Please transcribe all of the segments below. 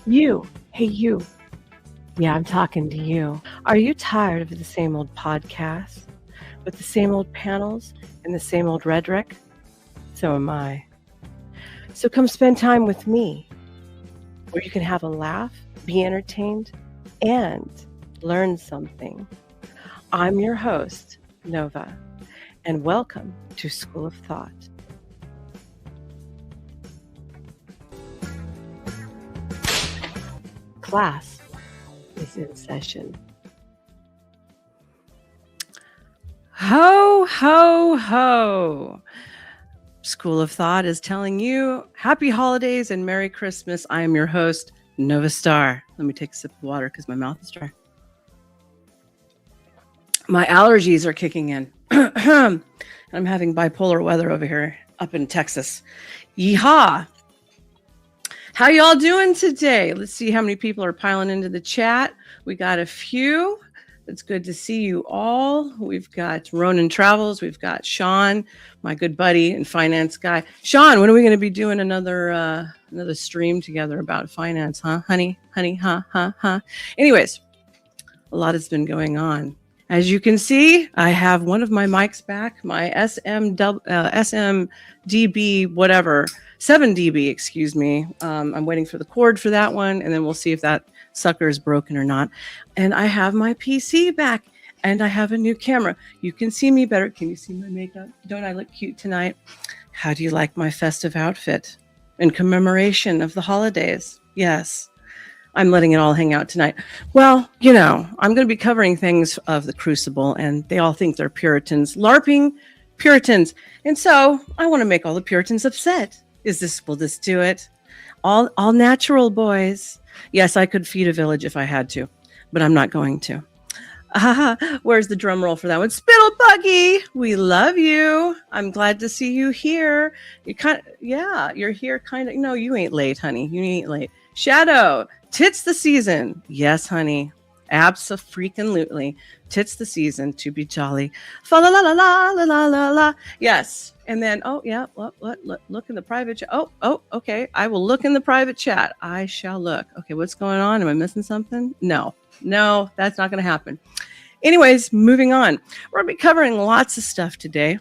You, hey you. Yeah, I'm talking to you. Are you tired of the same old podcasts with the same old panels and the same old rhetoric? So am I. So come spend time with me, where you can have a laugh, be entertained, and learn something. I'm your host, Nova, and welcome to School of Thought. Class is in session. Ho, ho, ho. School of Thought is telling you happy holidays and Merry Christmas. I am your host, NovaStar. Let me take a sip of water because my mouth is dry. My allergies are kicking in. I'm having bipolar weather over here up in Texas. Yeehaw. How y'all doing today? Let's see how many people are piling into the chat. We got a few. It's good to see you all. We've got Ronan Travels. We've got Sean, my good buddy and finance guy. Sean, when are we going to be doing another stream together about finance, huh? Honey, huh? Anyways, a lot has been going on. As you can see, I have one of my mics back, my SMDB, whatever, 7dB, excuse me. I'm waiting for the cord for that one, and then we'll see if that sucker is broken or not. And I have my PC back, and I have a new camera. You can see me better. Can you see my makeup? Don't I look cute tonight? How do you like my festive outfit in commemoration of the holidays? Yes. I'm letting it all hang out tonight. Well, you know, I'm going to be covering things of the Crucible, and they all think they're Puritans, LARPing Puritans. And so I want to make all the Puritans upset. Will this do it? All natural boys. Yes, I could feed a village if I had to, but I'm not going to. Where's the drum roll for that one? Spittle Buggy, we love you. I'm glad to see you here. You're here kind of. No, you ain't late, honey. You ain't late. Shadow, tits the season. Yes, honey. Abso-freaking-lutely. Tits the season to be jolly. Fa la la la la la la la la. Yes. And then, oh yeah, look in the private chat. Oh, okay. I will look in the private chat. I shall look. Okay, what's going on? Am I missing something? No, that's not going to happen. Anyways, moving on. We're going to be covering lots of stuff today.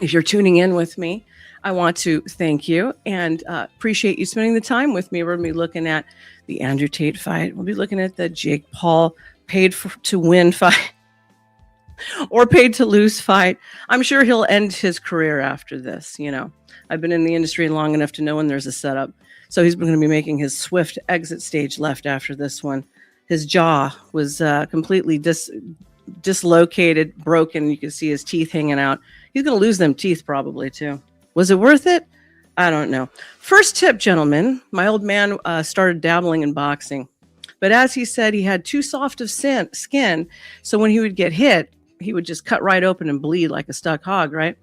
If you're tuning in with me, I want to thank you and appreciate you spending the time with me. We're going to be looking at the Andrew Tate fight. We'll be looking at the Jake Paul paid to win fight or paid to lose fight. I'm sure he'll end his career after this. You know, I've been in the industry long enough to know when there's a setup. So he's going to be making his swift exit stage left after this one. His jaw was completely dislocated, broken. You can see his teeth hanging out. He's going to lose them teeth probably too. Was it worth it? I don't know. First tip, gentlemen. My old man started dabbling in boxing. But as he said, he had too soft of skin. So when he would get hit, he would just cut right open and bleed like a stuck hog, right?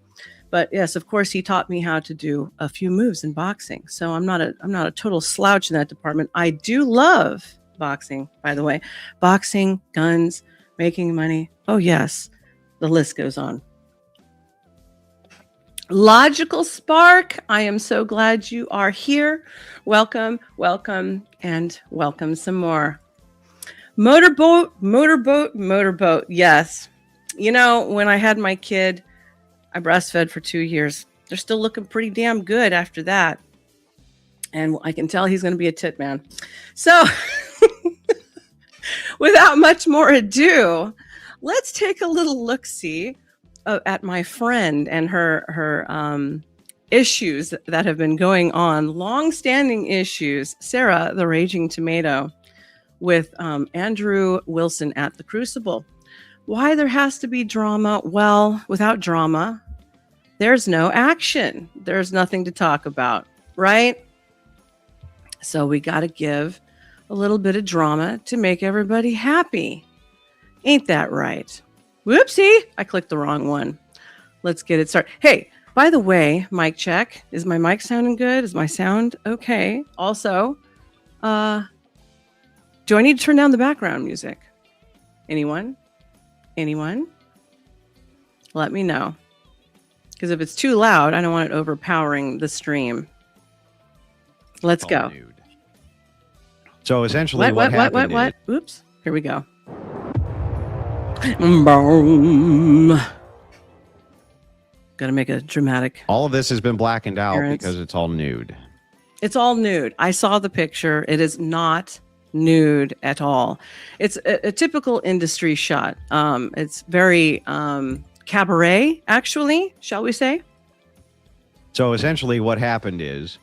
But yes, of course, he taught me how to do a few moves in boxing. So I'm not a total slouch in that department. I do love boxing, by the way. Boxing, guns, making money. Oh, yes. The list goes on. Logical Spark, I am so glad you are here. Welcome, and welcome some more. Motorboat. Yes. You know, when I had my kid, I breastfed for 2 years. They're still looking pretty damn good after that. And I can tell he's going to be a tit man. So without much more ado, let's take a little look-see at my friend and her issues that have been going on, long-standing issues, Sara the Raging Tomato, with Andrew Wilson at the Crucible. Why there has to be drama? Well, without drama, there's no action. There's nothing to talk about, right? So we got to give a little bit of drama to make everybody happy. Ain't that right? Whoopsie, I clicked the wrong one. Let's get it started. Hey, by the way, mic check. Is my mic sounding good? Is my sound okay? Also, do I need to turn down the background music? Anyone? Let me know. Because if it's too loud, I don't want it overpowering the stream. Let's go. So essentially what happened is... Oops. Here we go. Boom. Got to make a dramatic... All of this has been blackened out appearance. because it's all nude. It's all nude. I saw the picture. It is not nude at all. It's a typical industry shot. It's very cabaret, actually, shall we say? So essentially what happened is,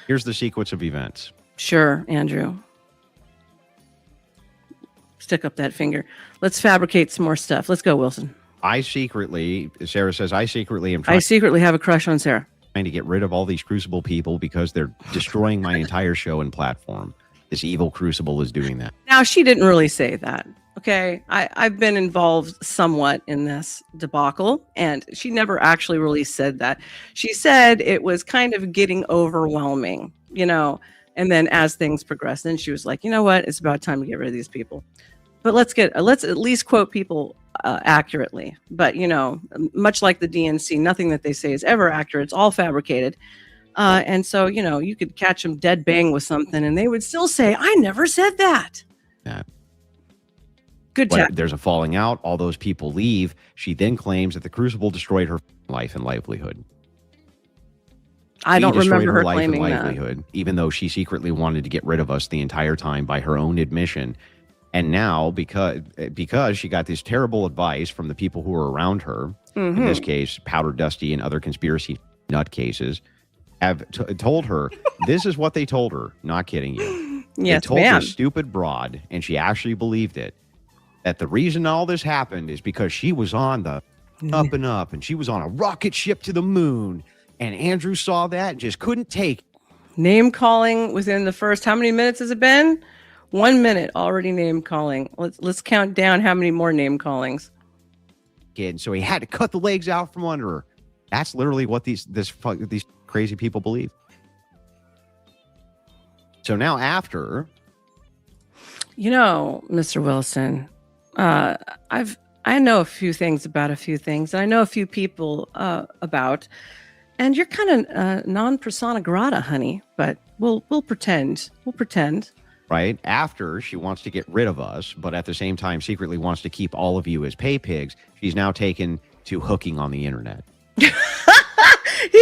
here's the sequence of events. Sure, Andrew. Stick up that finger. Let's fabricate some more stuff. Let's go, Wilson. Sarah says, I secretly have a crush on Sarah. Trying to get rid of all these Crucible people because they're destroying my entire show and platform. This evil Crucible is doing that. Now, she didn't really say that. Okay, I've been involved somewhat in this debacle, and she never actually really said that. She said it was kind of getting overwhelming, you know, and then as things progressed, then she was like, you know what, it's about time to get rid of these people. But let's at least quote people accurately. But, you know, much like the DNC, nothing that they say is ever accurate. It's all fabricated. And so, you know, you could catch them dead bang with something, and they would still say, I never said that. Yeah. Good job. There's a falling out. All those people leave. She then claims that the Crucible destroyed her life and livelihood. I don't remember her claiming that. Even though she secretly wanted to get rid of us the entire time by her own admission. And now, because she got this terrible advice from the people who were around her, in this case, Powder Dusty and other conspiracy nutcases, have told her, this is what they told her. Not kidding you. Yes, they told this stupid broad, and she actually believed it, that the reason all this happened is because she was on the up and up, and she was on a rocket ship to the moon, and Andrew saw that and just couldn't take it. Name calling within the first, how many minutes has it been? 1 minute already name calling. Let's count down how many more name callings. Kid, so he had to cut the legs out from under her. That's literally what these crazy people believe. So now after, you know, Mr. Wilson, I know a few things about a few things. I know a few people about, and you're kind of non persona grata, honey. But we'll pretend. We'll pretend. Right after she wants to get rid of us, but at the same time secretly wants to keep all of you as pay pigs. She's now taken to hooking on the internet. He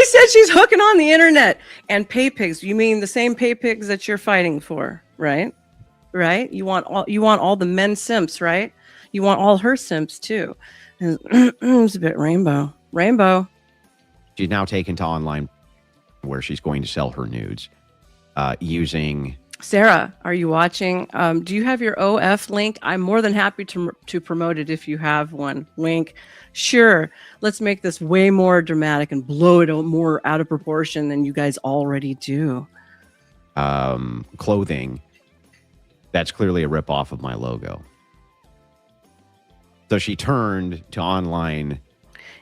said she's hooking on the internet and pay pigs. You mean the same pay pigs that you're fighting for, right? Right? You want all the men simps, right? You want all her simps too. It's a bit rainbow. She's now taken to online where she's going to sell her nudes using. Sarah, are you watching? Do you have your OF link? I'm more than happy to promote it if you have one. Wink. Sure. Let's make this way more dramatic and blow it more out of proportion than you guys already do. Clothing. That's clearly a ripoff of my logo. So she turned to online.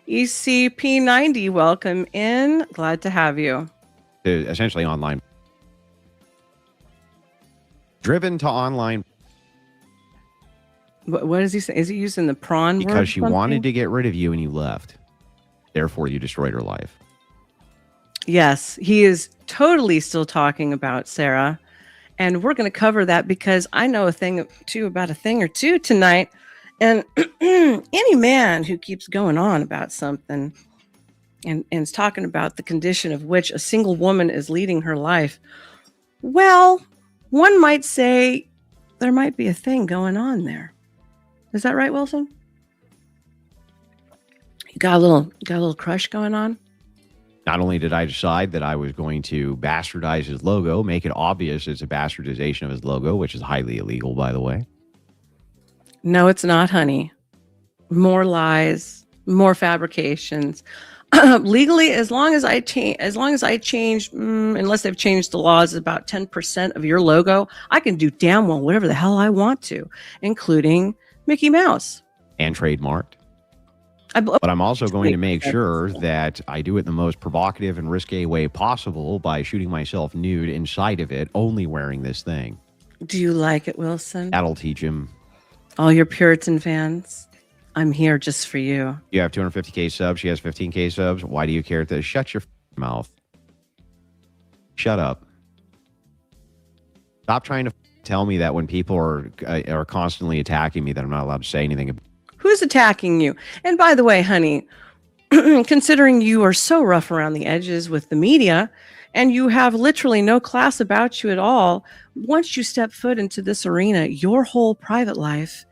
ECP90, welcome in. Glad to have you. Essentially online. Driven to online. What is he saying? Is he using the prawn word? Because she wanted to get rid of you and you left. Therefore, you destroyed her life. Yes, he is totally still talking about Sarah. And we're going to cover that because I know a thing or two tonight. And any man who keeps going on about something and is talking about the condition of which a single woman is leading her life, well, one might say there might be a thing going on there. Is that right, Wilson? You got a little crush going on? Not only did I decide that I was going to bastardize his logo, make it obvious it's a bastardization of his logo, which is highly illegal, by the way. No, it's not, honey. More lies, more fabrications. Legally, as long as I change, unless they've changed the laws, about 10% of your logo, I can do damn well whatever the hell I want to, including Mickey Mouse. And trademarked. But I'm also going to make sure that I do it the most provocative and risque way possible by shooting myself nude inside of it, only wearing this thing. Do you like it, Wilson? That'll teach him. All your Puritan fans, I'm here just for you. You have 250K subs. She has 15K subs. Why do you care? Shut your mouth. Shut up. Stop trying to tell me that when people are constantly attacking me that I'm not allowed to say anything. Who's attacking you? And by the way, honey, considering you are so rough around the edges with the media and you have literally no class about you at all, once you step foot into this arena, your whole private life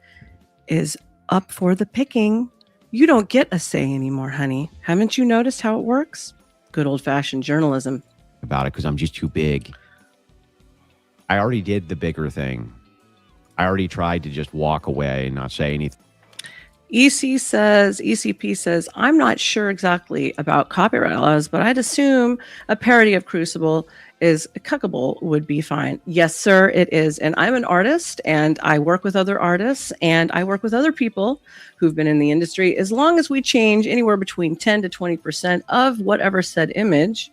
is up for the picking. You don't get a say anymore, honey. Haven't you noticed how it works? Good old-fashioned journalism. About it because I'm just too big. I already did the bigger thing. I already tried to just walk away and not say anything. ECP says, I'm not sure exactly about copyright laws, but I'd assume a parody of Crucible is cuckable would be fine. Yes, sir, it is. And I'm an artist and I work with other artists and I work with other people who've been in the industry. As long as we change anywhere between 10 to 20% of whatever said image,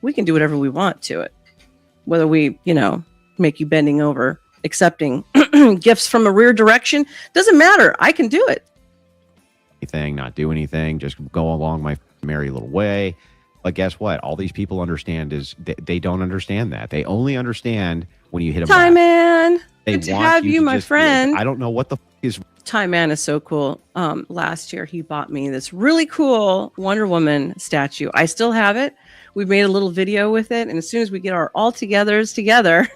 we can do whatever we want to it. Whether we, make you bending over, accepting gifts from a rear direction, doesn't matter. I can do it. Not do anything, just go along my merry little way. But guess what? All these people understand is they don't understand that. They only understand when you hit them. Time Man, they good to have you, my friend. I don't know what the is. Time Man is so cool. Last year he bought me this really cool Wonder Woman statue. I still have it. We've made a little video with it, and as soon as we get our all-togethers together,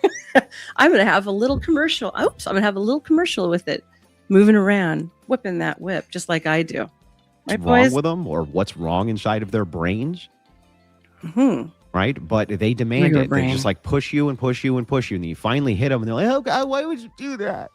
I'm gonna have a little commercial. Oops, I'm gonna have a little commercial with it, moving around, whipping that whip, just like I do. What's wrong with them, or what's wrong inside of their brains? Mm-hmm. Right? But they demand it. They just like push you and push you and push you, and then you finally hit them, and they're like, "Oh God, why would you do that?"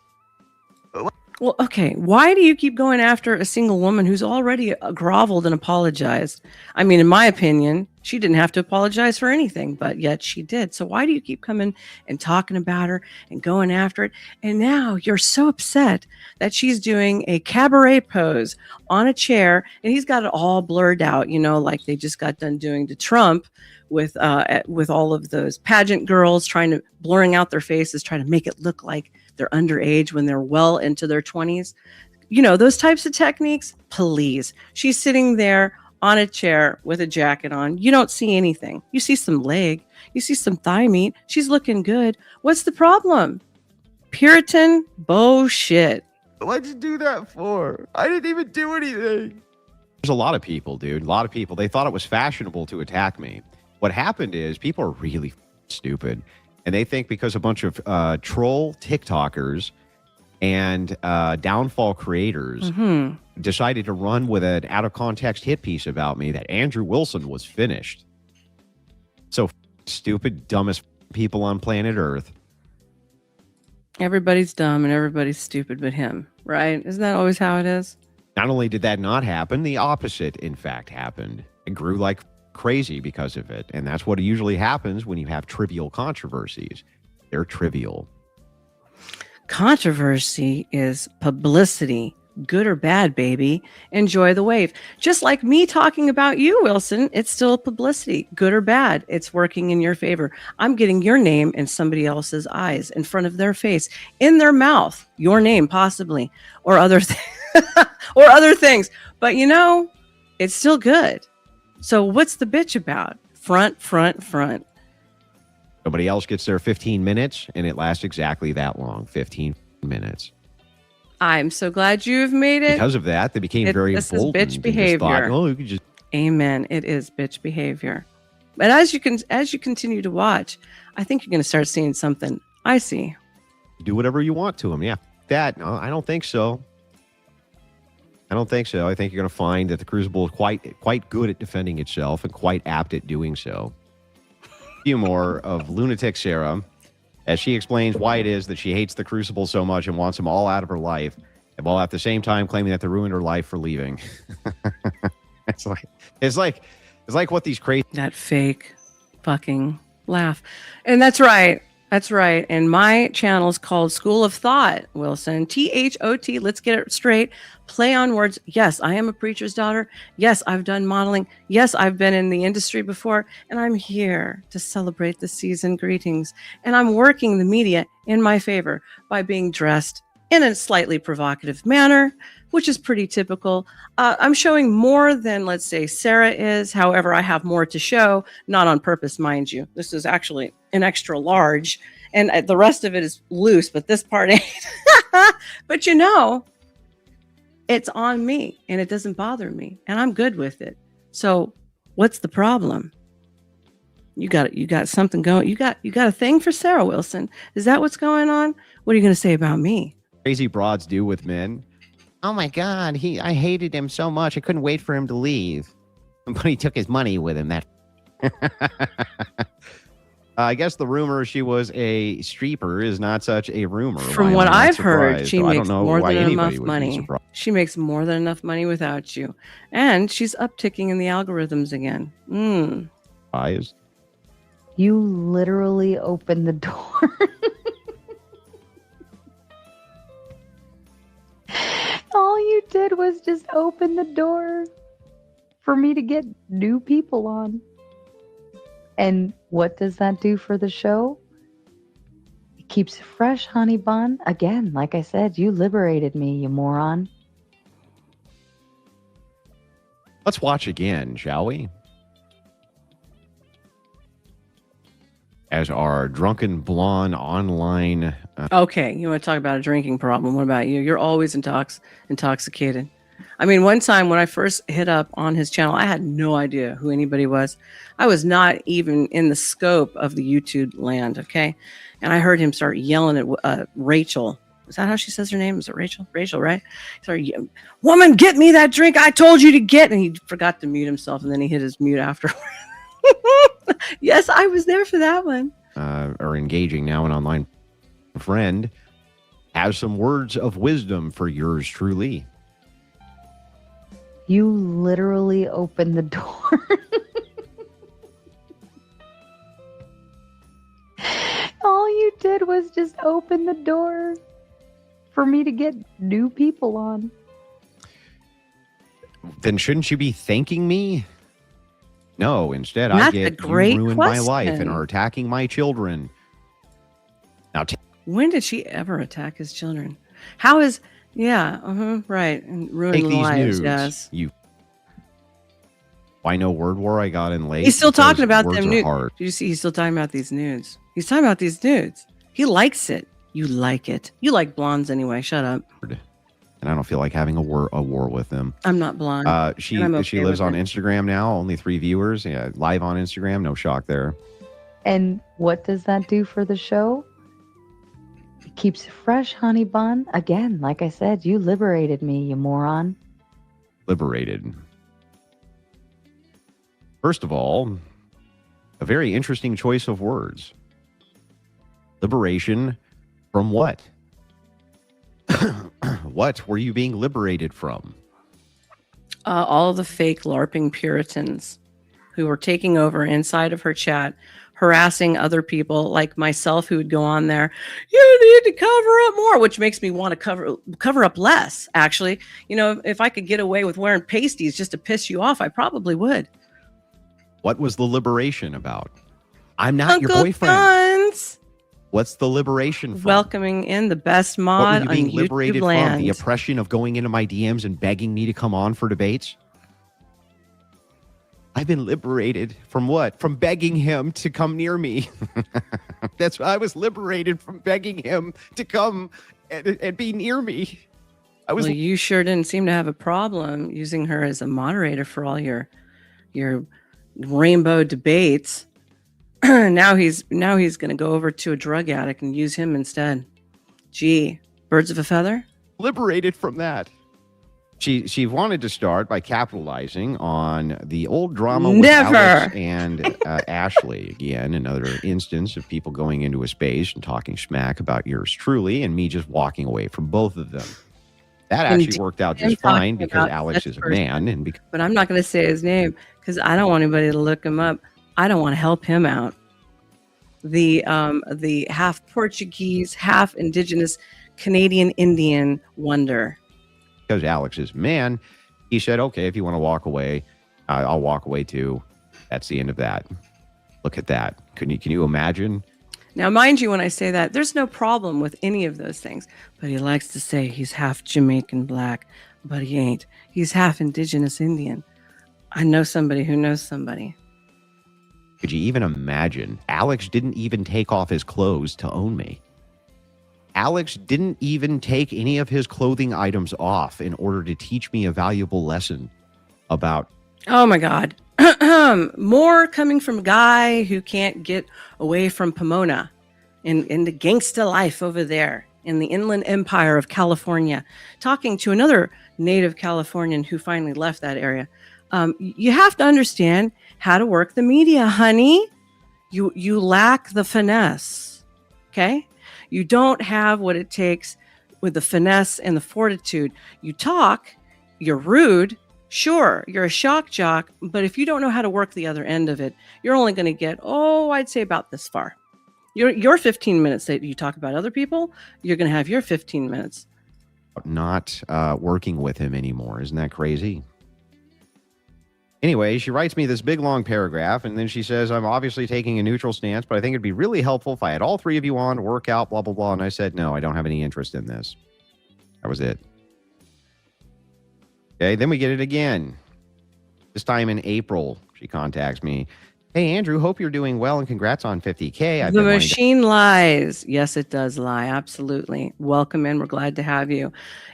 Well, okay. Why do you keep going after a single woman who's already groveled and apologized? I mean, in my opinion, she didn't have to apologize for anything, but yet she did. So why do you keep coming and talking about her and going after it? And now you're so upset that she's doing a cabaret pose on a chair and he's got it all blurred out, like they just got done doing to Trump with all of those pageant girls blurring out their faces, trying to make it look like they're underage when they're well into their 20s. Those types of techniques, please. She's sitting there on a chair with a jacket on. You don't see anything. You see some leg. You see some thigh meat. She's looking good. What's the problem? Puritan bullshit. What'd you do that for? I didn't even do anything. There's a lot of people, dude. A lot of people. They thought it was fashionable to attack me. What happened is people are really stupid. And they think because a bunch of troll TikTokers and downfall creators decided to run with an out-of-context hit piece about me that Andrew Wilson was finished. So stupid, dumbest people on planet Earth. Everybody's dumb and everybody's stupid but him, right? Isn't that always how it is? Not only did that not happen, the opposite, in fact, happened. It grew like crazy because of it. And that's what usually happens when you have trivial controversies. They're trivial. Controversy is publicity, good or bad, baby. Enjoy the wave. Just like me talking about you, Wilson, it's still publicity, good or bad. It's working in your favor. I'm getting your name in somebody else's eyes, in front of their face, in their mouth, your name possibly, or other or other things. But it's still good. So what's the bitch about? Front. Nobody else gets their 15 minutes, and it lasts exactly that long, 15 minutes. I'm so glad you've made it. Because of that, they became very emboldened. This is bitch behavior. You could just... Amen. It is bitch behavior. But as you continue to watch, I think you're going to start seeing something. I see. Do whatever you want to them. Yeah. I don't think so. I think you're going to find that the Crucible is quite good at defending itself and quite apt at doing so. A few more of Lunatic Sara as she explains why it is that she hates the Crucible so much and wants them all out of her life, while at the same time claiming that they ruined her life for leaving. It's like what these crazy... That fake fucking laugh. And that's right. That's right. And my channel is called School of Thought, Wilson. THOT. Let's get it straight. Play on words. Yes, I am a preacher's daughter. Yes, I've done modeling. Yes, I've been in the industry before. And I'm here to celebrate the season. Greetings. And I'm working the media in my favor by being dressed in a slightly provocative manner, which is pretty typical. I'm showing more than, let's say, Sara is. However, I have more to show, not on purpose, mind you. This is actually an extra large, and the rest of it is loose, but this part ain't. But you know, it's on me, and it doesn't bother me, and I'm good with it. So what's the problem? You got something going. You got a thing for Sara Wilson. Is that what's going on? What are you going to say about me? Crazy broads do with men. Oh my God, I hated him so much. I couldn't wait for him to leave. But he took his money with him. That I guess the rumor she was a stripper is not such a rumor. From what I've heard, she makes more than enough money. Surprised. She makes more than enough money without you. And she's upticking in the algorithms again. Eyes. You literally opened the door. All you did was just open the door for me to get new people on. And what does that do for the show? It keeps it fresh, honey bun. Again, like I said, you liberated me, you moron. Let's watch again, shall we? As our drunken blonde online. Okay, you want to talk about a drinking problem? What about you? You're always intoxicated. I mean, one time when I first hit up on his channel, I had no idea who anybody was. I was not even in the scope of the YouTube land, okay? And I heard him start yelling at Rachel. Is that how she says her name? Is it Rachel? Rachel, right? Sorry, woman, get me that drink I told you to get. And he forgot to mute himself, and then he hit his mute afterwards. Yes, I was there for that one. Are engaging now an online friend has some words of wisdom for yours truly. You literally opened the door. All you did was just open the door for me to get new people on. Then shouldn't you be thanking me? No, instead That's I a get great you ruined my life question. and are attacking my children. Now, When did she ever attack his children? How is, right, and ruin take these lives, nudes. yes. Why no word war I got in late? He's still Because talking about words them are nudes. hard. Did you see? He's still talking about these nudes. He's talking about these nudes. He likes it. You like it. You like blondes anyway. Shut up. And I don't feel like having a war with them. I'm not blonde. She and I'm okay lives with on it. Instagram now. Only 3 viewers. Yeah, live on Instagram. No shock there. And what does that do for the show? It keeps it fresh, honey bun. Again, like I said, you liberated me, you moron. Liberated. First of all, a very interesting choice of words. Liberation from what? What were you being liberated from? All of the fake LARPing Puritans who were taking over inside of her chat, harassing other people like myself who would go on there. You need to cover up more, which makes me want to cover up less, actually. You know, if I could get away with wearing pasties just to piss you off, I probably would. What was the liberation about? I'm not Uncle your boyfriend. Guns. What's the liberation from? Welcoming in the best What mod were you being on liberated YouTube land. from? The oppression of going into my DMs and begging me to come on for debates? I've been liberated from what? From begging him to come near me. That's why I was liberated from begging him to come and be near me. Well, you sure didn't seem to have a problem using her as a moderator for all your rainbow debates. now he's going to go over to a drug addict and use him instead. Gee, birds of a feather? liberated from that. She wanted to start by capitalizing on the old drama with Alex and Ashley. Again, another instance of people going into a space and talking smack about yours truly and me just walking away from both of them. That actually worked out just fine because Alex is a man. And but I'm not going to say his name because I don't want anybody to look him up. I don't want to help him out. The half Portuguese, half indigenous Canadian Indian wonder. Because Alex is a man, he said, okay, if you want to walk away, I'll walk away too. That's the end of that. Look at that. Can you imagine? Now, mind you, when I say that, there's no problem with any of those things. But he likes to say he's half Jamaican black, but he ain't. He's half indigenous Indian. I know somebody who knows somebody. Could you even imagine? Alex didn't even take off his clothes to own me. Alex didn't even take any of his clothing items off in order to teach me a valuable lesson about. Oh my God. More coming from a guy who can't get away from Pomona in the gangsta life over there in the Inland Empire of California, talking to another native Californian who finally left that area. You have to understand how to work the media, honey. You lack the finesse. Okay? You don't have what it takes with the finesse and the fortitude. You talk, you're rude. Sure, you're a shock jock, but if you don't know how to work the other end of it, you're only going to get, I'd say about this far. Your 15 minutes that you talk about other people, you're going to have your 15 minutes. Not working with him anymore. Isn't that crazy? Anyway, she writes me this big, long paragraph, and then she says, I'm obviously taking a neutral stance, but I think it'd be really helpful if I had all three of you on to work out, blah, blah, blah. And I said, no, I don't have any interest in this. That was it. Okay, then we get it again. This time in April, she contacts me. Hey, Andrew, hope you're doing well, and congrats on 50K. The machine lies. Yes, it does lie. Absolutely. Welcome in. We're glad to have you.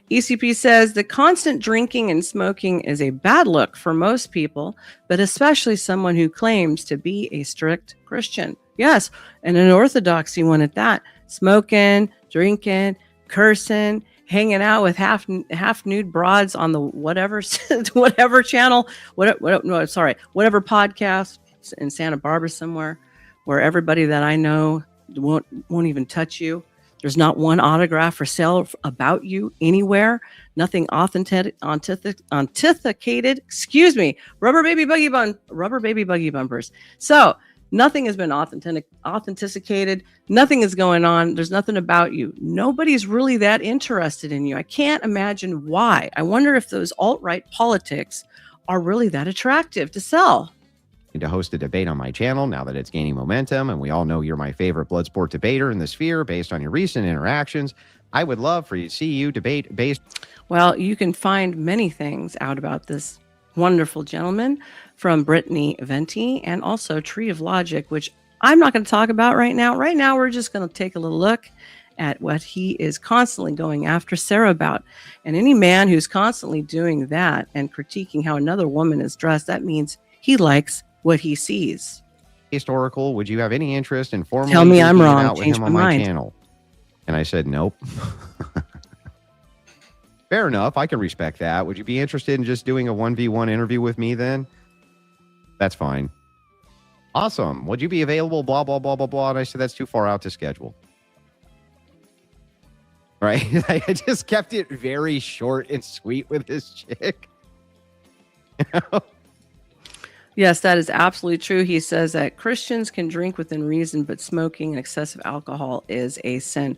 ECP says the constant drinking and smoking is a bad look for most people, but especially someone who claims to be a strict Christian. Yes, and an orthodoxy one at that. Smoking, drinking, cursing, hanging out with half nude broads on the whatever channel, whatever podcast in Santa Barbara somewhere, where everybody that I know won't even touch you. There's not one autograph for sale about you anywhere. Nothing authenticated. Excuse me. Rubber baby buggy bumpers. So nothing has been authenticated. Nothing is going on. There's nothing about you. Nobody's really that interested in you. I can't imagine why. I wonder if those alt-right politics are really that attractive to sell. To host a debate on my channel now that it's gaining momentum, and we all know you're my favorite blood sport debater in the sphere based on your recent interactions. I would love for you to see you debate based. Well, you can find many things out about this wonderful gentleman from Brittany Venti and also Tree of Logic, which I'm not going to talk about right now. Right now, we're just going to take a little look at what he is constantly going after Sara about. And any man who's constantly doing that and critiquing how another woman is dressed, that means he likes what he sees. Historical, would you have any interest in formally tell me I'm wrong, out with him on my channel? And I said, nope. Fair enough. I can respect that. Would you be interested in just doing a 1v1 interview with me then? That's fine. Awesome. Would you be available? Blah, blah, blah, blah, blah. And I said, that's too far out to schedule. Right? I just kept it very short and sweet with this chick. Yes, that is absolutely true. He says that Christians can drink within reason, but smoking and excessive alcohol is a sin.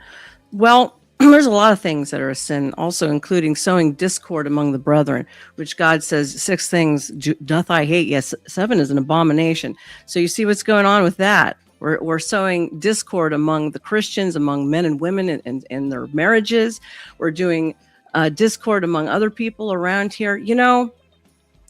Well, there's a lot of things that are a sin, also including sowing discord among the brethren, which God says 6 things doth I hate. Yes, 7 is an abomination. So you see what's going on with that. We're sowing discord among the Christians, among men and women in their marriages. We're doing discord among other people around here. You know,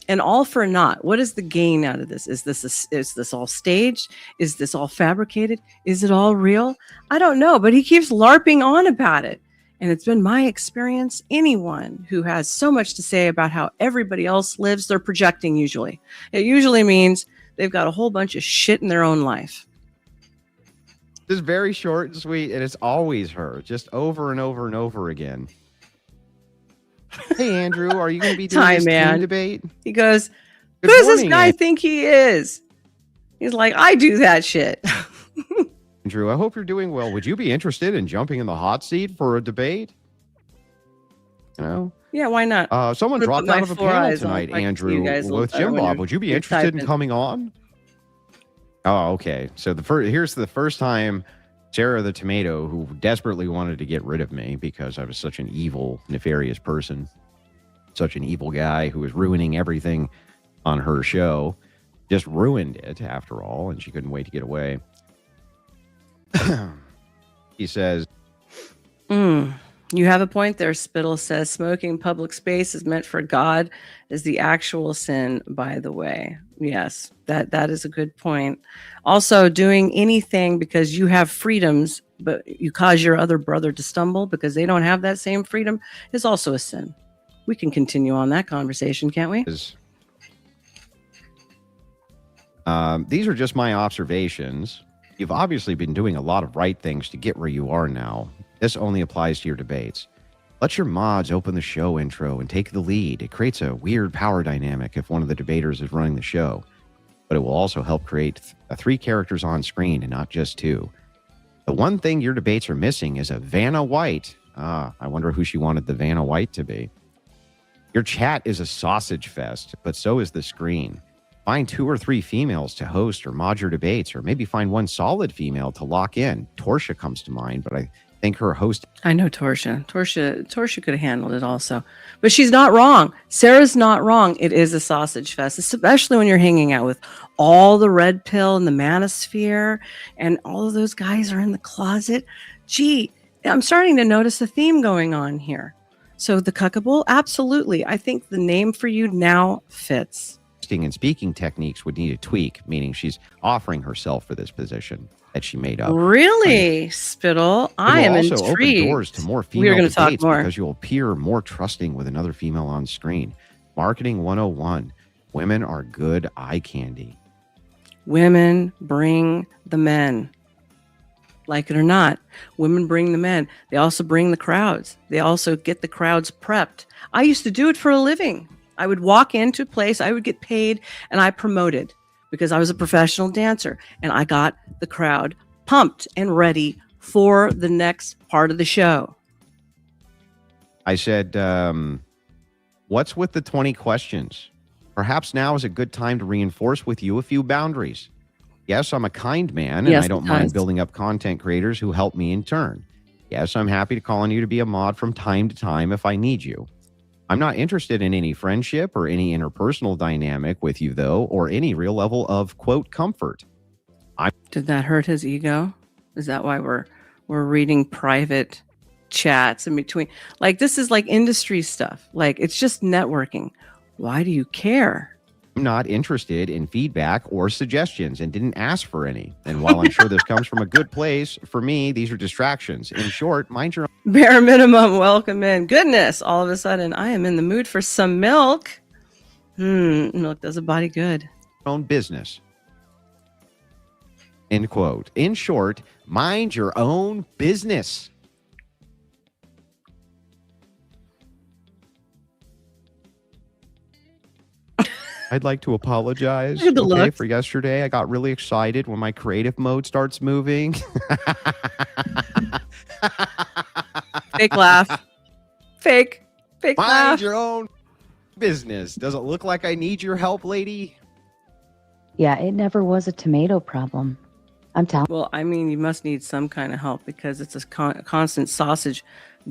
and all for naught. What is the gain out of this? Is this all staged? Is this all fabricated? Is it all real? I don't know, but he keeps LARPing on about it. And it's been my experience, anyone who has so much to say about how everybody else lives, they're projecting usually. It usually means they've got a whole bunch of shit in their own life. Just very short and sweet, and it's always her, just over and over and over again. Hey, Andrew, are you going to be doing this team debate? He goes, who does this guy think he is? He's like, I do that shit. Andrew, I hope you're doing well. Would you be interested in jumping in the hot seat for a debate? You know? Yeah, why not? Someone dropped out of a panel tonight, Andrew, with Jim Bob. Would you be interested in coming on? Oh, okay. So here's the first time Sara the Tomato, who desperately wanted to get rid of me because I was such an evil, nefarious person, such an evil guy who was ruining everything on her show, just ruined it after all, and she couldn't wait to get away. He says, You have a point there, Spittle says. Smoking in public space is meant for God is the actual sin, by the way. Yes, that is a good point. Also, doing anything because you have freedoms, but you cause your other brother to stumble because they don't have that same freedom is also a sin. We can continue on that conversation, can't we? These are just my observations. You've obviously been doing a lot of right things to get where you are now. This only applies to your debates. Let your mods open the show intro and take the lead. It creates a weird power dynamic if one of the debaters is running the show. But it will also help create 3 characters on screen and not just 2. The one thing your debates are missing is a Vanna White. I wonder who she wanted the Vanna White to be. Your chat is a sausage fest, but so is the screen. Find 2 or 3 females to host or mod your debates, or maybe find one solid female to lock in. Torsia comes to mind, but I think her host... I know Torsia could have handled it also. But she's not wrong. Sarah's not wrong. It is a sausage fest, especially when you're hanging out with all the red pill and the manosphere, and all of those guys are in the closet. Gee, I'm starting to notice a theme going on here. So the Cuckable, absolutely. I think the name for you now fits. And speaking techniques would need a tweak, meaning she's offering herself for this position that she made up. Really, Spittle? I am intrigued. Also open doors to more female We're talk debates more. because you'll appear more trusting with another female on screen. Marketing 101. Women are good eye candy. Women bring the men. Like it or not, women bring the men. They also bring the crowds. They also get the crowds prepped. I used to do it for a living. I would walk into a place, I would get paid, and I promoted because I was a professional dancer, and I got the crowd pumped and ready for the next part of the show. I said, what's with the 20 questions? Perhaps now is a good time to reinforce with you a few boundaries. Yes, I'm a kind man, and I don't mind building up content creators who help me in turn. Yes, I'm happy to call on you to be a mod from time to time if I need you. I'm not interested in any friendship or any interpersonal dynamic with you, though, or any real level of, quote, comfort. Did that hurt his ego? Is that why we're reading private chats in between? Like, this is like industry stuff. Like, it's just networking. Why do you care? I'm not interested in feedback or suggestions and didn't ask for any. And while I'm sure this comes from a good place, for me, these are distractions. In short, mind your own. Bare minimum, welcome in. Goodness, all of a sudden, I am in the mood for some milk. Milk does a body good. Own business. End quote. In short, mind your own business. I'd like to apologize for yesterday. I got really excited when my creative mode starts moving. Fake laugh. Fake laugh. Mind your own business. Does it look like I need your help, lady? Yeah, it never was a tomato problem. I'm telling. Well, I mean, you must need some kind of help because it's a constant sausage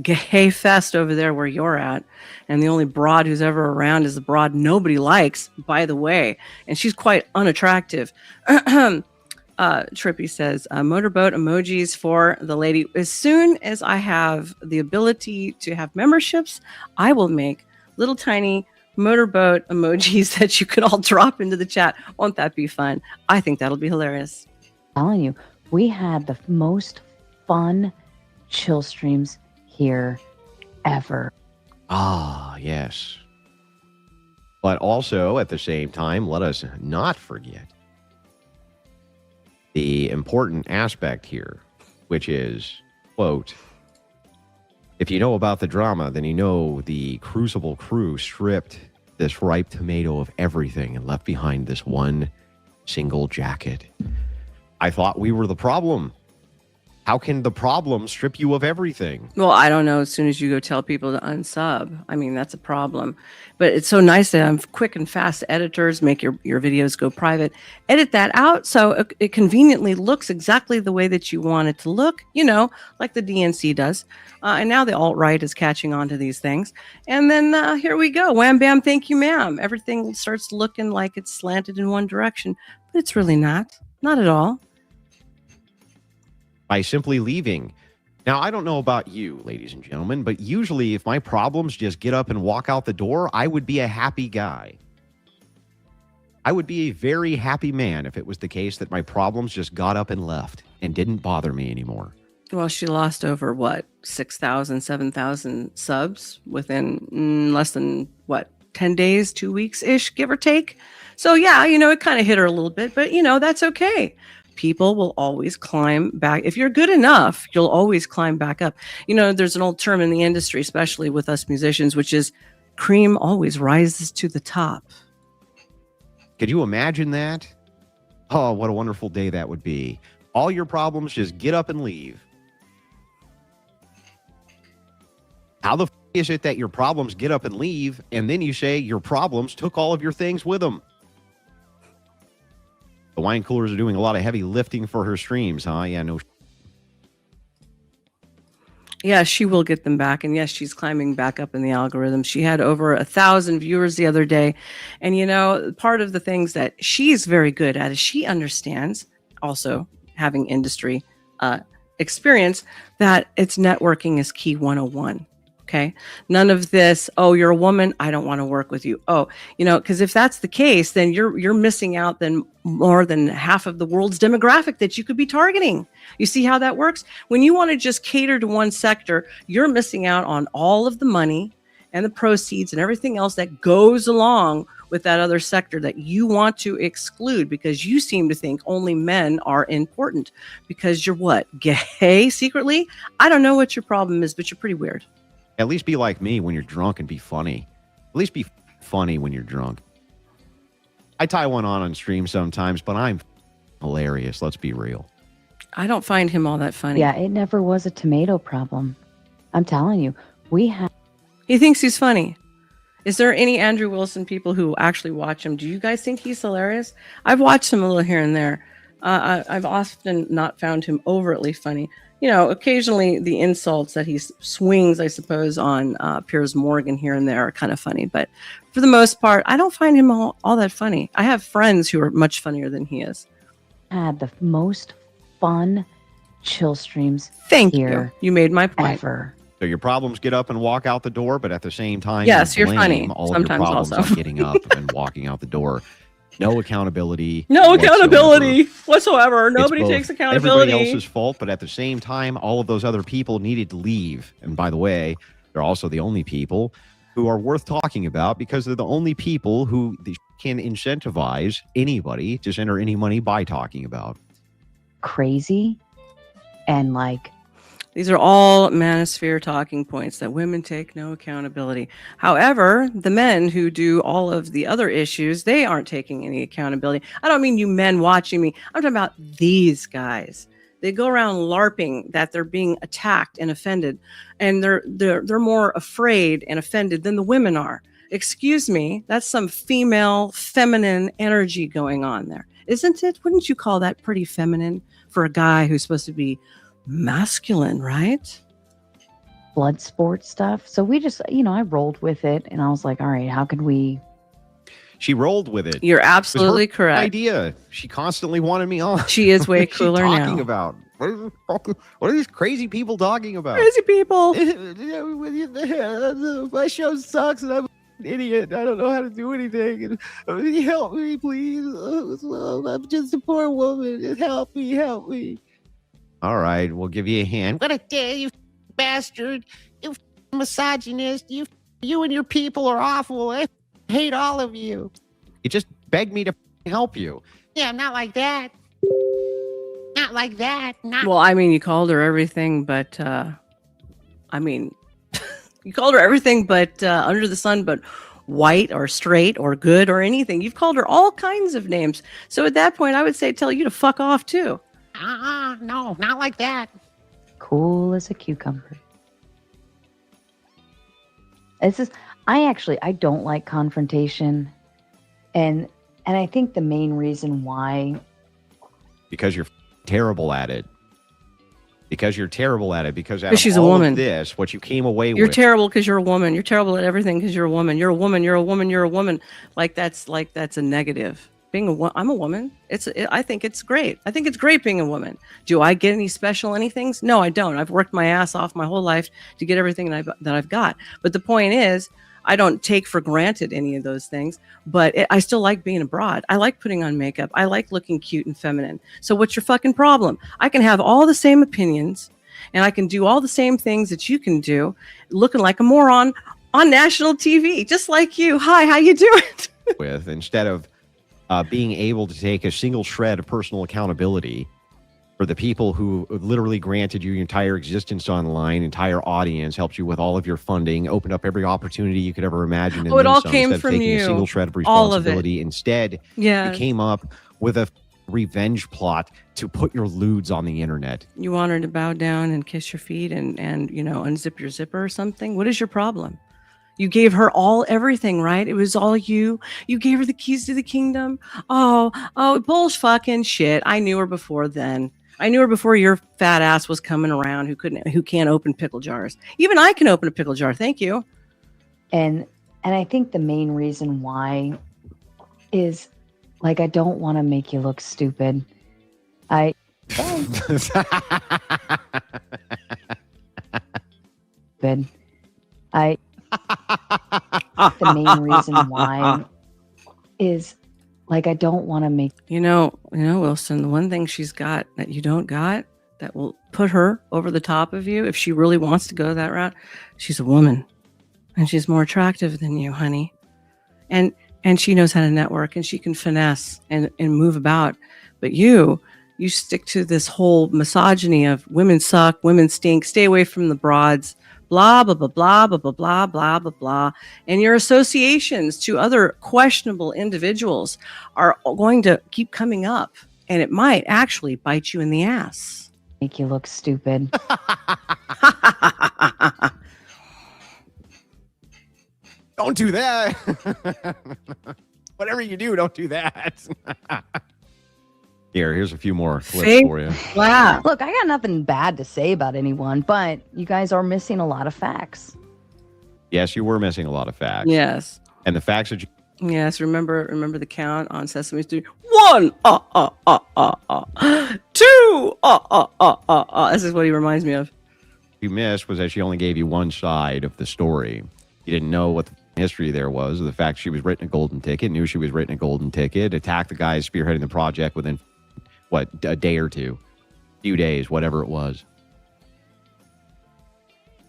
gay fest over there where you're at. And the only broad who's ever around is the broad nobody likes, by the way. And she's quite unattractive. Trippy says, motorboat emojis for the lady. As soon as I have the ability to have memberships, I will make little tiny motorboat emojis that you could all drop into the chat. Won't that be fun? I think that'll be hilarious. I'm telling you, we had the most fun chill streams here ever. Ah, yes. But also, at the same time, let us not forget the important aspect here, which is, quote, if you know about the drama, then you know the Crucible crew stripped this ripe tomato of everything and left behind this one single jacket. I thought we were the problem. How can the problem strip you of everything? Well, I don't know. As soon as you go tell people to unsub, I mean, that's a problem. But it's so nice that I'm quick and fast editors make your videos go private. Edit that out so it conveniently looks exactly the way that you want it to look, you know, like the DNC does. And now the alt-right is catching on to these things. And then here we go. Wham, bam, thank you, ma'am. Everything starts looking like it's slanted in one direction. But it's really not. Not at all. by simply leaving. Now, I don't know about you, ladies and gentlemen, but usually if my problems just get up and walk out the door, I would be a happy guy. I would be a very happy man if it was the case that my problems just got up and left and didn't bother me anymore. Well, she lost over, what, 6,000, 7,000 subs within less than, 10 days, 2 weeks-ish, give or take. So, yeah, it kind of hit her a little bit, but, that's okay. People will always climb back. If you're good enough, you'll always climb back up. There's an old term in the industry, especially with us musicians, which is cream always rises to the top. Could you imagine that? Oh, what a wonderful day that would be. All your problems, just get up and leave. How the is it that your problems get up and leave, and then you say your problems took all of your things with them? The wine coolers are doing a lot of heavy lifting for her streams, huh? Yeah, no. Yeah, she will get them back. And yes, she's climbing back up in the algorithm. She had over 1,000 viewers the other day. And, part of the things that she's very good at is she understands, also having industry experience, that it's networking is key 101. Okay. None of this, oh, you're a woman, I don't want to work with you. Oh, because if that's the case, then you're missing out then more than half of the world's demographic that you could be targeting. You see how that works? When you want to just cater to one sector, you're missing out on all of the money and the proceeds and everything else that goes along with that other sector that you want to exclude, because you seem to think only men are important because you're what? Gay secretly? I don't know what your problem is, but you're pretty weird. At least be like me when you're drunk and be funny. At least be funny when you're drunk. I tie one on stream sometimes, but I'm hilarious. Let's be real. I don't find him all that funny. Yeah, it never was a tomato problem. I'm telling you, we have. He thinks he's funny. Is there any Andrew Wilson people who actually watch him? Do you guys think he's hilarious? I've watched him a little here and there. I've often not found him overtly funny. Occasionally the insults that he swings, I suppose, on Piers Morgan here and there are kind of funny. But for the most part, I don't find him all that funny. I have friends who are much funnier than he is. Had the most fun chill streams. Thank you. You made my point. Ever. So your problems get up and walk out the door, but at the same time, yes, you're funny. All Sometimes of your problems also. on getting up and walking out the door. No accountability. No accountability whatsoever. Nobody takes accountability. Everybody else's fault, but at the same time, all of those other people needed to leave. And by the way, they're also the only people who are worth talking about, because they're the only people who can incentivize anybody to send her any money by talking about. Crazy. And these are all manosphere talking points that women take no accountability. However, the men who do all of the other issues, they aren't taking any accountability. I don't mean you men watching me. I'm talking about these guys. They go around LARPing that they're being attacked and offended, and they're more afraid and offended than the women are. Excuse me, that's some female feminine energy going on there, isn't it? Wouldn't you call that pretty feminine for a guy who's supposed to be masculine, right? blood sport stuff. So we just, I rolled with it and I was like, all right, how could we? She rolled with it. You're absolutely correct. Idea. She constantly wanted me on. She is way cooler now. Talking about what are these crazy people talking about? Crazy people. My show sucks and I'm an idiot. I don't know how to do anything. Help me, please. I'm just a poor woman. Help me, help me. All right, we'll give you a hand. What a day, you bastard. You misogynist. You and your people are awful. I hate all of you. You just begged me to help you. Yeah, I'm not like that. Not like that. Well, I mean, you called her everything but, you called her everything but under the sun, but white or straight or good or anything. You've called her all kinds of names. So at that point, I would say tell you to fuck off too. No, not like that. Cool as a cucumber. It's just, I don't like confrontation. And I think the main reason why. Because you're terrible at it. Because you're terrible at it. Because she's a woman. This, what you came away You're with. terrible because you're a woman. You're terrible at everything because you're a woman. You're a woman. You're a woman. You're a woman. Like that's a negative. I'm a woman. I think it's great. I think it's great being a woman. Do I get any special anythings? No, I don't. I've worked my ass off my whole life to get everything that I've got. But the point is, I don't take for granted any of those things, but I still like being a broad. I like putting on makeup. I like looking cute and feminine. So what's your fucking problem? I can have all the same opinions and I can do all the same things that you can do, looking like a moron on national TV, just like you. Hi, how you doing? With instead of being able to take a single shred of personal accountability for the people who literally granted you your entire existence online, entire audience, helped you with all of your funding, opened up every opportunity you could ever imagine. Oh, it all came from you. A single shred of All of it. responsibility. Instead, you came up with a revenge plot to put your lewds on the internet. You want her to bow down and kiss your feet and unzip your zipper or something? What is your problem? You gave her everything, right? It was all you. You gave her the keys to the kingdom. Oh, bullsh fucking shit. I knew her before then. I knew her before your fat ass was coming around who can't open pickle jars. Even I can open a pickle jar. Thank you. And I think the main reason why is, like, I don't want to make you look stupid. The main reason why is, like, I don't want to make... Wilson, the one thing she's got that you don't got that will put her over the top of you if she really wants to go that route, she's a woman. And she's more attractive than you, honey. And she knows how to network and she can finesse and move about. But you stick to this whole misogyny of women suck, women stink, stay away from the broads, blah, blah, blah, blah, blah, blah, blah, blah, blah, blah. And your associations to other questionable individuals are going to keep coming up. And it might actually bite you in the ass. Make you look stupid. Don't do that. Whatever you do, don't do that. Here's a few more clips for you. Wow. Look, I got nothing bad to say about anyone, but you guys are missing a lot of facts. Yes, you were missing a lot of facts. Yes. And the facts that you... Yes, remember the count on Sesame Street? 1, 2, This is what he reminds me of. You missed was that she only gave you one side of the story. You didn't know what the history there was. The fact she was written a golden ticket, knew she was written a golden ticket, attacked the guys spearheading the project within, a day or two, few days, whatever it was.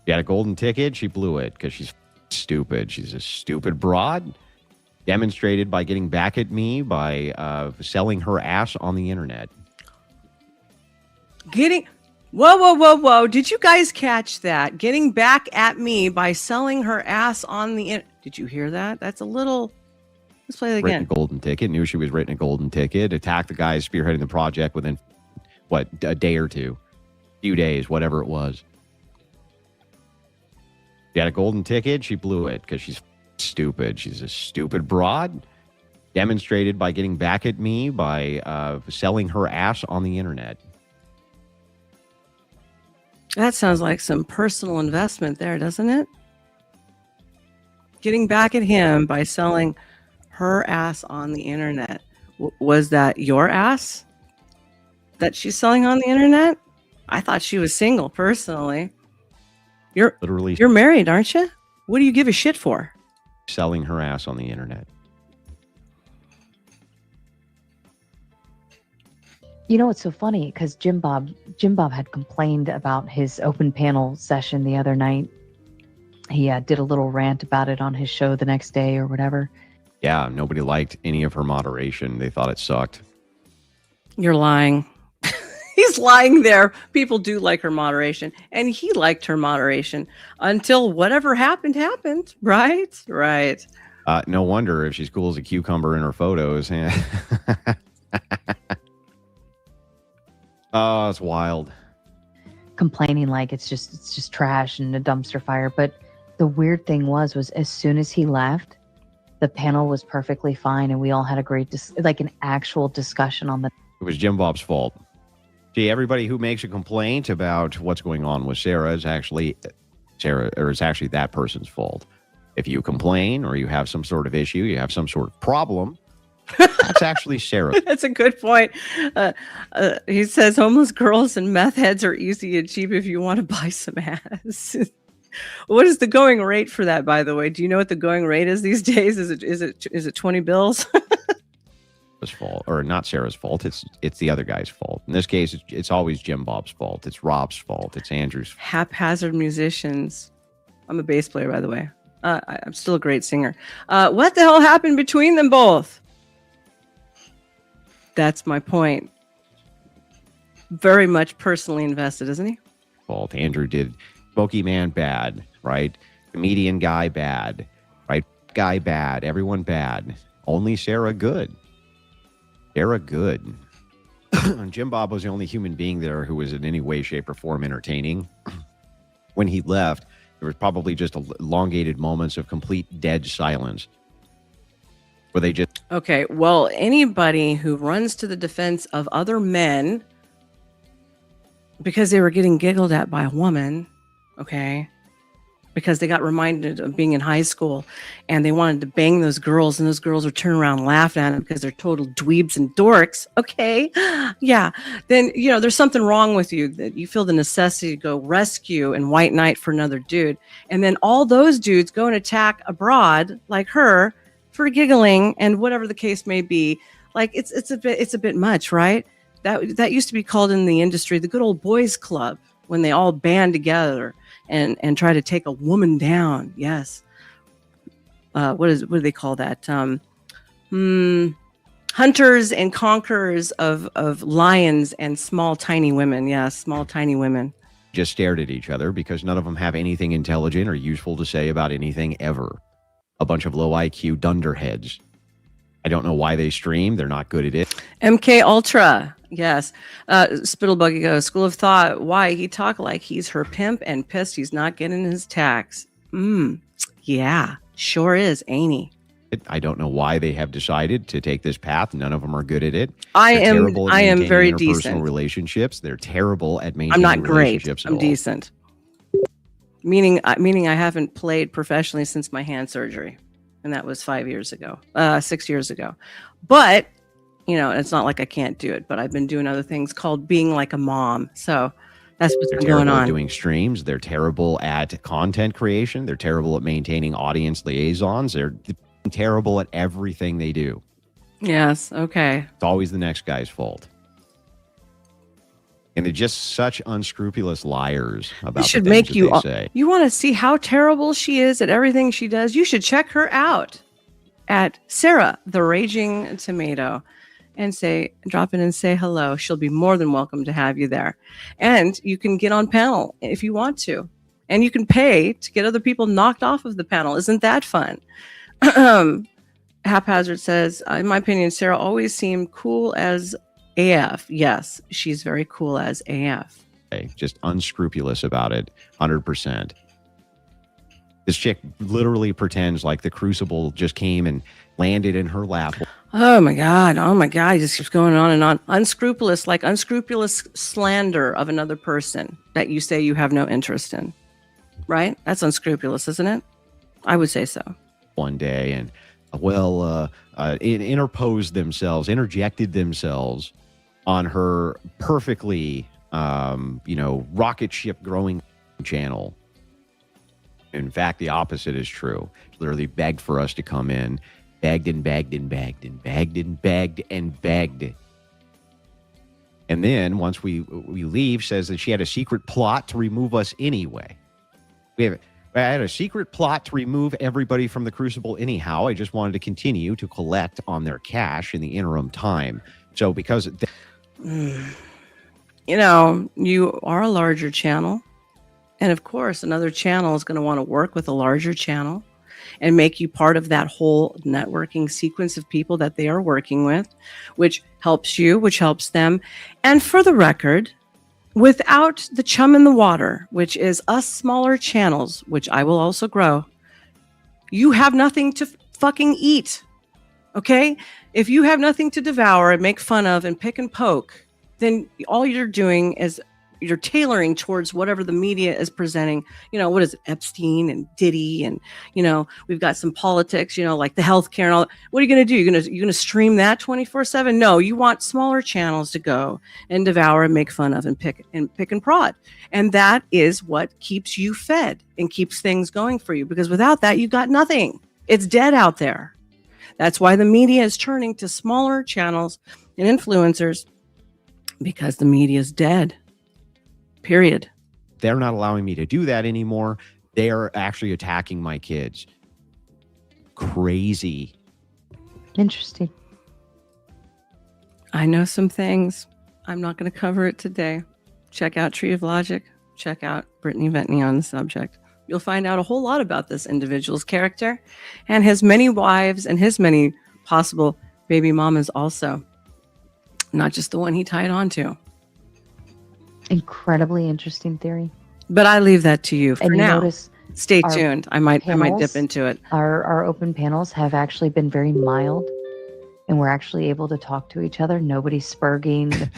She had a golden ticket. She blew it because she's stupid. She's a stupid broad, demonstrated by getting back at me by selling her ass on the internet. Whoa. Did you guys catch that? Getting back at me by selling her ass on the internet. Did you hear that? That's a little... Let's play it again. Written a golden ticket, knew she was written a golden ticket, attacked the guys spearheading the project within, a day or two, few days, whatever it was. She had a golden ticket. She blew it because she's stupid. She's a stupid broad, demonstrated by getting back at me by selling her ass on the internet. That sounds like some personal investment there, doesn't it? Getting back at him by selling her ass on the internet. Was that your ass that she's selling on the internet? I thought she was single, personally. You're married, aren't you? What do you give a shit for? Selling her ass on the internet. You know, it's so funny because Jim Bob had complained about his open panel session the other night. He did a little rant about it on his show the next day or whatever. Yeah, nobody liked any of her moderation. They thought it sucked. You're lying. He's lying there. People do like her moderation. And he liked her moderation until whatever happened. Right? Right. No wonder if she's cool as a cucumber in her photos. Oh, it's wild. Complaining like it's just trash and a dumpster fire. But the weird thing was as soon as he left, the panel was perfectly fine, and we all had a great, an actual discussion on the... It was Jim Bob's fault. See, everybody who makes a complaint about what's going on with Sara is actually that person's fault. If you complain or you have some sort of issue, you have some sort of problem, That's actually Sara. That's a good point. He says homeless girls and meth heads are easy and cheap if you want to buy some ass. What is the going rate for that, by the way? Do you know what the going rate is these days? Is it 20 bills? Fault, or not Sarah's fault. It's the other guy's fault. In this case, it's always Jim Bob's fault. It's Rob's fault. It's Andrew's. Haphazard musicians. I'm a bass player, by the way. I'm still a great singer. What the hell happened between them both? That's my point. Very much personally invested, isn't he? Fault. Andrew did Smoky Man bad, right? Comedian guy bad, right? Guy bad. Everyone bad. Only Sara good. Sara good. Jim Bob was the only human being there who was in any way, shape, or form entertaining. When he left, there was probably just elongated moments of complete dead silence. Where they just... Okay, well, anybody who runs to the defense of other men because they were getting giggled at by a woman, okay, because they got reminded of being in high school and they wanted to bang those girls and those girls would turn around and laugh at them because they're total dweebs and dorks, okay, yeah, then, you know, there's something wrong with you, that you feel the necessity to go rescue and white knight for another dude. And then all those dudes go and attack a broad like her for giggling and whatever the case may be. Like it's a bit much, right? That used to be called in the industry the good old boys club, when they all band together and try to take a woman down. Yes. What do they call that? Hunters and conquerors of lions and small tiny women. Yes, small tiny women. Just stared at each other because none of them have anything intelligent or useful to say about anything ever. A bunch of low IQ dunderheads. I don't know why they stream. They're not good at it. MK Ultra. Yes. Spittlebuggy goes, school of thought. Why? He talk like he's her pimp and pissed he's not getting his tax. Yeah, sure is, ain't he? I don't know why they have decided to take this path. None of them are good at it. I am very decent. Relationships. They're terrible at maintaining. I'm not great. I'm all. Decent. Meaning I haven't played professionally since my hand surgery, and that was 6 years ago. But you know, it's not like I can't do it. But I've been doing other things called being like a mom. So that's what's been going on. Doing streams. They're terrible at content creation. They're terrible at maintaining audience liaisons. They're terrible at everything they do. Yes. Okay. It's always the next guy's fault. And they're just such unscrupulous liars about should the things make you that they say. You want to see how terrible she is at everything she does? You should check her out at Sara the Raging Tomato and drop in and say hello. She'll be more than welcome to have you there. And you can get on panel if you want to. And you can pay to get other people knocked off of the panel. Isn't that fun? Haphazard says, in my opinion, Sara always seemed cool as AF. Yes, she's very cool as AF. Just unscrupulous about it, 100%. This chick literally pretends like the Crucible just came and landed in her lap. Oh my God. It just keeps going on and on. Unscrupulous, like unscrupulous slander of another person that you say you have no interest in. Right? That's unscrupulous, isn't it? I would say so. One day and, interjected themselves on her perfectly, rocket ship growing channel. In fact, the opposite is true. She literally begged for us to come in, begged and begged and begged and begged and begged and begged. And then once we leave, says that she had a secret plot to remove us anyway. I had a secret plot to remove everybody from the Crucible anyhow. I just wanted to continue to collect on their cash in the interim time. So because... you are a larger channel. And of course, another channel is going to want to work with a larger channel and make you part of that whole networking sequence of people that they are working with, which helps you, which helps them. And for the record, without the chum in the water, which is us smaller channels, which I will also grow, you have nothing to fucking eat. Okay? If you have nothing to devour and make fun of and pick and poke, then all you're doing is you're tailoring towards whatever the media is presenting. What is it, Epstein and Diddy, and we've got some politics, like the healthcare and all. What are you going to do? You're going to stream that 24/7? No, you want smaller channels to go and devour and make fun of and pick and prod, and that is what keeps you fed and keeps things going for you. Because without that, you got nothing. It's dead out there. That's why the media is turning to smaller channels and influencers, because the media is dead. Period. They're not allowing me to do that anymore. They are actually attacking my kids. Crazy. Interesting. I know some things. I'm not going to cover it today. Check out Tree of Logic. Check out Brittany Ventney on the subject. You'll find out a whole lot about this individual's character and his many wives and his many possible baby mamas also. Not just the one he tied on to. Incredibly interesting theory. But I leave that to you for and you now. Notice stay tuned. I might dip into it. Our open panels have actually been very mild, and we're actually able to talk to each other. Nobody's spurging.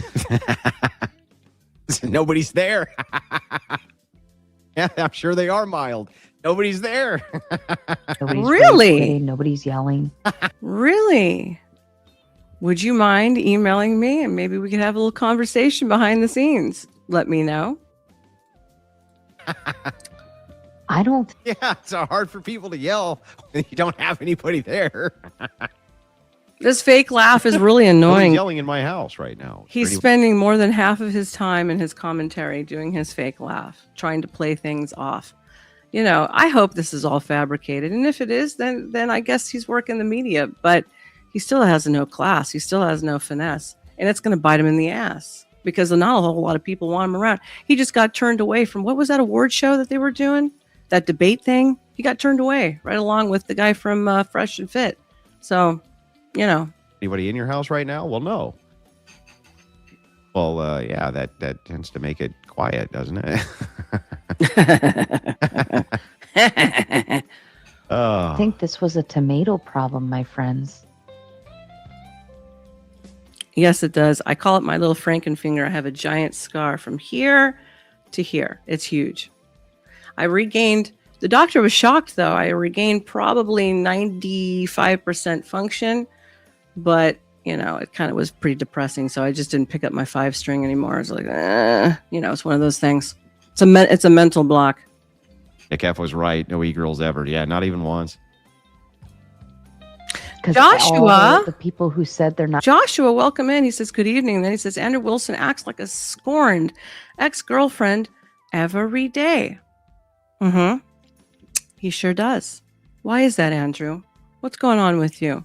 Nobody's there. Yeah, I'm sure they are mild. Nobody's there. Nobody's really? Nobody's yelling. Really? Would you mind emailing me and maybe we could have a little conversation behind the scenes? Let me know. I don't. Yeah, it's hard for people to yell when you don't have anybody there. This fake laugh is really Nobody's annoying. yelling in my house right now. He's spending more than half of his time in his commentary doing his fake laugh, trying to play things off. I hope this is all fabricated. And if it is, then I guess he's working the media. But he still has no class. He still has no finesse. And it's going to bite him in the ass because not a whole lot of people want him around. He just got turned away from, what was that award show that they were doing? That debate thing? He got turned away right along with the guy from Fresh and Fit. So, Anybody in your house right now? Well, no. Well, yeah, that tends to make it quiet, doesn't it? I think this was a tomato problem, my friends. Yes, it does. I call it my little Frankenfinger. I have a giant scar from here to here. It's huge. The doctor was shocked, though. I regained probably 95% function, but, it kind of was pretty depressing. So I just didn't pick up my 5-string anymore. I was like, it's one of those things. It's a mental block. Kev was right. No e-girls ever. Yeah, not even once. Joshua, the people who said they're not. Joshua, welcome in. He says, good evening. And then he says, Andrew Wilson acts like a scorned ex-girlfriend every day. Mm-hmm. He sure does. Why is that, Andrew? What's going on with you?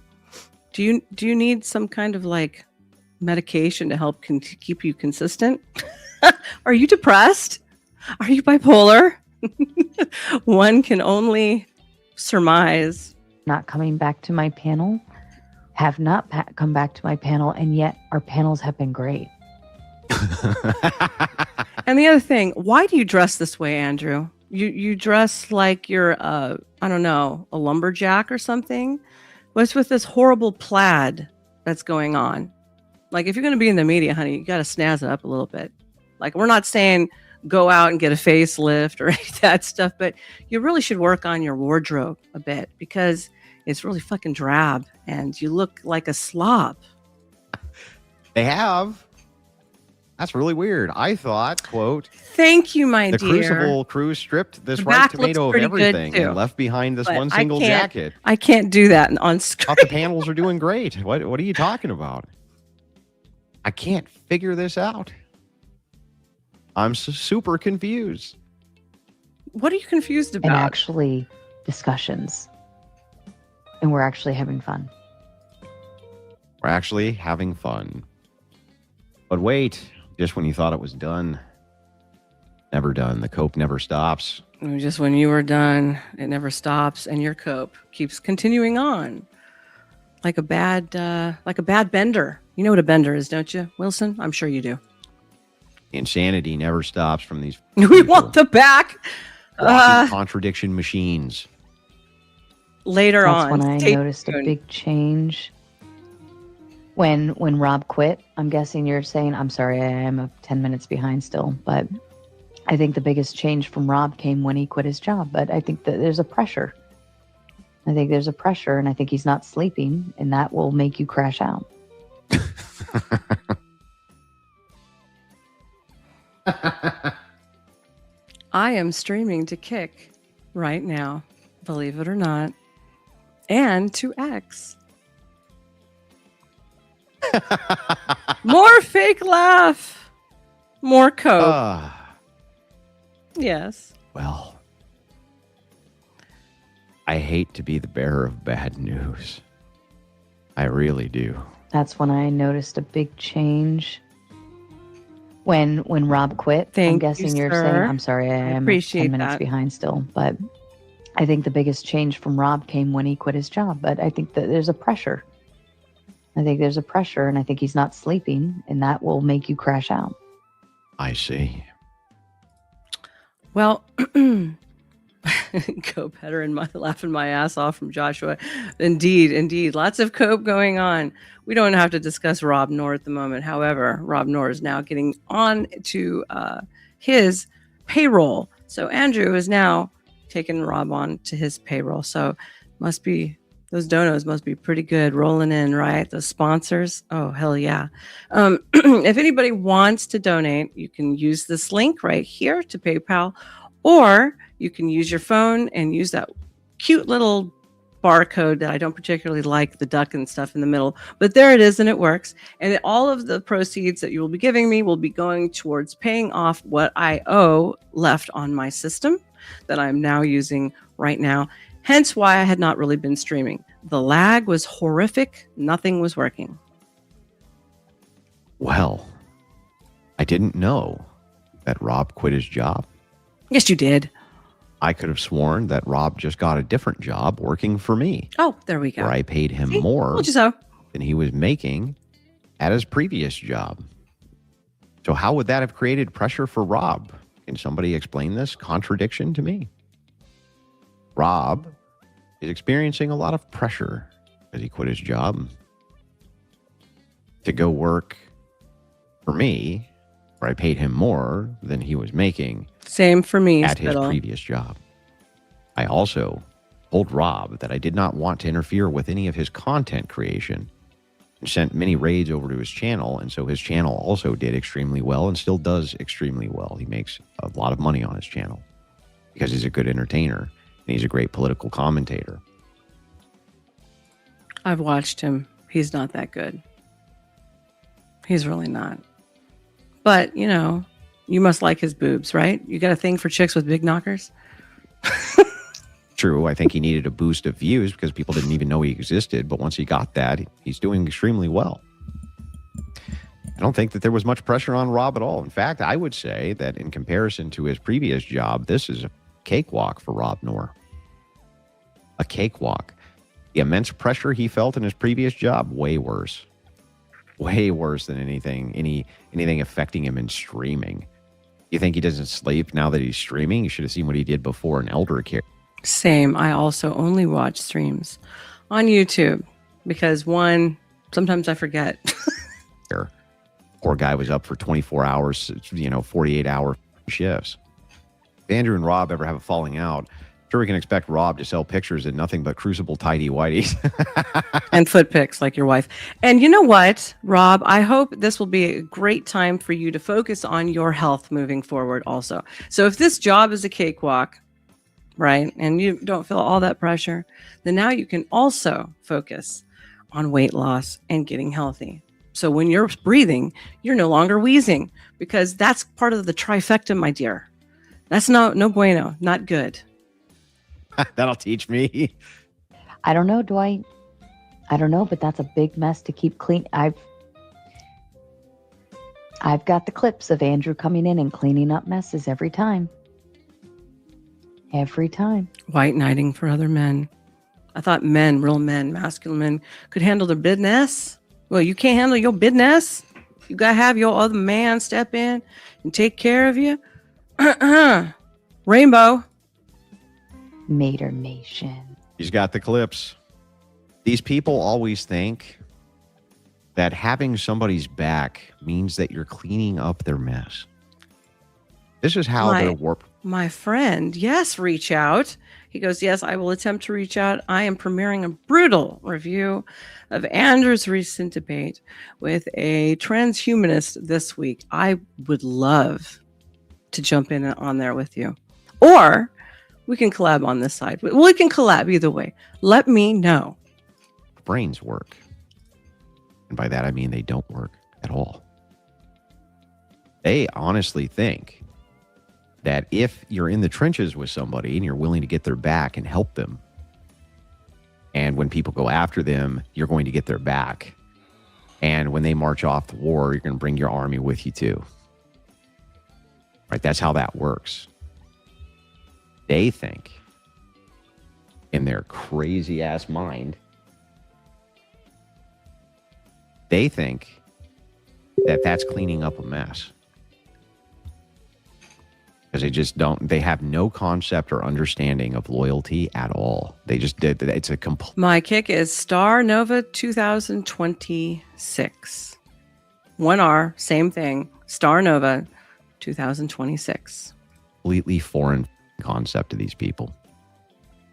Do you need some kind of medication to help keep you consistent? Are you depressed? Are you bipolar? One can only surmise. Not coming back to my panel, have not come back to my panel, and yet our panels have been great. And the other thing, why do you dress this way, Andrew? You dress like you're a lumberjack or something. What's with this horrible plaid that's going on? If you're going to be in the media, honey, you got to snazz it up a little bit. We're not saying go out and get a facelift or any of that stuff, but you really should work on your wardrobe a bit because it's really fucking drab and you look like a slob. They have. That's really weird. I thought, quote, thank you, my dear. The Crucible crew stripped this ripe tomato of everything and left behind this one single jacket. I can't do that on screen. I thought the panels are doing great. What are you talking about? I can't figure this out. I'm super confused. What are you confused about? And actually, discussions. And we're actually having fun. We're actually having fun. But wait, just when you thought it was done, never done. The cope never stops. Just when you were done, it never stops, and your cope keeps continuing on. Like a bad bender. You know what a bender is, don't you, Wilson? I'm sure you do. Insanity never stops from these. We want the back. Contradiction machines. Later That's on. when I noticed a big change. When Rob quit, I'm guessing you're saying, I'm sorry, I am 10 minutes behind still, but I think the biggest change from Rob came when he quit his job. But I think that there's a pressure. I think there's a pressure, and I think he's not sleeping, and that will make you crash out. I am streaming to Kick right now, believe it or not, and to X. More fake laugh. More coke. Yes. Well, I hate to be the bearer of bad news. I really do. That's when I noticed a big change. When Rob quit, I'm guessing you're saying, I'm sorry, I am 10 minutes behind still, but I think the biggest change from Rob came when he quit his job. But I think that there's a pressure. I think there's a pressure, and I think he's not sleeping, and that will make you crash out. I see. Well, cope header and laughing my ass off from Joshua. Indeed. Lots of cope going on. We don't have to discuss Rob Noor at the moment. However, Rob Noor is now getting on to his payroll. So Andrew is now taking Rob on to his payroll. So must be those donos must be pretty good rolling in, right? Those sponsors. Oh, hell yeah. If anybody wants to donate, you can use this link right here to PayPal, or you can use your phone and use that cute little barcode that I don't particularly like, the duck and stuff in the middle, but there it is and it works. And all of the proceeds that you will be giving me will be going towards paying off what I owe left on my system that I'm now using right now. Hence why I had not really been streaming. The lag was horrific. Nothing was working. Well, I didn't know that Rob quit his job. Yes, you did. I could have sworn that Rob just got a different job working for me. Oh, there we go. Where I paid him more than he was making at his previous job. So how would that have created pressure for Rob? Can somebody explain this contradiction to me? Rob is experiencing a lot of pressure as he quit his job to go work for me, where I paid him more than he was making. Same for me at his previous job. I also told Rob that I did not want to interfere with any of his content creation and sent many raids over to his channel. And so his channel also did extremely well and still does extremely well. He makes a lot of money on his channel because he's a good entertainer. And he's a great political commentator. I've watched him. He's not that good. He's really not. But, you know, you must like his boobs, right? You got a thing for chicks with big knockers? True. I think he needed a boost of views because people didn't even know he existed. But once he got that, he's doing extremely well. I don't think that there was much pressure on Rob at all. In fact, I would say that in comparison to his previous job, this is a cakewalk for Rob Noor. A cakewalk. The immense pressure he felt in his previous job, way worse. Way worse than anything affecting him in streaming. You think he doesn't sleep now that he's streaming? You should have seen what he did before in elder care. Same. I also only watch streams on YouTube because sometimes I forget. Poor guy was up for 24 hours, 48-hour shifts. If Andrew and Rob ever have a falling out, sure we can expect Rob to sell pictures in nothing but Crucible tidy whities. And foot pics like your wife. And you know what, Rob, I hope this will be a great time for you to focus on your health moving forward also. So if this job is a cakewalk, right, and you don't feel all that pressure, then now you can also focus on weight loss and getting healthy. So when you're breathing, you're no longer wheezing because that's part of the trifecta, my dear. That's no bueno, not good. That'll teach me. I don't know. I don't know, but that's a big mess to keep clean. I've got the clips of Andrew coming in and cleaning up messes every time. Every time. White knighting for other men. I thought men, real men, masculine men, could handle their business. Well, you can't handle your business. You got to have your other man step in and take care of you. Rainbow. Mater Nation. He's got the clips. These people always think that having somebody's back means that you're cleaning up their mess. This is how they're warped. My friend, yes, reach out. He goes, yes, I will attempt to reach out. I am premiering a brutal review of Andrew's recent debate with a transhumanist this week. I would love to jump in on there with you. Or we can collab on this side. We can collab either way. Let me know. Brains work. And by that, I mean they don't work at all. They honestly think that if you're in the trenches with somebody and you're willing to get their back and help them, and when people go after them, you're going to get their back. And when they march off the war, you're going to bring your army with you too. Right? That's how that works. They think in their crazy ass mind, they think that that's cleaning up a mess. Because they just don't, they have no concept or understanding of loyalty at all. They just did, it's a complete. My kick is Star Nova 2026. 1R, same thing. Star Nova 2026. Completely foreign concept to these people.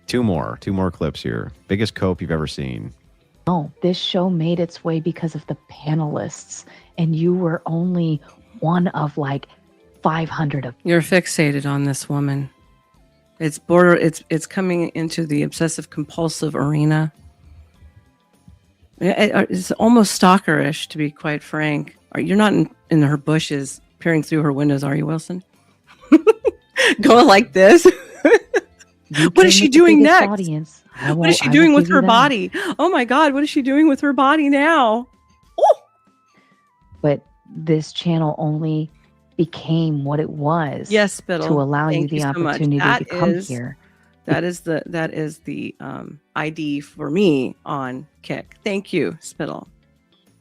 Two more clips here. Biggest cope you've ever seen. No, this show made its way because of the panelists, and you were only one of like 500 of them. You're fixated on this woman. It's coming into the obsessive compulsive arena. It's almost stalkerish, to be quite frank. You're not in her bushes, peering through her windows, are you, Wilson? Going like this. What is she doing next? Audience. What is she doing with her body? Oh my God, what is she doing with her body now? Oh! But this channel only became what it was. Yes, Spittle. To allow you the opportunity to come here. That is the ID for me on Kick. Thank you, Spittle.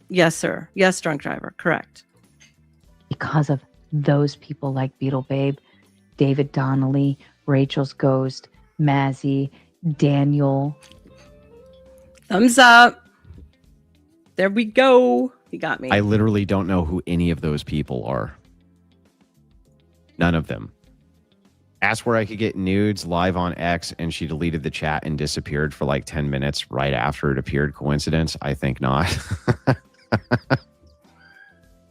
Yes, sir. Yes, drunk driver. Correct. Because of those people like Beetle Babe, David Donnelly, Rachel's Ghost, Mazzy, Daniel. Thumbs up. There we go. He got me. I literally don't know who any of those people are. None of them. Asked where I could get nudes live on X, and she deleted the chat and disappeared for like 10 minutes right after it appeared. Coincidence? I think not.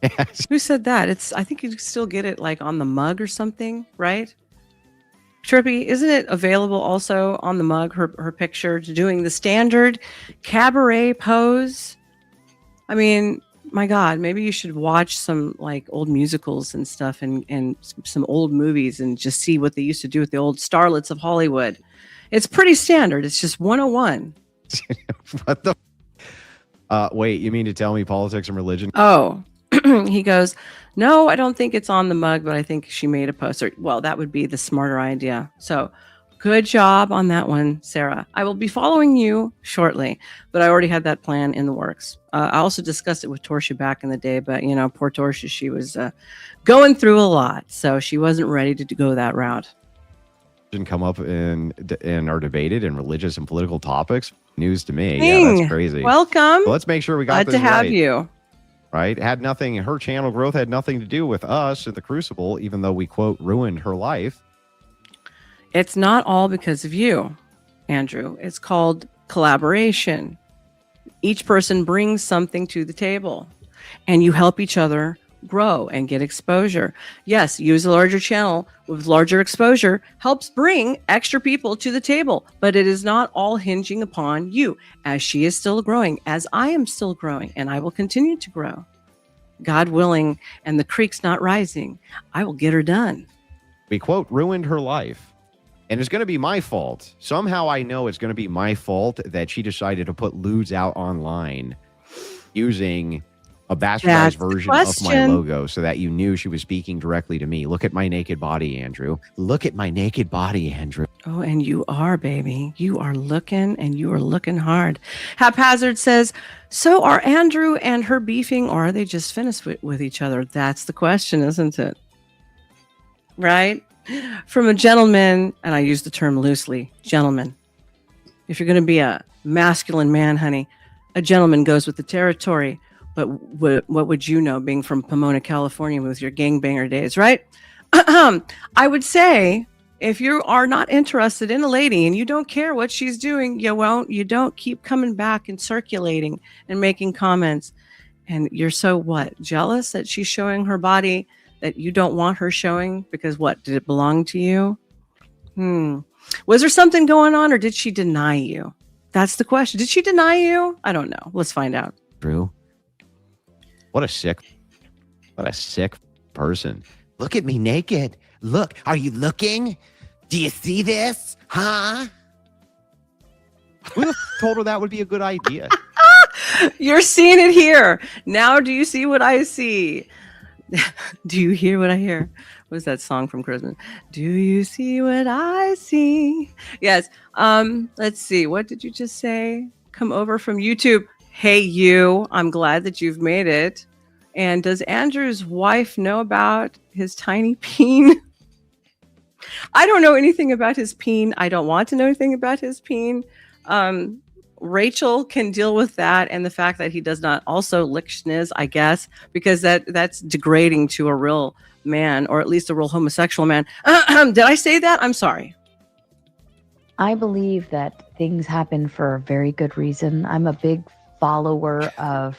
Yes. Who said that? I think you can still get it like on the mug or something, right? Trippy, isn't it available also on the mug, her picture, doing the standard cabaret pose? I mean, my God, maybe you should watch some like old musicals and stuff and some old movies and just see what they used to do with the old starlets of Hollywood. It's pretty standard. It's just 101. What the? Wait, you mean to tell me politics and religion? Oh, he goes, no, I don't think it's on the mug, but I think she made a poster. Well, that would be the smarter idea. So good job on that one, Sarah. I will be following you shortly, but I already had that plan in the works. I also discussed it with Torsia back in the day, but poor Torsia, she was going through a lot, so she wasn't ready to go that route. Didn't come up and are debated in religious and political topics. News to me. Yeah, that's crazy. Welcome. Well, let's make sure we got Glad this to have right. you. Right? Had nothing. Her channel growth had nothing to do with us at the Crucible, even though we quote ruined her life. It's not all because of you, Andrew. It's called collaboration. Each person brings something to the table, and you help each other grow and get exposure. Yes, use a larger channel with larger exposure helps bring extra people to the table, but it is not all hinging upon you, as she is still growing, as I am still growing, and I will continue to grow. God willing, and the creek's not rising, I will get her done. We quote ruined her life. And it's going to be my fault. Somehow I know it's going to be my fault that she decided to put lewds out online using a bastardized version of my logo so that you knew she was speaking directly to me. Look at my naked body, Andrew. Look at my naked body, Andrew. Oh, and you are, baby. You are looking, and you are looking hard. Haphazard says, so are Andrew and her beefing, or are they just finished with each other? That's the question, isn't it? Right? From a gentleman, and I use the term loosely, gentleman. If you're going to be a masculine man, honey, a gentleman goes with the territory. But what would you know, being from Pomona, California, with your gangbanger days, right? I would say, if you are not interested in a lady and you don't care what she's doing, you don't keep coming back and circulating and making comments. And you're so what? Jealous that she's showing her body that you don't want her showing because what? Did it belong to you? Was there something going on, or did she deny you? That's the question. Did she deny you? I don't know. Let's find out. Drew, what a sick person. Look at me naked. Look, are you looking? Do you see this? Huh? Who told her that would be a good idea? You're seeing it here. Now do you see what I see? Do you hear what I hear? What was that song from Christmas? Do you see what I see? Yes. Let's see. What did you just say? Come over from YouTube. Hey, you. I'm glad that you've made it. And does Andrew's wife know about his tiny peen? I don't know anything about his peen. I don't want to know anything about his peen. Rachel can deal with that, and the fact that he does not also lick schniz, I guess, because that's degrading to a real man, or at least a real homosexual man. Did I say that? I'm sorry. I believe that things happen for a very good reason. I'm a big follower of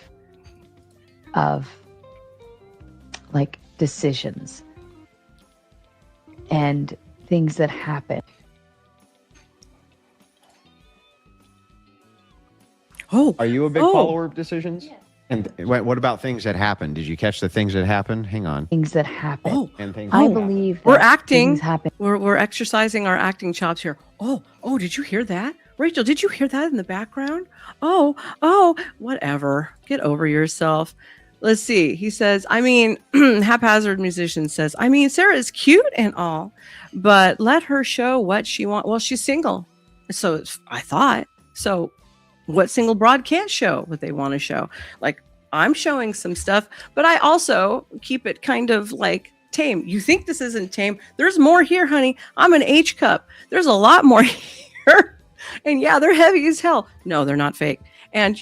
like decisions and things that happen. Oh, are you a big Oh. follower of decisions? Yeah. And what about things that happen? Did you catch the things that happen? Hang on. Things that happen. Oh, And things I that happen. believe that we're acting. things happen. We're exercising our acting chops here. Oh, did you hear that? Rachel, did you hear that in the background? Oh, whatever. Get over yourself. Let's see. He says, haphazard musician says, Sarah is cute and all, but let her show what she wants. Well, she's single. So I thought. So what single broad can't show what they want to show? Like, I'm showing some stuff, but I also keep it kind of like tame. You think this isn't tame? There's more here, honey. I'm an H cup. There's a lot more here. And yeah, they're heavy as hell. No, they're not fake. And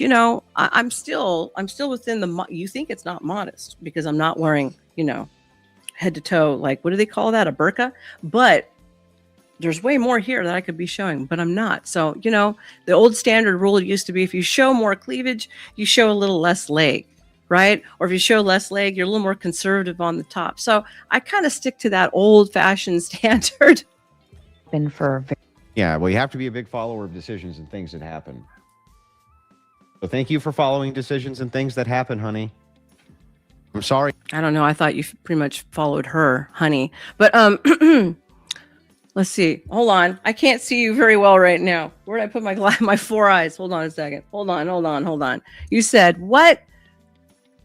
I'm still within the. You think it's not modest because I'm not wearing, head to toe. Like, what do they call that? A burqa? But there's way more here that I could be showing, but I'm not. So, the old standard rule used to be if you show more cleavage, you show a little less leg, right? Or if you show less leg, you're a little more conservative on the top. So I kind of stick to that old fashioned standard. Yeah, well, you have to be a big follower of decisions and things that happen. So thank you for following decisions and things that happen, honey. I'm sorry. I don't know. I thought you pretty much followed her, honey. But let's see. Hold on. I can't see you very well right now. Where did I put my 4 eyes? Hold on a second. Hold on. You said what?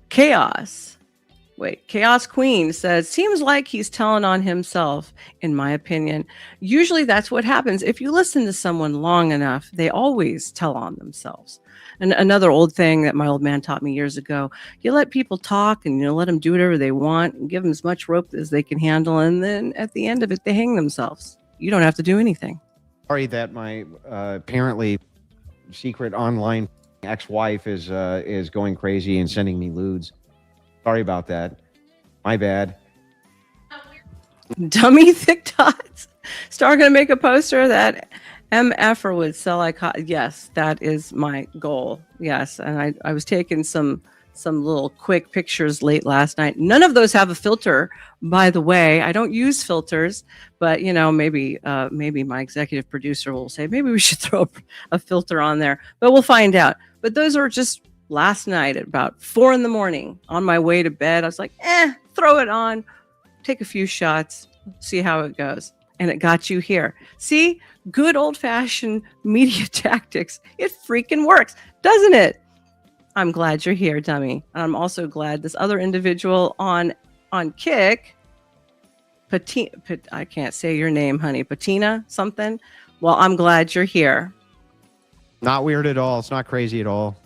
Chaos. Wait, Chaos Queen says, seems like he's telling on himself, in my opinion. Usually that's what happens. If you listen to someone long enough, they always tell on themselves. And another old thing that my old man taught me years ago, you let people talk and let them do whatever they want and give them as much rope as they can handle. And then at the end of it, they hang themselves. You don't have to do anything. Sorry that my apparently secret online ex-wife is going crazy and sending me lewds. Sorry about that. My bad. Dummy thick dots. Star gonna make a poster that MFer would sell like hot. Yes, that is my goal. Yes, and I was taking some little quick pictures late last night. None of those have a filter, by the way. I don't use filters, but maybe my executive producer will say maybe we should throw a filter on there, but we'll find out. But those are just last night at about 4 a.m. on my way to bed. I was like, throw it on, take a few shots, see how it goes. And it got you here. See, good old-fashioned media tactics. It freaking works, doesn't it? I'm glad you're here, dummy. I'm also glad this other individual on Kick, I can't say your name, honey, Patina something. Well, I'm glad you're here. Not weird at all. It's not crazy at all.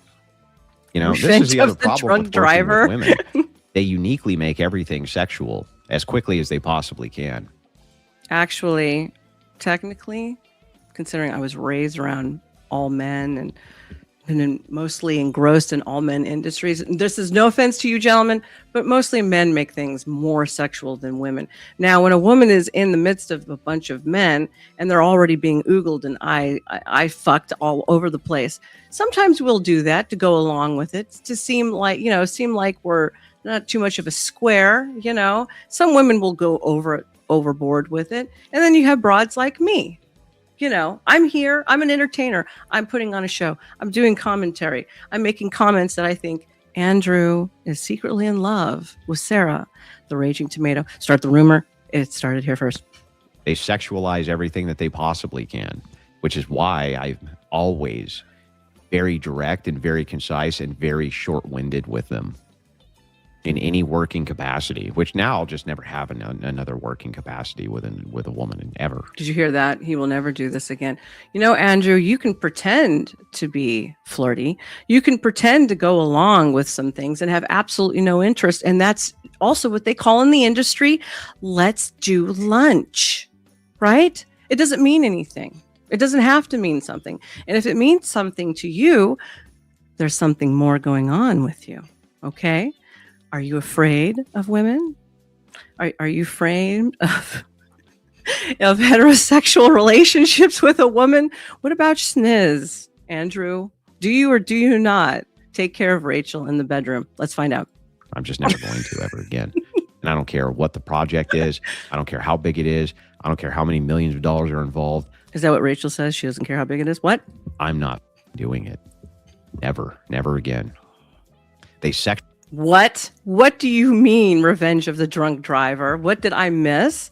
This Revenge is the of other the problem drunk with driver. working with women. They uniquely make everything sexual as quickly as they possibly can. Actually, technically, considering I was raised around all men and been mostly engrossed in all men industries. And this is no offense to you gentlemen, but mostly men make things more sexual than women. Now, when a woman is in the midst of a bunch of men and they're already being oogled and I fucked all over the place, sometimes we'll do that to go along with it, to seem like we're not too much of a square. Some women will go overboard with it. And then you have broads like me. I'm here. I'm an entertainer. I'm putting on a show. I'm doing commentary. I'm making comments that I think Andrew is secretly in love with Sara, the Raging Tomato. Start the rumor. It started here first. They sexualize everything that they possibly can, which is why I'm always very direct and very concise and very short-winded with them in any working capacity, which now I'll just never have another working capacity with a woman ever. Did you hear that? He will never do this again. Andrew, you can pretend to be flirty. You can pretend to go along with some things and have absolutely no interest. And that's also what they call in the industry, let's do lunch, right? It doesn't mean anything. It doesn't have to mean something. And if it means something to you, there's something more going on with you, okay? Are you afraid of women? Are you afraid of heterosexual relationships with a woman? What about schniz, Andrew? Do you or do you not take care of Rachel in the bedroom? Let's find out. I'm just never going to ever again. And I don't care what the project is. I don't care how big it is. I don't care how many millions of dollars are involved. Is that what Rachel says? She doesn't care how big it is? What? I'm not doing it. Never again. They What? What do you mean, Revenge of the Drunk Driver? What did I miss?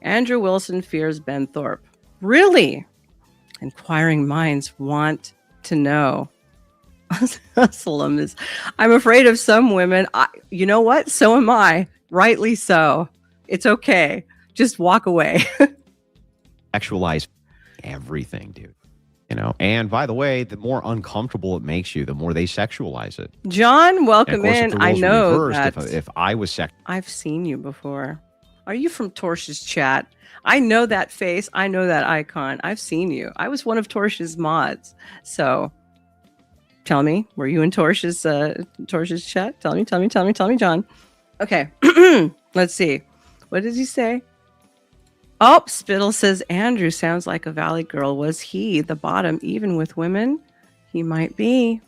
Andrew Wilson fears Ben Thorpe. Really? Inquiring minds want to know. Hustlem is, I'm afraid of some women. You know what? So am I. Rightly so. It's okay. Just walk away. Sexualize everything, dude. And by the way, the more uncomfortable it makes you, the more they sexualize it. John, welcome in. I know reversed, that if I was I've seen you before. Are you from Torsh's chat? I know that face. I know that icon. I've seen you. I was one of Torsh's mods. So tell me, were you in Torsh's chat? Tell me, John. Okay. Let's see. What did he say? Oh, Spittle says, Andrew sounds like a Valley girl. Was he the bottom even with women? He might be.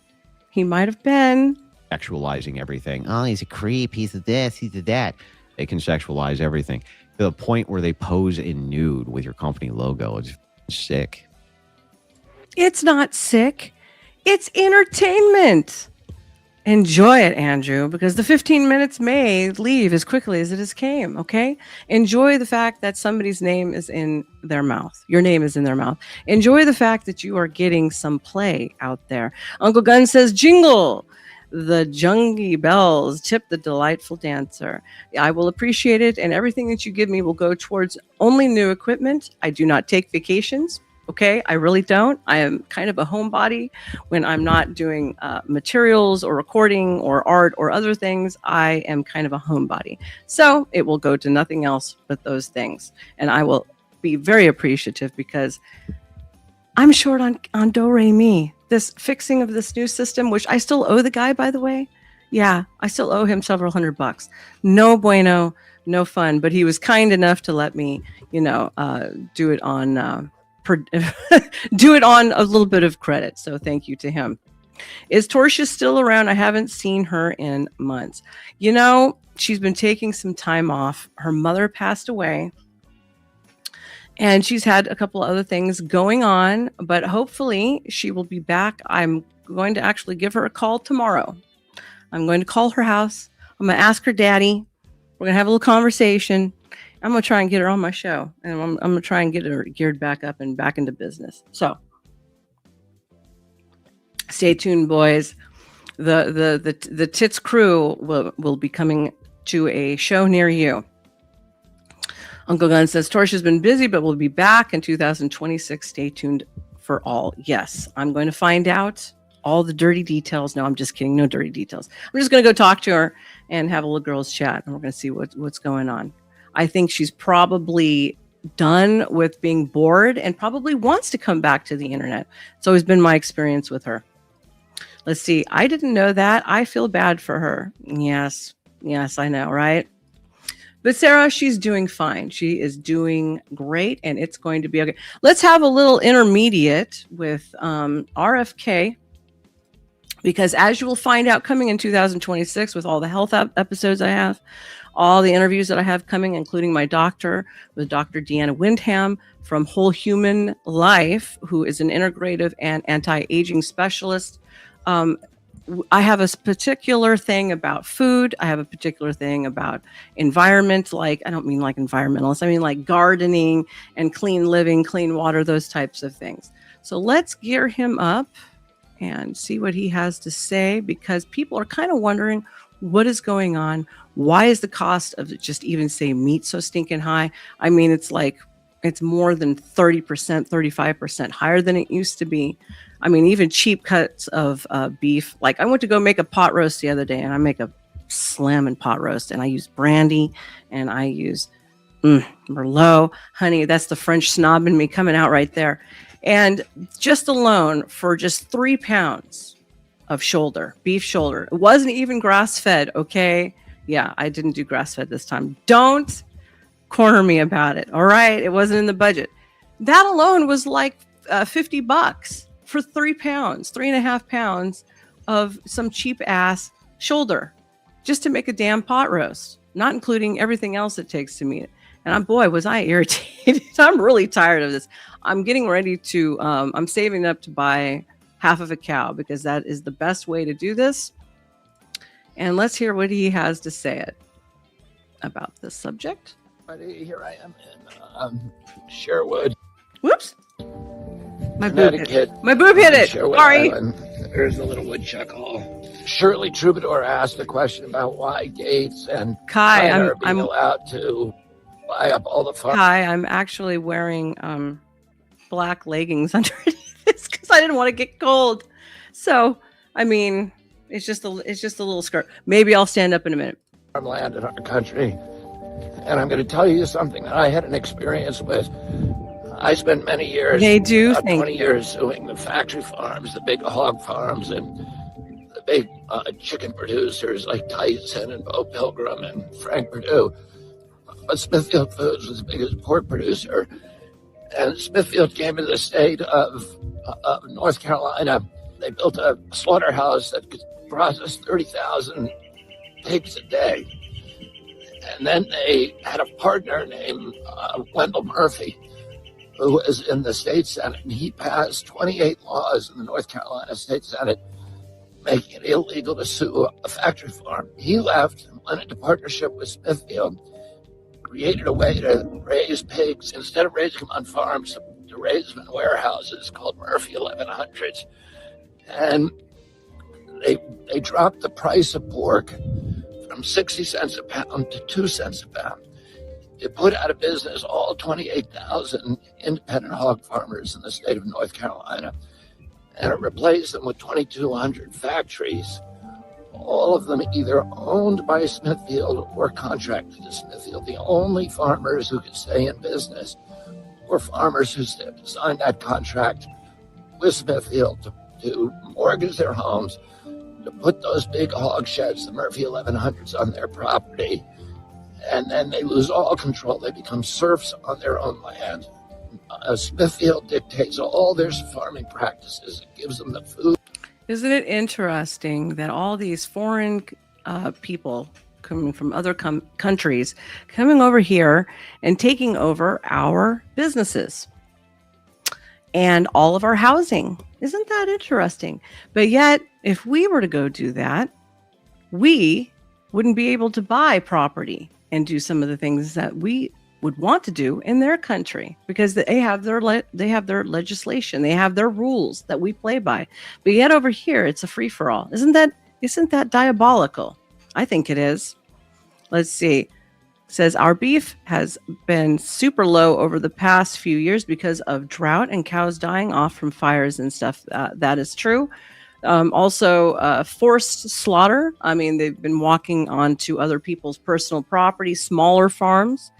He might have been. Sexualizing everything. Oh, he's a creep. He's a this. He's a that. They can sexualize everything to the point where they pose in nude with your company logo. It's sick. It's not sick. It's entertainment. Enjoy it, Andrew, because the 15 minutes may leave as quickly as it has came, okay? Enjoy the fact that somebody's name is in their mouth. Your name is in their mouth. Enjoy the fact that you are getting some play out there. Uncle Gunn says, jingle the jungy bells, tip the delightful dancer. I will appreciate it, and everything that you give me will go towards only new equipment. I do not take vacations. Okay, I really don't. I am kind of a homebody when I'm not doing materials or recording or art or other things. I am kind of a homebody. So it will go to nothing else but those things. And I will be very appreciative because I'm short on do-re-mi. This fixing of this new system, which I still owe the guy, by the way. Yeah, I still owe him several $100. No bueno, no fun. But he was kind enough to let me, do it on... do it on a little bit of credit. So thank you to him. Is Torsia still around? I haven't seen her in months. She's been taking some time off. Her mother passed away. And she's had a couple other things going on, but hopefully she will be back. I'm going to actually give her a call tomorrow. I'm going to call her house. I'm going to ask her daddy. We're going to have a little conversation. I'm going to try and get her on my show, and I'm going to try and get her geared back up and back into business. So stay tuned, boys. The Tits crew will be coming to a show near you. Uncle Gunn says, Torsia's been busy, but we'll be back in 2026. Stay tuned for all. Yes, I'm going to find out all the dirty details. No, I'm just kidding. No dirty details. I'm just going to go talk to her and have a little girls chat, and we're going to see what's going on. I think she's probably done with being bored and probably wants to come back to the internet. It's always been my experience with her. Let's see. I didn't know that. I feel bad for her. Yes. Yes, I know, right? But Sara, she's doing fine. She is doing great, and it's going to be okay. Let's have a little intermediate with RFK, because as you will find out coming in 2026 with all the health episodes I have, all the interviews that I have coming, including my doctor with Dr. Deanna Windham from Whole Human Life, who is an integrative and anti-aging specialist. I have a particular thing about food. I have a particular thing about environment. Like, I don't mean like environmentalists. I mean like gardening and clean living, clean water, those types of things. So let's gear him up and see what he has to say, because people are kind of wondering what is going on. Why is the cost of just even say meat so stinking high? I mean, it's like, it's more than 30%, 35% higher than it used to be. I mean, even cheap cuts of beef. Like, I went to go make a pot roast the other day, and I make a slamming pot roast, and I use brandy, and I use Merlot. Honey, that's the French snob in me coming out right there. And just alone for just 3 pounds of shoulder, beef shoulder. It wasn't even grass-fed, okay? Yeah, I didn't do grass-fed this time. Don't corner me about it, all right? It wasn't in the budget. That alone was like $50 for 3 pounds, 3.5 pounds of some cheap ass shoulder just to make a damn pot roast, not including everything else it takes to meet it. And boy, was I irritated. I'm really tired of this. I'm getting ready to, I'm saving up to buy half of a cow, because that is the best way to do this. And let's hear what he has to say about this subject. Here I am in Sherwood. Whoops. My boob hit it. My boob hit it. Sherwood Sorry. Island. There's the little woodchuck hall. Shirley Troubadour asked a question about why Gates and Kai, are being allowed to buy up all the farm. Kai, I'm actually wearing black leggings underneath this because I didn't want to get cold. So, I mean, it's just a little skirt. Maybe I'll stand up in a minute. Farmland in our country. And I'm going to tell you something that I had an experience with. I spent many years, 20 years, suing the factory farms, the big hog farms, and the big chicken producers like Tyson and Bo Pilgrim and Frank Perdue. But Smithfield Foods was the biggest pork producer. And Smithfield came to the state of North Carolina. They built a slaughterhouse that could process 30,000 pigs a day. And then they had a partner named Wendell Murphy, who was in the state Senate, and he passed 28 laws in the North Carolina State Senate making it illegal to sue a factory farm. He left and went into partnership with Smithfield, created a way to raise pigs instead of raising them on farms, to raise them in warehouses called Murphy 1100s. And they dropped the price of pork from 60 cents a pound to 2 cents a pound. It put out of business all 28,000 independent hog farmers in the state of North Carolina, and it replaced them with 2,200 factories, all of them either owned by Smithfield or contracted to Smithfield. The only farmers who could stay in business were farmers who signed that contract with Smithfield to mortgage their homes, to put those big hog sheds, the Murphy 1100s, on their property. And then they lose all control. They become serfs on their own land. Smithfield dictates all their farming practices. It gives them the food. Isn't it interesting that all these foreign people coming from other countries coming over here and taking over our businesses and all of our housing? Isn't that interesting? But yet, if we were to go do that, we wouldn't be able to buy property and do some of the things that we would want to do in their country, because they have their legislation, they have their rules that we play by. But yet over here, it's a free for all. Isn't that diabolical? I think it is. Let's see. It says our beef has been super low over the past few years because of drought and cows dying off from fires and stuff. That is true. Also, forced slaughter. I mean, they've been walking onto other people's personal property, smaller farms,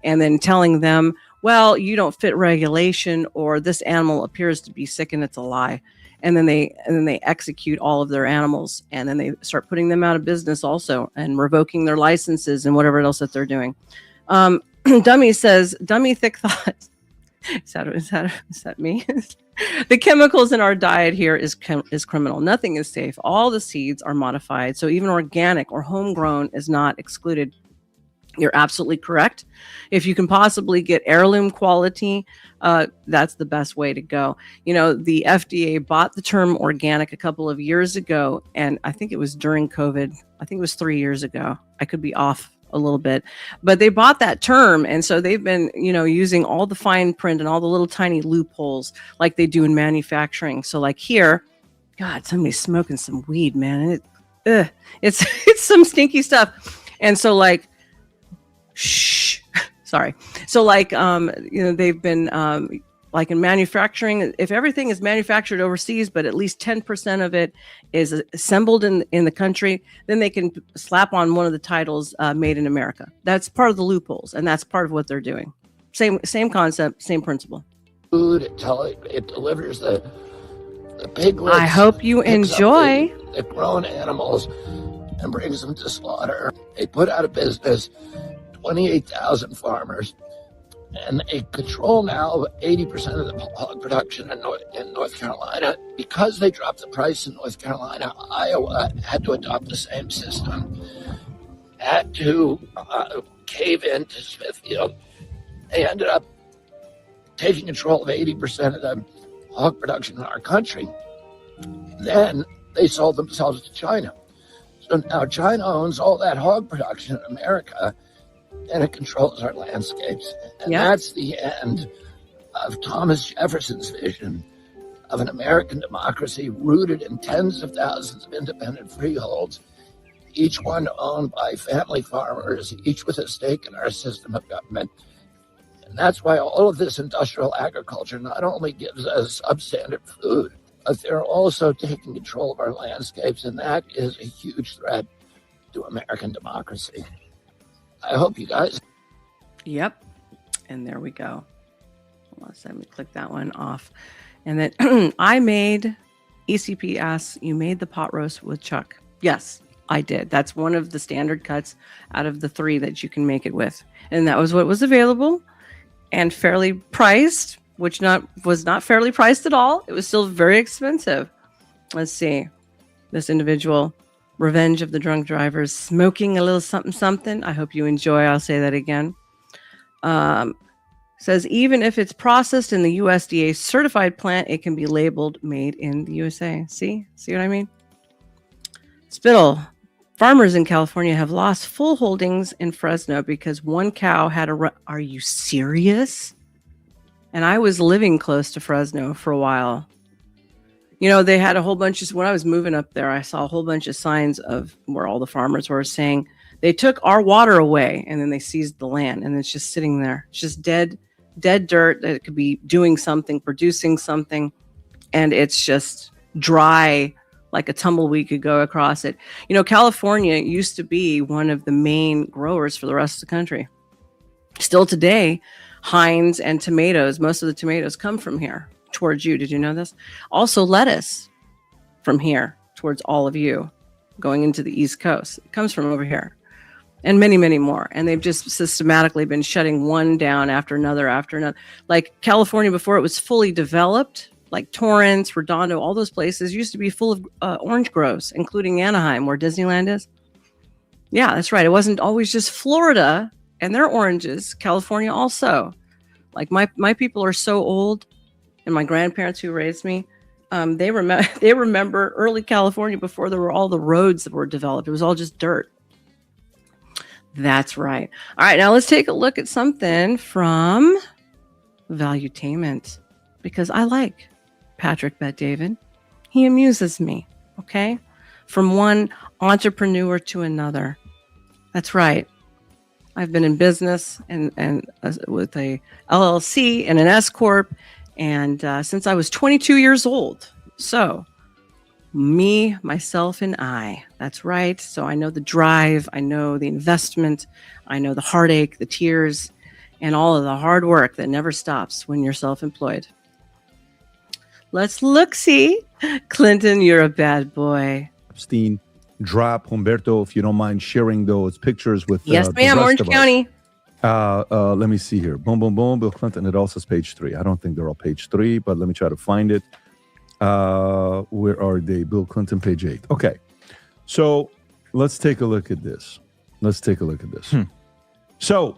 and then telling them, well, you don't fit regulation, or this animal appears to be sick and it's a lie. and then they execute all of their animals, and then they start putting them out of business also, and revoking their licenses and whatever else that they're doing. Dummy says, dummy thick thoughts. Is that me? The chemicals in our diet here is criminal. Nothing is safe. All the seeds are modified, so even organic or homegrown is not excluded. You're absolutely correct. If you can possibly get heirloom quality, that's the best way to go. You know, the FDA bought the term organic a couple of years ago, and I think it was during COVID. I think it was 3 years ago. I could be off a little bit, but they bought that term, and so they've been, you know, using all the fine print and all the little tiny loopholes like they do in manufacturing. So like here, God, somebody's smoking some weed, man, and it's some stinky stuff. And so like, sorry. So like, you know, they've been, like in manufacturing, if everything is manufactured overseas, but at least 10% of it is assembled in the country, then they can slap on one of the titles, made in America. That's part of the loopholes, and that's part of what they're doing. Same concept, same principle. Food, it delivers the piglets. I hope you enjoy the grown animals and brings them to slaughter. They put out of business 28,000 farmers, and they control now 80% of the hog production in North Carolina. Because they dropped the price in North Carolina, Iowa had to adopt the same system, had to cave in to Smithfield. They ended up taking control of 80% of the hog production in our country. Then they sold themselves to China. So now China owns all that hog production in America, and it controls our landscapes. And that's the end of Thomas Jefferson's vision of an American democracy rooted in tens of thousands of independent freeholds, each one owned by family farmers, each with a stake in our system of government. And that's why all of this industrial agriculture not only gives us substandard food, but they're also taking control of our landscapes, and that is a huge threat to American democracy. I hope you guys. Yep. And there we go. Hold on a second. Let me click that one off. And then I made, ECP asks, you made the pot roast with Chuck. Yes, I did. That's one of the standard cuts out of the 3 that you can make it with. And that was what was available and fairly priced, which was not fairly priced at all. It was still very expensive. Let's see. This individual, Revenge of the Drunk Drivers, smoking a little something something. I hope you enjoy. I'll say that again. Says even if it's processed in the USDA certified plant, it can be labeled made in the USA. See what I mean? Spittle. Farmers in California have lost full holdings in Fresno because one cow had Are you serious? And I was living close to Fresno for a while. You know, they had a whole bunch of, when I was moving up there, I saw a whole bunch of signs of where all the farmers were saying, they took our water away, and then they seized the land, and it's just sitting there. It's just dead dirt that could be doing something, producing something, and it's just dry, like a tumbleweed could go across it. You know, California used to be one of the main growers for the rest of the country. Still today, Heinz and tomatoes, most of the tomatoes come from here towards you. Did you know this? Also lettuce from here towards all of you going into the East Coast. It comes from over here. And many, many more. And they've just systematically been shutting one down after another. Like California, before it was fully developed, like Torrance, Redondo, all those places used to be full of orange groves, including Anaheim, where Disneyland is. Yeah, that's right. It wasn't always just Florida and their oranges. California also. Like my people are so old, and my grandparents who raised me, they remember early California before there were all the roads that were developed. It was all just dirt. That's right. All right, now let's take a look at something from Valuetainment, because I like Patrick Bet-David. He amuses me, okay? From one entrepreneur to another. That's right. I've been in business and with a LLC and an S Corp, and since I was 22 years old. So me, myself, and I. That's right. So I know the drive, I know the investment, I know the heartache, the tears, and all of the hard work that never stops when you're self-employed. Let's look-see. Clinton, you're a bad boy. Epstein, drop Humberto, if you don't mind sharing those pictures with yes, ma'am, Orange County. Let me see here. Boom, boom, boom. Bill Clinton. It also says page 3. I don't think they're all page 3, but let me try to find it. Where are they? Bill Clinton, page 8. Okay. So let's take a look at this. So,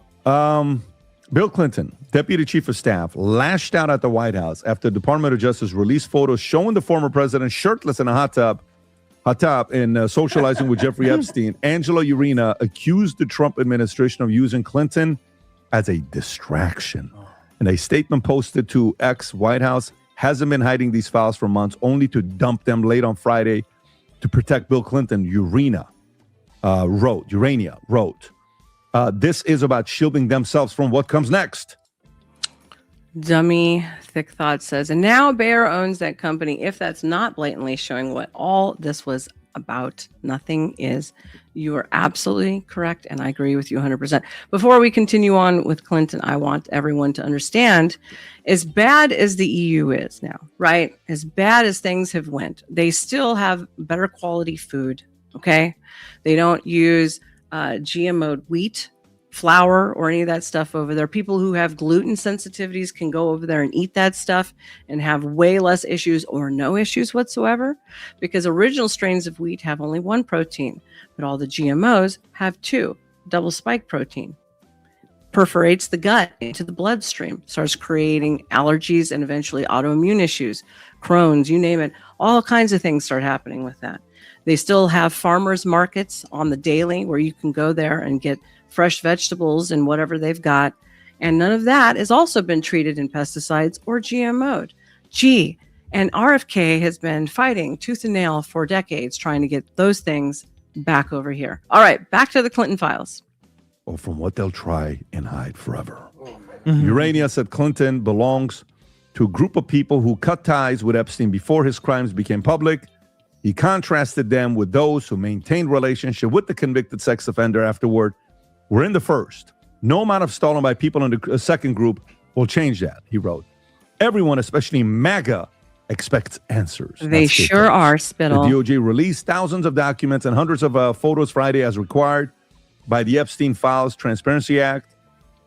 Bill Clinton, Deputy Chief of Staff, lashed out at the White House after the Department of Justice released photos showing the former president shirtless in a hot tub and socializing with Jeffrey Epstein. Angela Urena accused the Trump administration of using Clinton as a distraction. In a statement posted to White House hasn't been hiding these files for months, only to dump them late on Friday to protect Bill Clinton. Urena wrote, this is about shielding themselves from what comes next. Dummy Thick Thought says, and now Bayer owns that company. If that's not blatantly showing what all this was about, nothing is. You are absolutely correct, and I agree with you 100%. Before we continue on with Clinton, I want everyone to understand, as bad as the EU is now, right? As bad as things have went, they still have better quality food, okay? They don't use GMO'd wheat, flour, or any of that stuff over there. People who have gluten sensitivities can go over there and eat that stuff and have way less issues or no issues whatsoever, because original strains of wheat have only one protein, but all the GMOs have two, double spike protein. Perforates the gut into the bloodstream, starts creating allergies and eventually autoimmune issues, Crohn's, you name it. All kinds of things start happening with that. They still have farmers markets on the daily where you can go there and get fresh vegetables and whatever they've got. And none of that has also been treated in pesticides or GMO'd. Gee, and RFK has been fighting tooth and nail for decades trying to get those things back over here. All right, back to the Clinton files. Or from what they'll try and hide forever. Urania said Clinton belongs to a group of people who cut ties with Epstein before his crimes became public. He contrasted them with those who maintained relationship with the convicted sex offender afterward. We're in the first. No amount of stalling by people in the second group will change that, he wrote. Everyone, especially MAGA, expects answers. They sure are, Spittle. The DOJ released thousands of documents and hundreds of photos Friday as required by the Epstein Files Transparency Act.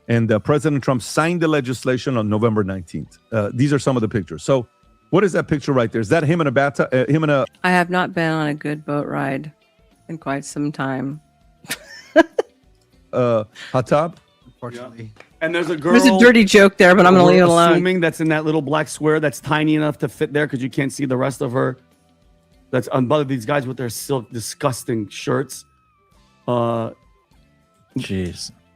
And President Trump signed the legislation on November 19th. These are some of the pictures. So what is that picture right there? Is that him in a bathtub? I have not been on a good boat ride in quite some time. Hot tub? Unfortunately. Yeah. And there's a girl. There's a dirty joke there, but I'm going to leave it alone. Assuming that's in that little black square that's tiny enough to fit there because you can't see the rest of her. That's unbothered. These guys with their silk, disgusting shirts. Jeez.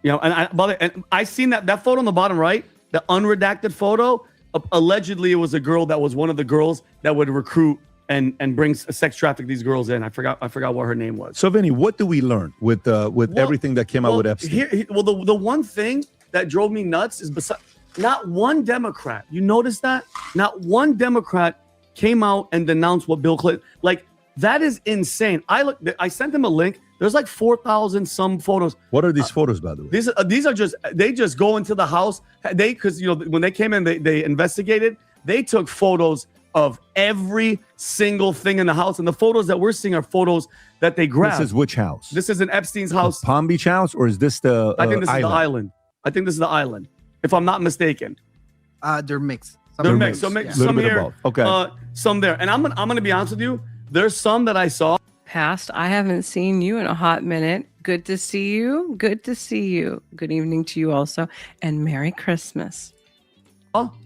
You know, and I seen that photo on the bottom right, the unredacted photo. Allegedly, it was a girl that was one of the girls that would recruit and bring sex traffic these girls in. I forgot what her name was. So, Vinny, what do we learn with everything that came out with Epstein? The one thing that drove me nuts is not one Democrat. You notice that? Not one Democrat came out and denounced what Bill Clinton. Like, that is insane. I sent them a link. There's like 4,000 some photos. What are these photos, by the way? These are just, they just go into the house. Because, you know, when they came in, they investigated. They took photos of every single thing in the house. And the photos that we're seeing are photos that they grabbed. This is which house? This is in Epstein's house. The Palm Beach house, or is this the I think this island? is the island. I think this is the island, if I'm not mistaken. They're mixed. They're mixed. So some here, okay. Some there. And I'm gonna be honest with you. There's some that I saw. Past, I haven't seen you in a hot minute. Good to see you. Good to see you. Good evening to you also. And Merry Christmas.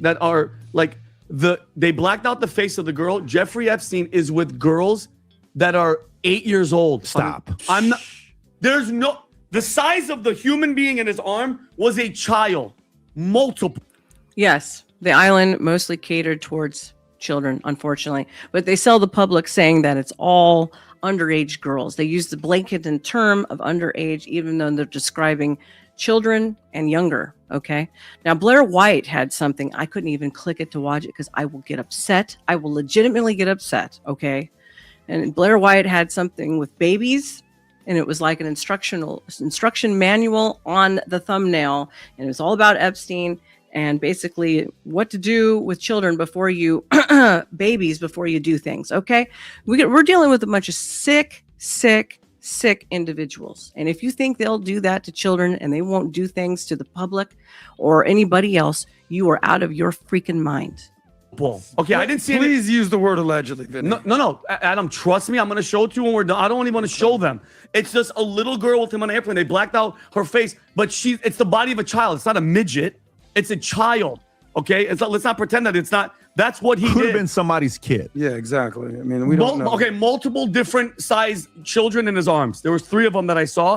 That are like they blacked out the face of the girl. Jeffrey Epstein is with girls that are 8 years old. Stop. I'm not. There's no. The size of the human being in his arm was a child. Multiple. Yes, the island mostly catered towards children, unfortunately, but they sell the public saying that it's all underage girls. They use the blanketed term of underage, even though they're describing children and younger. Okay. Now, Blair White had something. I couldn't even click it to watch it because I will get upset. I will legitimately get upset. Okay. And Blair White had something with babies, and it was like an instruction manual on the thumbnail, and it was all about Epstein. and basically what to do with children before you babies before you do things. Okay, we're dealing with a bunch of sick individuals, and if you think they'll do that to children and they won't do things to the public or anybody else, you are out of your freaking mind. Okay, I didn't see any. Please use the word allegedly, Vinny. No, Adam, trust me. I'm gonna show it to you when we're done. I don't even want to show them. It's just a little girl with him on an airplane. They blacked out her face, but it's the body of a child. It's not a midget. It's a child. Okay, let's not pretend that it's not. That's what he Could did. have been somebody's kid. Yeah, exactly. I mean, we don't know. Okay, multiple different size children in his arms. There was 3 of them that I saw.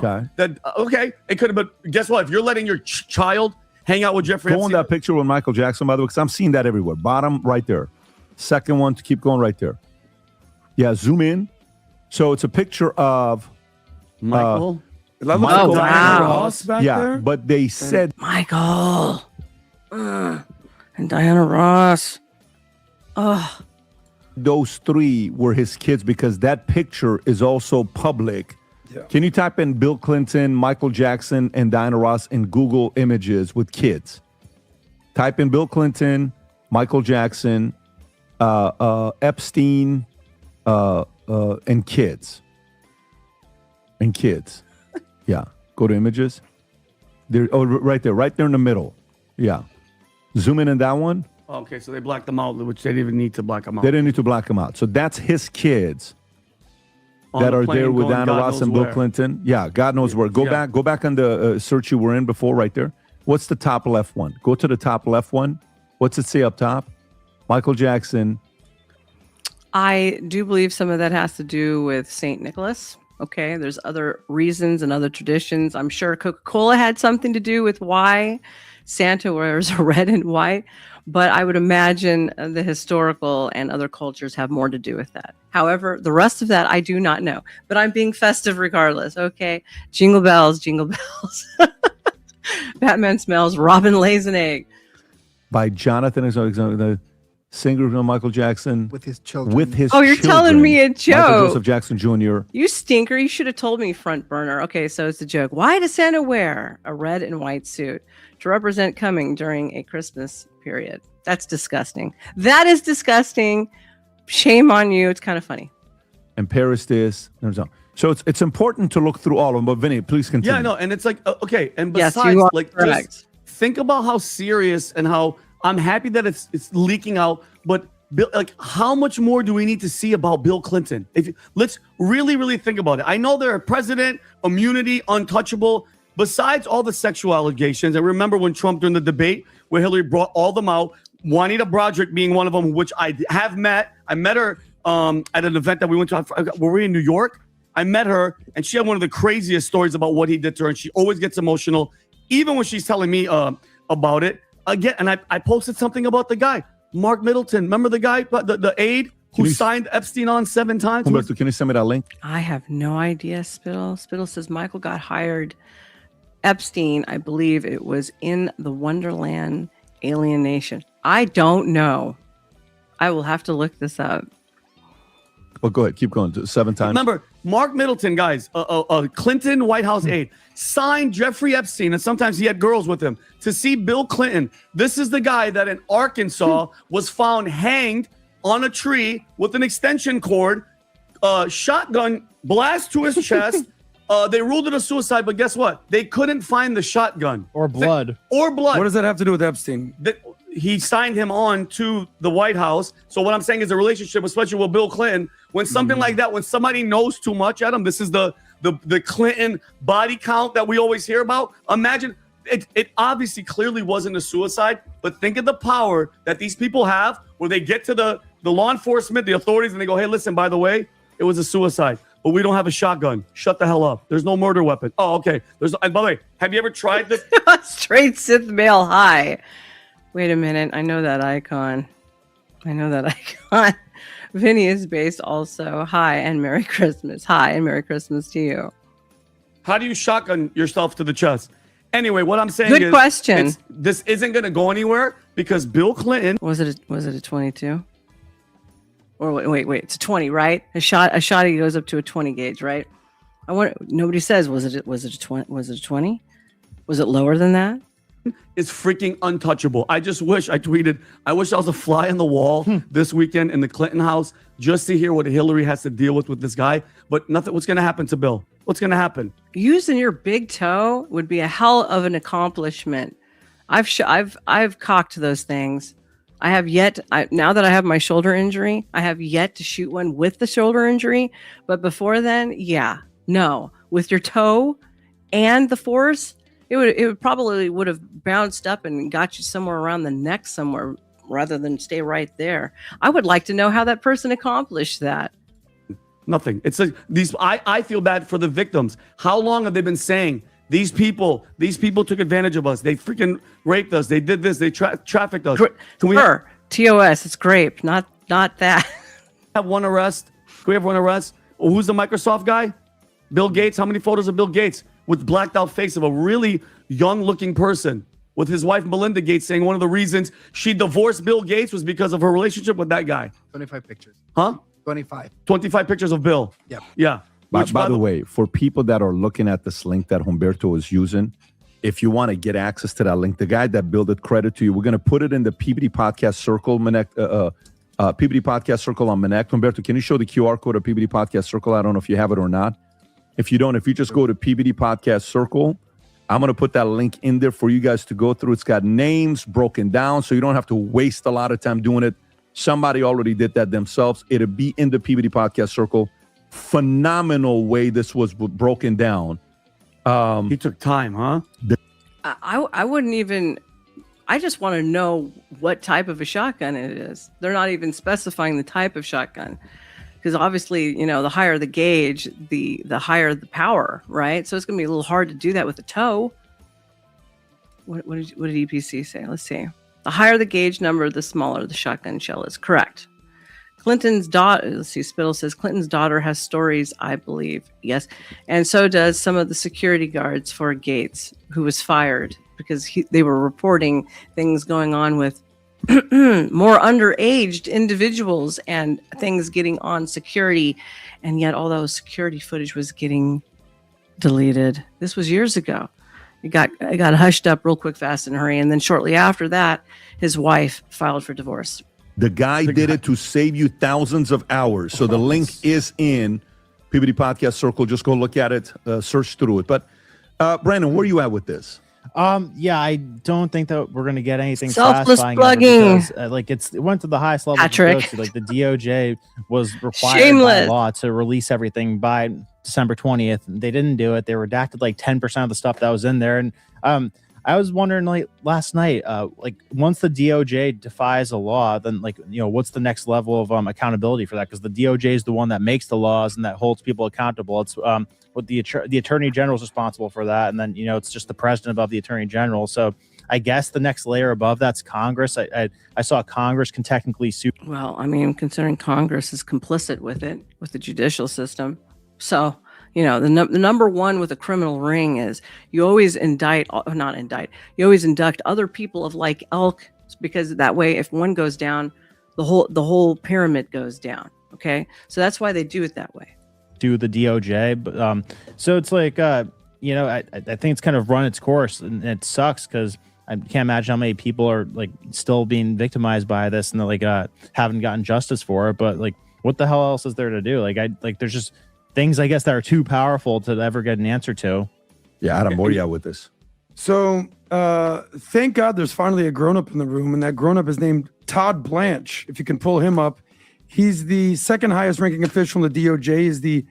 Okay. It could have been. Guess what? If you're letting your child hang out with Jeffrey Go on that picture with Michael Jackson, by the way, because I'm seeing that everywhere. Bottom right there. Second one to keep going right there. Yeah, zoom in. So it's a picture of Michael. Michael Diana Ross back there. but they said Michael and Diana Ross. Oh, those 3 were his kids because that picture is also public. Yeah. Can you type in Bill Clinton, Michael Jackson, and Diana Ross in Google Images with kids? Type in Bill Clinton, Michael Jackson, Epstein, and kids. And kids. Yeah. Go to images. There. Oh, right there in the middle. Yeah. Zoom in on that one. Okay, so they blacked them out, which they didn't even need to black them out. They didn't need to black them out. So that's his kids On that the are plane there with going Diana God Ross knows and Bill where. Clinton. Yeah, God knows where. Go back on the search you were in before, right there. What's the top left one? Go to the top left one. What's it say up top? Michael Jackson. I do believe some of that has to do with St. Nicholas. Okay, there's other reasons and other traditions. I'm sure Coca-Cola had something to do with why Santa wears red and white, but I would imagine the historical and other cultures have more to do with that. However, the rest of that I do not know, but I'm being festive regardless. Okay, jingle bells, jingle bells. Batman smells, Robin lays an egg. By Jonathan, the singer of Michael Jackson. With his children. Oh, you're telling me a Michael joke. Joseph Jackson Jr. You stinker. You should have told me, front burner. Okay, so it's a joke. Why does Santa wear a red and white suit to represent coming during a Christmas period? That's disgusting. That is disgusting. Shame on you. It's kind of funny. And Paris this. So it's important to look through all of them. But Vinny, please continue. Yeah, I know. And it's like, okay. And Yes, besides, you are like, correct. just think about how serious and how I'm happy that it's leaking out. But like, how much more do we need to see about Bill Clinton? Let's really think about it. I know they're a president, immunity, untouchable. Besides all the sexual allegations, and remember when Trump during the debate where Hillary brought all them out, Juanita Broderick being one of them, which I have met. I met her at an event that we went to. Were we in New York? I met her, and she had one of the craziest stories about what he did to her, and she always gets emotional, even when she's telling me about it. Again, and I posted something about the guy, Mark Middleton. Remember the guy, the aide who signed Epstein on 7 times? Humberto, can you send me that link? I have no idea, Spittle. Spittle says Michael got hired. Epstein, I believe it was in the Wonderland Alien Nation. I don't know. I will have to look this up. Well, go ahead. Keep going. 7 times. Remember, Mark Middleton, guys, a Clinton White House aide, signed Jeffrey Epstein, and sometimes he had girls with him, to see Bill Clinton. This is the guy that in Arkansas was found hanged on a tree with an extension cord, shotgun blast to his chest. They ruled it a suicide, but guess what? They couldn't find the shotgun. Or blood. What does that have to do with Epstein? He signed him on to the White House. So what I'm saying is the relationship, especially with Bill Clinton, when something like that, when somebody knows too much, Adam, this is the Clinton body count that we always hear about. Imagine, it obviously clearly wasn't a suicide, but think of the power that these people have where they get to the law enforcement, the authorities, and they go, hey, listen, by the way, it was a suicide, but we don't have a shotgun. Shut the hell up. There's no murder weapon. Oh, okay. And by the way, have you ever tried this? Straight Sith male high. Wait a minute. I know that icon. Vinny is based also. Hi and Merry Christmas. Hi and Merry Christmas to you. How do you shotgun yourself to the chest? Anyway, what I'm saying Good is, question. This isn't going to go anywhere because Bill Clinton. Was it a 22? Or wait, it's a 20, right? A shotty goes up to a 20 gauge, right? I want. Nobody says was it a 20? Was it a 20? Was it lower than that? is freaking untouchable. I just wish I tweeted, I wish I was a fly on the wall this weekend in the Clinton house just to hear what Hillary has to deal with this guy. But nothing. What's going to happen to Bill? What's going to happen? Using your big toe would be a hell of an accomplishment. I've cocked those things. I have yet. Now that I have my shoulder injury, I have yet to shoot one with the shoulder injury. But before then, no, with your toe and the force, it probably would have bounced up and got you somewhere around the neck somewhere rather than stay right there. I would like to know how that person accomplished that. Nothing. It's like these. I feel bad for the victims. How long have they been saying these people took advantage of us? They freaking raped us. They did this. They trafficked us. Can we TOS? It's grape, not that. Have one arrest? Can we have one arrest? Oh, who's the Microsoft guy? Bill Gates. How many photos of Bill Gates with blacked out face of a really young looking person with his wife Melinda Gates saying one of the reasons she divorced Bill Gates was because of her relationship with that guy? 25 pictures. Huh? 25 pictures of Bill. Yep. Yeah. By the way, for people that are looking at this link that Humberto is using, if you want to get access to that link, the guy that built it, credit to you. We're going to put it in the PBD Podcast Circle, PBD Podcast Circle on Connect. Humberto, can you show the QR code of PBD Podcast Circle? I don't know if you have it or not. If you don't, if you just go to PBD Podcast Circle, I'm going to put that link in there for you guys to go through. It's got names broken down, so you don't have to waste a lot of time doing it. Somebody already did that themselves. It'll be in the PBD Podcast Circle. Phenomenal way this was broken down. He took time, huh? I wouldn't even. I just want to know what type of a shotgun it is. They're not even specifying the type of shotgun, because obviously, the higher the gauge, the higher the power, right? So it's going to be a little hard to do that with a toe. What did EPC say? Let's see. The higher the gauge number, the smaller the shotgun shell is. Correct. Clinton's daughter, let's see, Spittle says, Clinton's daughter has stories, I believe. Yes. And so does some of the security guards for Gates, who was fired because they were reporting things going on with more underaged individuals and things getting on security. And yet all those security footage was getting deleted. This was years ago. It got hushed up real quick, fast and hurry. And then shortly after that, his wife filed for divorce. The guy did it to save you thousands of hours. So the link is in PBD Podcast Circle. Just go look at it, search through it. But Brandon, where are you at with this? I don't think that we're going to get anything selfless satisfying plugging. Because, it went to the highest level. Patrick. Like the DOJ was required Shameless. by law to release everything by December 20th. They didn't do it. They redacted like 10% of the stuff that was in there. And I was wondering, like last night, once the DOJ defies a law, then what's the next level of accountability for that? Because the DOJ is the one that makes the laws and that holds people accountable. It's what the attorney general is responsible for that, and then it's just the president above the attorney general. So I guess the next layer above that's Congress. I saw Congress can technically sue. Well, I mean, considering Congress is complicit with it, with the judicial system, so. The number one with a criminal ring is you always you always induct other people of like ilk, because that way, if one goes down, the whole pyramid goes down. Okay. So that's why they do it that way. Do the DOJ. But, so it's like, I think it's kind of run its course, and it sucks because I can't imagine how many people are like still being victimized by this and haven't gotten justice for it. But what the hell else is there to do? There's just things, I guess, that are too powerful to ever get an answer to. Yeah, Adam, where are you at with this? So thank God there's finally a grown-up in the room, and that grown-up is named Todd Blanche. If you can pull him up. He's the second highest ranking official in the DOJ. He's the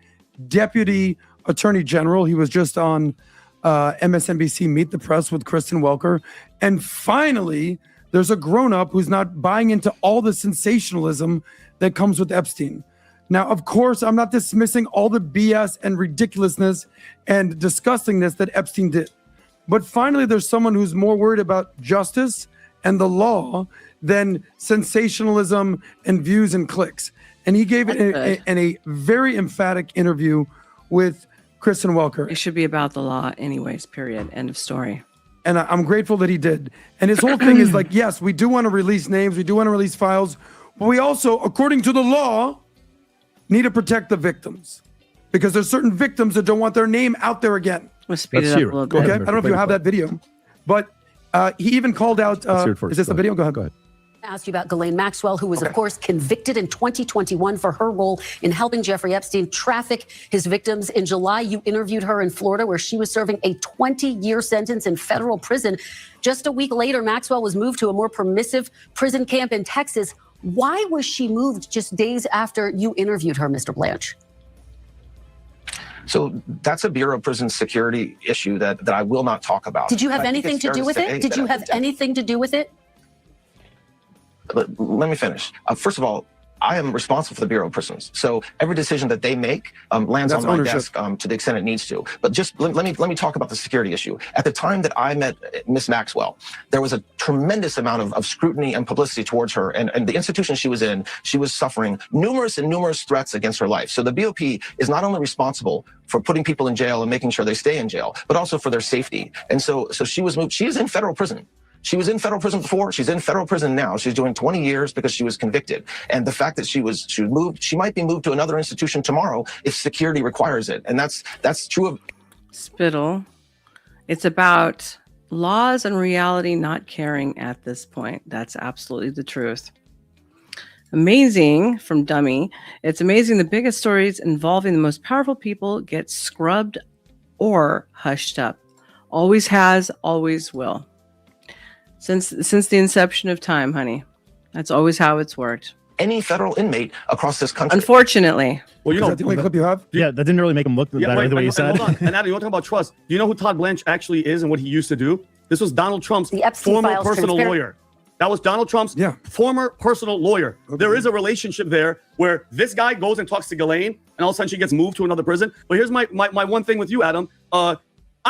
Deputy Attorney General. He was just on MSNBC Meet the Press with Kristen Welker. And finally, there's a grown-up who's not buying into all the sensationalism that comes with Epstein. Now, of course, I'm not dismissing all the BS and ridiculousness and disgustingness that Epstein did. But finally, there's someone who's more worried about justice and the law than sensationalism and views and clicks. And he gave it in a very emphatic interview with Kristen Welker. It should be about the law anyways, period. End of story. And I'm grateful that he did. And his whole thing is yes, we do want to release names. We do want to release files. But we also, according to the law, need to protect the victims, because there's certain victims that don't want their name out there again. Let's speed it up a little bit. Okay, I don't know if you have that video, but He even called out. Is this the video? Go ahead. Go ahead. Asked you about Ghislaine Maxwell, who was, of course, convicted in 2021 for her role in helping Jeffrey Epstein traffic his victims. In July, you interviewed her in Florida, where she was serving a 20-year sentence in federal prison. Just a week later, Maxwell was moved to a more permissive prison camp in Texas. Why was she moved just days after you interviewed her, Mr. Blanche? So that's a Bureau of Prison Security issue that I will not talk about. Did you have anything to do with it? Did you have anything to do with it? Let me finish. First of all, I am responsible for the Bureau of Prisons. So every decision that they make lands on my desk to the extent it needs to. But just let me talk about the security issue. At the time that I met Miss Maxwell, there was a tremendous amount of scrutiny and publicity towards her. And the institution she was in, she was suffering numerous threats against her life. So the BOP is not only responsible for putting people in jail and making sure they stay in jail, but also for their safety. And so she was moved. She is in federal prison. She was in federal prison before. She's in federal prison now. She's doing 20 years because she was convicted. And the fact that she was moved, she might be moved to another institution tomorrow if security requires it. And that's true of Spittle. It's about laws and reality not caring at this point. That's absolutely the truth. Amazing from Dummy. It's amazing the biggest stories involving the most powerful people get scrubbed or hushed up. Always has, always will. Since the inception of time, honey. That's always how it's worked. any federal inmate across this country. Unfortunately. Well, you know, the only clip you have? Yeah, that didn't really make him look better the way you said. Hold on. And Adam, you want to talk about trust? Do you know who Todd Blanche actually is and what he used to do? This was Donald Trump's former personal lawyer. That was Donald Trump's former personal lawyer. Okay. There is a relationship there where this guy goes and talks to Ghislaine, and all of a sudden she gets moved to another prison. But here's my one thing with you, Adam. I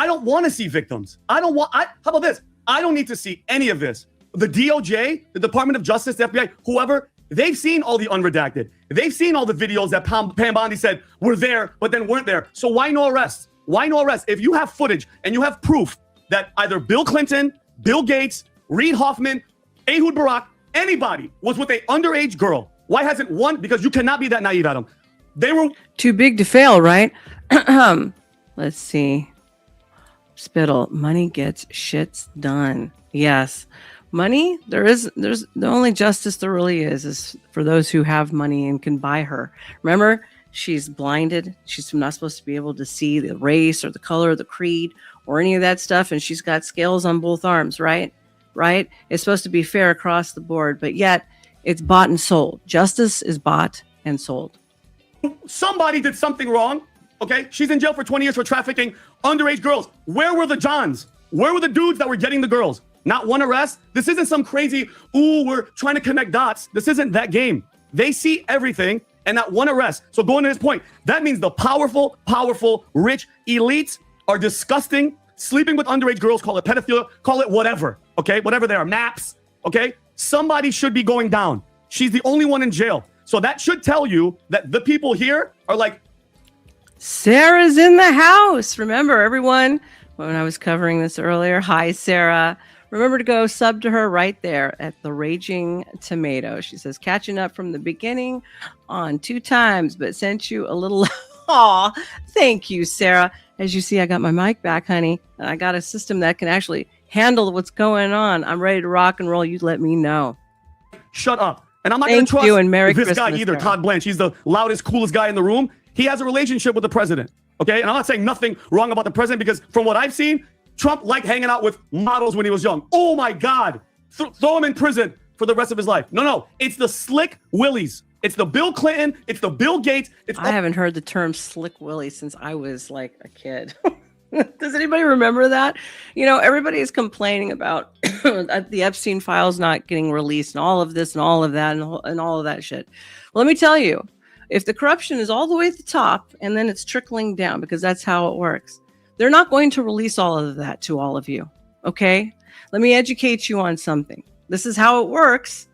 don't want to see victims. How about this? I don't need to see any of this. The DOJ, the Department of Justice, the FBI, whoever, they've seen all the unredacted. They've seen all the videos that Pam Bondi said were there, but then weren't there. So why no arrests? Why no arrests? If you have footage and you have proof that either Bill Clinton, Bill Gates, Reid Hoffman, Ehud Barak, anybody was with an underage girl, why hasn't one? Because you cannot be that naive, Adam. They were too big to fail, right? Let's see. Spittle. Money gets shits done. Yes. Money, there's the only justice there really is for those who have money and can buy her. Remember, she's blinded. She's not supposed to be able to see the race or the color, the creed, or any of that stuff. And she's got scales on both arms, right? Right? It's supposed to be fair across the board, but yet it's bought and sold. Justice is bought and sold. Somebody did something wrong. Okay, she's in jail for 20 years for trafficking underage girls. Where were the Johns? Where were the dudes that were getting the girls? Not one arrest. This isn't some crazy, ooh, we're trying to connect dots. This isn't that game. They see everything and not one arrest. So going to his point, that means the powerful, rich elites are disgusting, sleeping with underage girls, call it pedophilia, call it whatever, okay? Whatever they are, MAPS, okay? Somebody should be going down. She's the only one in jail. So that should tell you that the people here are like, Sarah's in the house. Remember, everyone, when I was covering this earlier, hi, Sarah. Remember to go sub to her right there at the Raging Tomato. She says, catching up from the beginning on 2 times, but sent you a little. Aw, thank you, Sarah. As you see, I got my mic back, honey. And I got a system that can actually handle what's going on. I'm ready to rock and roll. You let me know. Shut up. And I'm not going to trust and Merry this Christmas, guy either, Sarah. Todd Blanche. He's the loudest, coolest guy in the room. He has a relationship with the president, okay? And I'm not saying nothing wrong about the president because from what I've seen, Trump liked hanging out with models when he was young. Oh, my God. Throw him in prison for the rest of his life. No. It's the slick willies. It's the Bill Clinton. It's the Bill Gates. I haven't heard the term slick willie since I was like a kid. Does anybody remember that? You know, everybody is complaining about the Epstein files not getting released and all of this and all of that and all of that shit. Well, let me tell you, if the corruption is all the way at the top and then it's trickling down, because that's how it works, they're not going to release all of that to all of you. Okay? Let me educate you on something. This is how it works.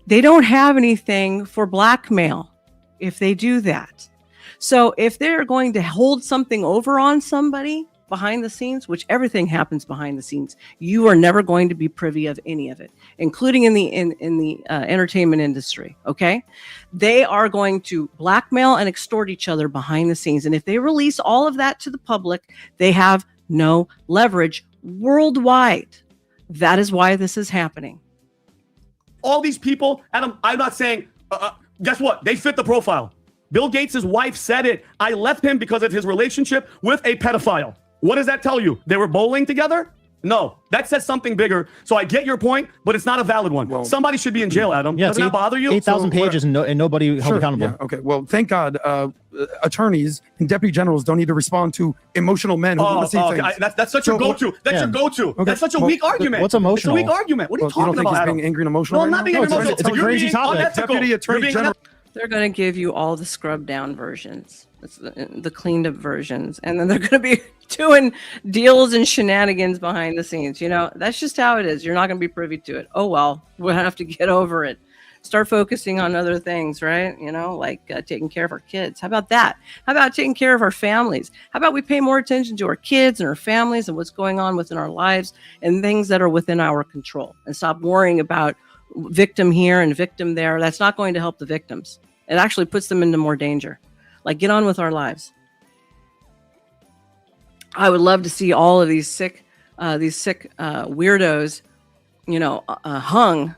They don't have anything for blackmail if they do that. So if they're going to hold something over on somebody behind the scenes, which everything happens behind the scenes, you are never going to be privy of any of it, including in the entertainment industry. Okay, they are going to blackmail and extort each other behind the scenes, and if they release all of that to the public, they have no leverage worldwide. That is why this is happening. All these people, Adam, I'm not saying, guess what? They fit the profile. Bill Gates' wife said it. I left him because of his relationship with a pedophile. What does that tell you? They were bowling together? No, that says something bigger. So I get your point, but it's not a valid one. Well, somebody should be in jail, Adam. Yeah, doesn't that bother you? 8,000 pages and nobody held accountable. Yeah, okay. Well, thank God attorneys and deputy generals don't need to respond to emotional men who want to see things. That's such a go-to. That's your go-to. Okay. That's such a weak argument. What's emotional? It's a weak argument. What are you talking you don't about, think Adam? he's being angry and emotional? No, I'm not being angry and emotional. It's a crazy topic. Deputy attorney general. They're going to give you all the scrubbed down versions. It's the cleaned up versions. And then they're going to be doing deals and shenanigans behind the scenes. You know, that's just how it is. You're not going to be privy to it. Oh, well, we'll have to get over it. Start focusing on other things, right? You know, like taking care of our kids. How about that? How about taking care of our families? How about we pay more attention to our kids and our families and what's going on within our lives and things that are within our control, and stop worrying about victim here and victim there. That's not going to help the victims. It actually puts them into more danger. Like, get on with our lives. I would love to see all of these sick weirdos, you know, hung.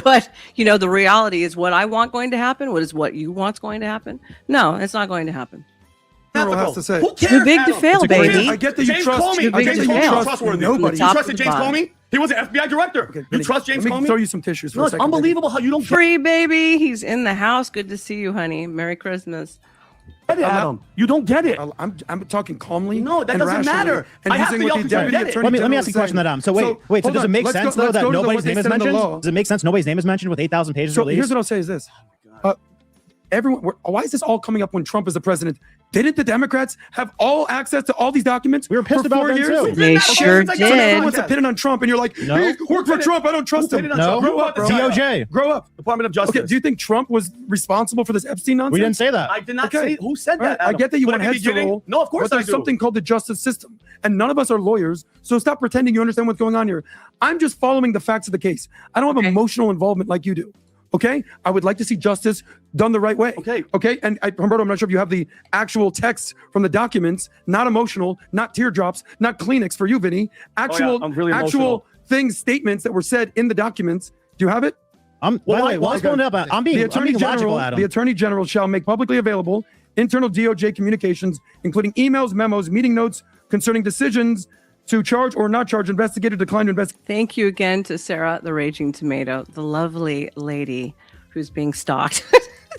But, you know, the reality is what I want going to happen. What is what you want's going to happen? No, it's not going to happen. Has to say. Who cares, Too big to Adam? fail, baby. I get that you James trust. Comey. I get that you trust nobody. You trusted James Comey? He was an FBI director. Okay, you trust James Let me Comey? throw you some tissues for No, a it's second. unbelievable how you don't Free baby. He's in the house. Good to see you, honey. Merry Christmas. get it, Adam. You don't get it. I'm talking calmly. No, that and doesn't rationally, matter. And I have using to what yell the 'cause I deputy get it. attorney Let me general ask you a question, is saying. Adam. So wait, so hold does it on. make Let's sense go though that to nobody's what they name is said in the mentioned? law. Does it make sense nobody's name is mentioned with 8,000 pages So released? here's what I'll say is this. Everyone, why is this all coming up when Trump is the president? Didn't the Democrats have all access to all these documents? We were pissed for about 4 them years? too. They sure So now everyone's did. dependent on Trump, and you're like, No. hey, work for Trump. I don't trust him. No. Grow up, bro. DOJ. Grow up. Department of Justice. Okay, do you think Trump was responsible for this Epstein nonsense? We didn't say that. I did not Okay. say who said All right, that. I Adam. get that you But want at the heads to beginning- roll. No, of course but I there's do. something called the justice system, and none of us are lawyers. So stop pretending you understand what's going on here. I'm just following the facts of the case. I don't have emotional involvement like you do. Okay, I would like to see justice done the right way. Okay, and Humberto, I'm not sure if you have the actual text from the documents. Not emotional, not teardrops, not Kleenex for you, Vinny. Actual, I'm really emotional. things, statements that were said in the documents. Do you have it? By the way, what's going up? I'm being logical, Adam. The Attorney General shall make publicly available internal DOJ communications, including emails, memos, meeting notes concerning decisions to charge or not charge, investigator decline to investigate. Thank you again to Sara the Raging Tomato, the lovely lady who's being stalked.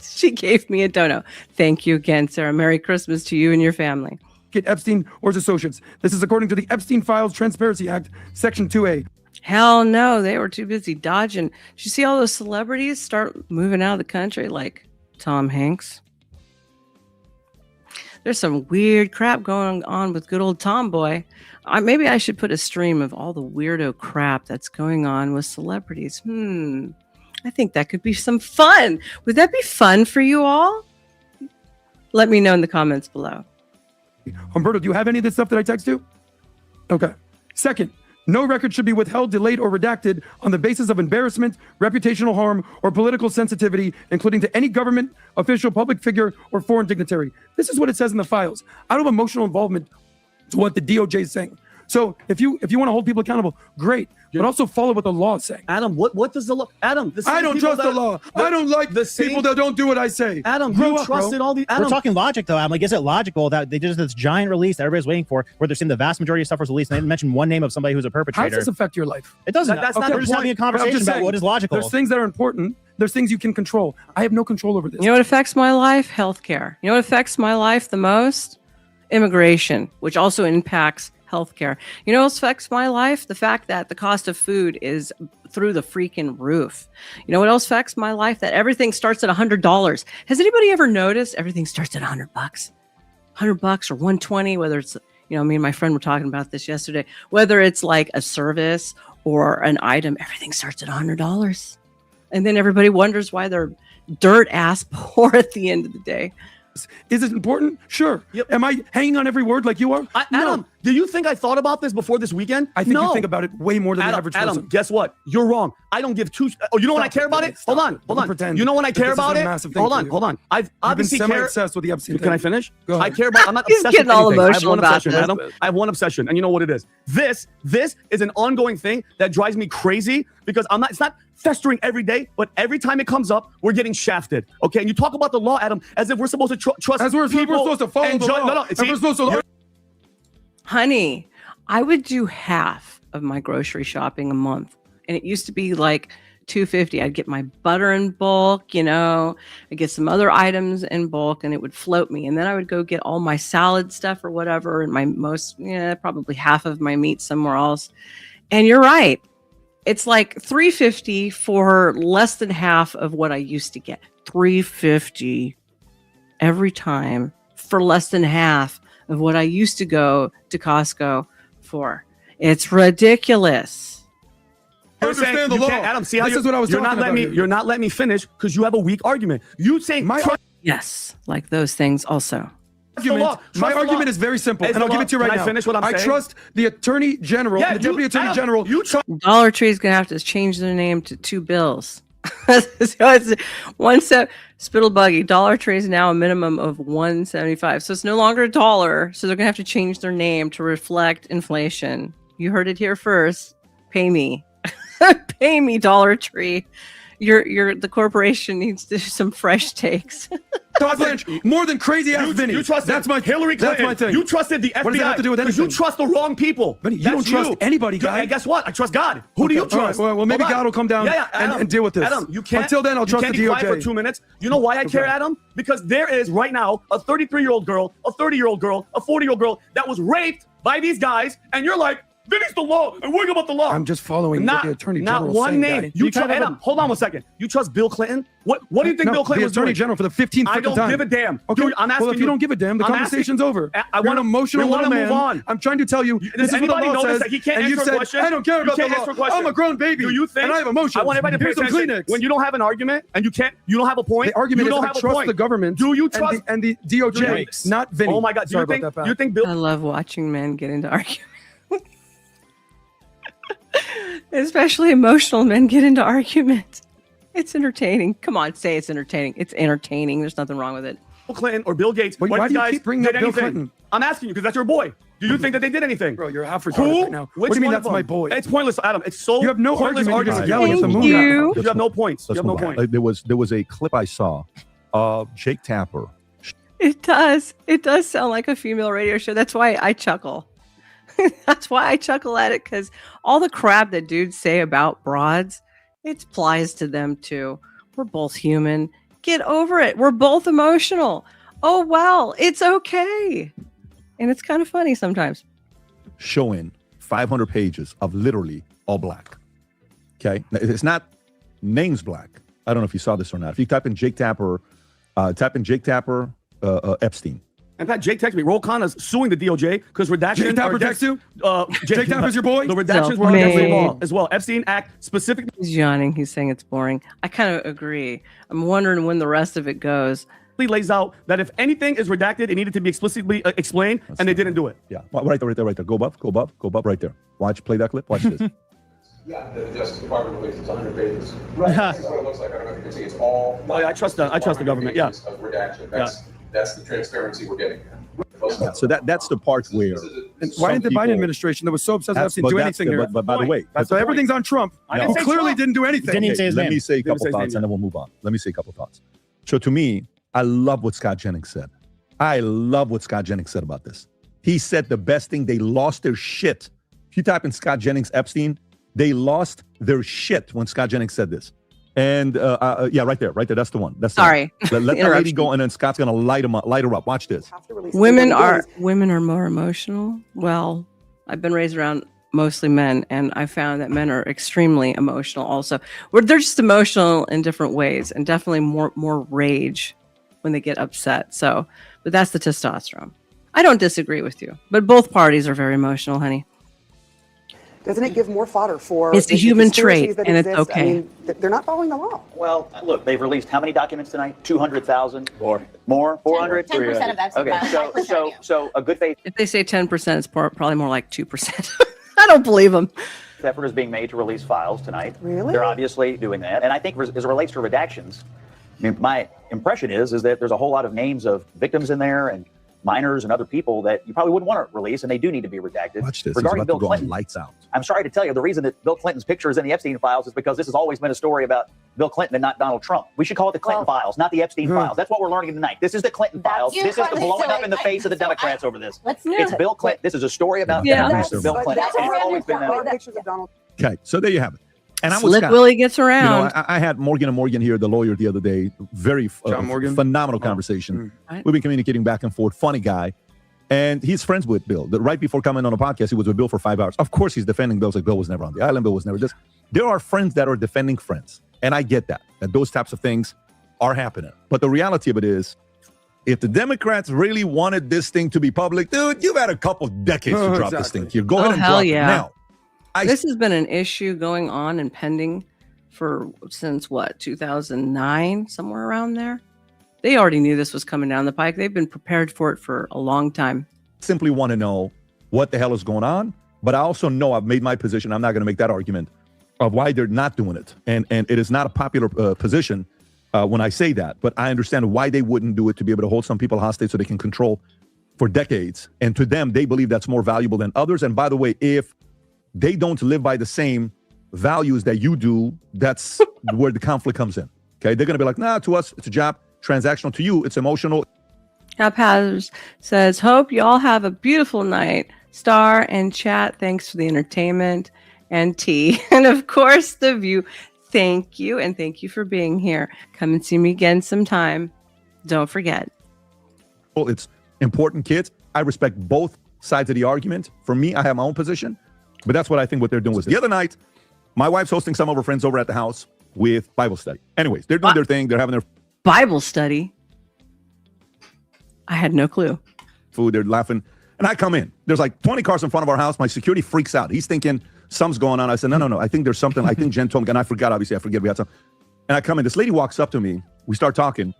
She gave me a dono. Thank you again, Sara. Merry Christmas to you and your family. Epstein or his associates. This is according to the Epstein Files Transparency Act, Section 2A. Hell no, they were too busy dodging. Did you see all those celebrities start moving out of the country like Tom Hanks? There's some weird crap going on with good old Tomboy. Maybe I should put a stream of all the weirdo crap that's going on with celebrities. I think that could be some fun. Would that be fun for you all? Let me know in the comments below. Humberto, do you have any of this stuff that I text you? Okay. Second, no record should be withheld, delayed, or redacted on the basis of embarrassment, reputational harm, or political sensitivity, including to any government, official, public figure, or foreign dignitary. This is what it says in the files. I don't have emotional involvement to what the DOJ is saying. So if you want to hold people accountable, great. But also follow what the law is saying. Adam, what does the law? Adam, I don't trust the law. I don't like the people that don't do what I say. Adam, Grow you up, trusted bro. all the. Adam, We're talking logic, though. I'm like, is it logical that they did this giant release that everybody's waiting for, where they're saying the vast majority of stuff was released, and they didn't mention one name of somebody who's a How perpetrator? does this affect your life? It doesn't. That's not We're the just having a point. But I'm conversation just about saying, what is logical. There's things that are important. There's things you can control. I have no control over this. You know what affects my life? Healthcare. You know what affects my life the most? Immigration, which also impacts healthcare. You know what affects my life? The fact that the cost of food is through the freaking roof. You know what else affects my life? That everything starts at $100. Has anybody ever noticed everything starts at $100? $100 or $120, whether it's, you know, me and my friend were talking about this yesterday, whether it's like a service or an item, everything starts at $100. And then everybody wonders why they're dirt ass poor at the end of the day. Is it important? Sure. Yep. Am I hanging on every word like you are? Adam, Do you think I thought about this before this weekend? I think no. you think about it way more than the average person. Adam, guess what? You're wrong. I don't give two. Oh, you know when I care about it? Hold on. Pretend you know when I care this is about a it? massive thing Hold for on, you. hold on. I've obviously been care. semi-obsessed with the Epstein Can I thing. finish? Go ahead. I care about. I'm not He's obsessed getting with all anything. I have emotional one about obsession, this. Adam. I have one obsession, and you know what it is. This is an ongoing thing that drives me crazy because I'm not. It's not festering every day, but every time it comes up, we're getting shafted. Okay, and you talk about the law, Adam, as if we're supposed to trust. As we're people supposed to follow and the law. No, As we're supposed to. Honey, I would do half of my grocery shopping a month. And it used to be like $250. I'd get my butter in bulk, you know, I'd get some other items in bulk and it would float me. And then I would go get all my salad stuff or whatever and probably half of my meat somewhere else. And you're right. It's like $350 for less than half of what I used to get. $350 every time for less than half of what I used to go to Costco for. It's ridiculous. Understand the law. Adam, see how this is what I was you're talking not letting about. me. You're not letting me finish because you have a weak argument. You saying Yes, like those things also. My argument is very simple, and I'll give it to you right now. Can I finish what I'm saying? I trust the Attorney General, the Deputy Attorney General. Dollar Tree's gonna have to change their name to Two Bills. So it's Spittle Buggy. Dollar Tree is now a minimum of $1.75, so it's no longer $1. So they're gonna have to change their name to reflect inflation. You heard it here first. Pay me, pay me, Dollar Tree. The corporation needs to do some fresh takes. Todd Blanche, more than crazy ass Vinny. You trusted That's my Hillary Clinton. That's my thing. You trusted the FBI. What does that have to do with anything? You trust the wrong people. Vinny, you don't trust anybody, guy. And guess what? I trust God. Who do you trust? Right, well, maybe God will come down Adam, and deal with this. Adam, you can't. Until then, I'll trust the You can't be quiet DOJ. for 2 minutes. You know why I care, Adam? Because there is right now a 33-year-old girl, a 30-year-old girl, a 40-year-old girl that was raped by these guys, and you're like, Vinny's the law, and worrying about the law. I'm just following what the Attorney General. Not one saying, name. guy. You trust Adam. Hold on 1 second. You trust Bill Clinton? What do you think Bill Clinton was the Attorney doing? General for the 15th I don't time. give a damn. Okay, Dude, I'm asking well, if you don't give a damn, the I'm conversation's over. I You're want an emotional to little man. move on. I'm trying to tell you, this is what the anybody law notice says, that he can't and answer you a said, question? I don't care You about the can't answer a law. question. I'm a grown baby, Do you think? and I have emotions. I want everybody to pay Here's some attention. Kleenex. When you don't have an argument and you don't have a point. The argument you is don't I have a trust point. the government. Do you trust and the DOJ, not Vinny. Oh my God! Sorry about that, you think Bill? I love watching men get into arguments. Especially emotional men get into arguments. It's entertaining. Come on, say it's entertaining. It's entertaining. There's nothing wrong with it. Bill Clinton or Bill Gates? Why do you guys keep bringing up did Bill anything? Clinton? I'm asking you because that's your boy. Do you think that they did anything? Bro, you're half retarded Who? right now. Which What do you mean one that's of my them? boy? It's pointless, Adam. It's so You have no pointless argument. You're just arguing. yelling at the Thank moon. you. You have no points. You Let's have no move on. points. There was a clip I saw of Jake Tapper. It does. It does sound like a female radio show. That's why I chuckle. That's why I chuckle at it, because all the crap that dudes say about broads, it applies to them too. We're both human. Get over it. We're both emotional. Oh, well, it's okay. And it's kind of funny sometimes. Showing 500 pages of literally all black. Okay, it's not names black. I don't know if you saw this or not. If you type in Jake Tapper, Epstein. In fact, Jake texted me. Roll Connor's suing the DOJ because redactions. Jake Tapper text you? Jake Tapper's your boy? The redactions were against the law as well. Epstein Act specifically. He's yawning. He's saying it's boring. I kind of agree. I'm wondering when the rest of it goes. Lays out that if anything is redacted, it needed to be explicitly explained, and they didn't do it. Yeah, right there. Go above, right there. Watch, play that clip. Watch this. Yeah, the Justice Department releases 100 pages. Right. This is what it looks like. I don't know if you can see. It's all. I trust the government. Yeah. Of redaction. That's the transparency we're getting here. Yeah, so that's the part where. And why didn't the Biden administration that was so obsessed with Epstein do anything here? But by the way, So everything's on Trump, who clearly didn't do anything. Didn't even say his let name. me say a couple thoughts and then we'll move on. Let me say a couple thoughts. So to me, I love what Scott Jennings said. I love what Scott Jennings said about this. He said the best thing, they lost their shit. If you type in Scott Jennings Epstein, they lost their shit when Scott Jennings said this. And yeah, right there. That's the one. That's the Sorry. one. Let that lady go, and then Scott's gonna light her up. Watch this. Women are more emotional. Well, I've been raised around mostly men, and I found that men are extremely emotional also. They're just emotional in different ways, and definitely more rage when they get upset. So, but that's the testosterone. I don't disagree with you, but both parties are very emotional, honey. Doesn't it give more fodder for It's a human trait, that and it's exist? okay. I mean, they're not following the law. Well, look, they've released how many documents tonight? 200,000? More? 400? 10% of that's Okay, so a good faith If they say 10%, it's probably more like 2%. I don't believe them. effort is being made to release files tonight. Really? They're obviously doing that. And I think as it relates to redactions, I mean, my impression is that there's a whole lot of names of victims in there and minors and other people that you probably wouldn't want to release, and they do need to be redacted. Watch this. Regarding He's about Bill to go Clinton, on lights out. I'm sorry to tell you, the reason that Bill Clinton's picture is in the Epstein files is because this has always been a story about Bill Clinton and not Donald Trump. We should call it the Clinton files, not the Epstein files. That's what we're learning tonight. This is the Clinton files. This is the blowing up in the face of the Democrats over this. It's Bill Clinton. This is a story about Democrats and Bill Clinton. It's always been that. Pictures of Donald. Okay, so there you have it. And I was Slip Willie gets around. I had Morgan & Morgan here, the lawyer, the other day. Very John Morgan? phenomenal conversation. Right. We've been communicating back and forth. Funny guy. And he's friends with Bill. Right before coming on a podcast, he was with Bill for 5 hours. Of course, he's defending Bill. Like, Bill was never on the island. Bill was never this. There are friends that are defending friends. And I get that those types of things are happening. But the reality of it is, if the Democrats really wanted this thing to be public, dude, you've had a couple decades to drop this thing here. Go ahead and hell drop yeah. it now. This has been an issue going on and pending since what, 2009, somewhere around there. They already knew this was coming down the pike. They've been prepared for it for a long time. Simply want to know what the hell is going on. But I also know I've made my position. I'm not going to make that argument of why they're not doing it. And it is not a popular position when I say that. But I understand why they wouldn't do it, to be able to hold some people hostage so they can control for decades. And to them, they believe that's more valuable than others. And by the way, if they don't live by the same values that you do, that's where the conflict comes in. Okay, they're going to be like, nah, to us, it's a job. Transactional. To you, it's emotional. Haphazard says, hope you all have a beautiful night. Star and chat, thanks for the entertainment and tea. And of course, the view. Thank you. And thank you for being here. Come and see me again sometime. Don't forget. Well, it's important, kids. I respect both sides of the argument. For me, I have my own position. But that's what I think what they're doing was the other night, my wife's hosting some of her friends over at the house with Bible study. Anyways, they're doing their thing. They're having their Bible study. I had no clue. Food. They're laughing. And I come in. There's like 20 cars in front of our house. My security freaks out. He's thinking something's going on. I said, no. I think there's something. I think Jen told me. And I forgot, obviously. I forget we had something. And I come in. This lady walks up to me. We start talking.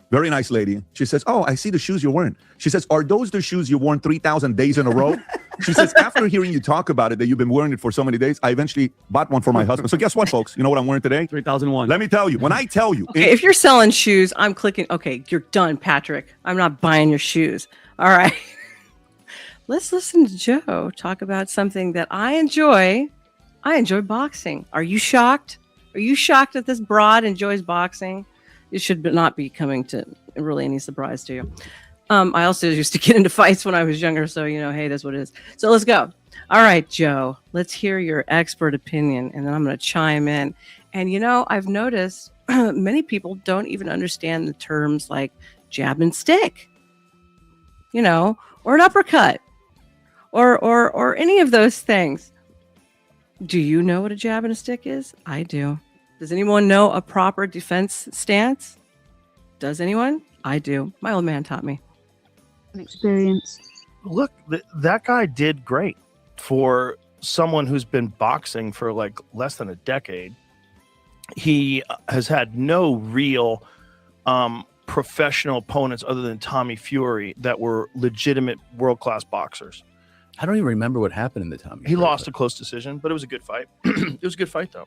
Very nice lady. She says, oh, I see the shoes you're wearing. She says, are those the shoes you worn 3,000 days in a row? She says, after hearing you talk about it, that you've been wearing it for so many days, I eventually bought one for my husband. So guess what, folks? You know what I'm wearing today? 3001. Let me tell you. When I tell you. Okay, if you're selling shoes, I'm clicking. Okay, you're done, Patrick. I'm not buying your shoes. All right. Let's listen to Joe talk about something that I enjoy. I enjoy boxing. Are you shocked? Are you shocked that this broad enjoys boxing? It should not be coming to really any surprise to you. I also used to get into fights when I was younger, so hey, that's what it is. So let's go. All right, Joe, let's hear your expert opinion, and then I'm going to chime in. And I've noticed many people don't even understand the terms like jab and stick, or an uppercut, or any of those things. Do you know what a jab and a stick is? I do. Does anyone know a proper defense stance? Does anyone? I do. My old man taught me. Experience. Look, that guy did great for someone who's been boxing for like less than a decade. He has had no real professional opponents other than Tommy Fury that were legitimate world-class boxers. I don't even remember what happened in the Tommy. He lost a close decision, but it was a good fight. It was a good fight, though.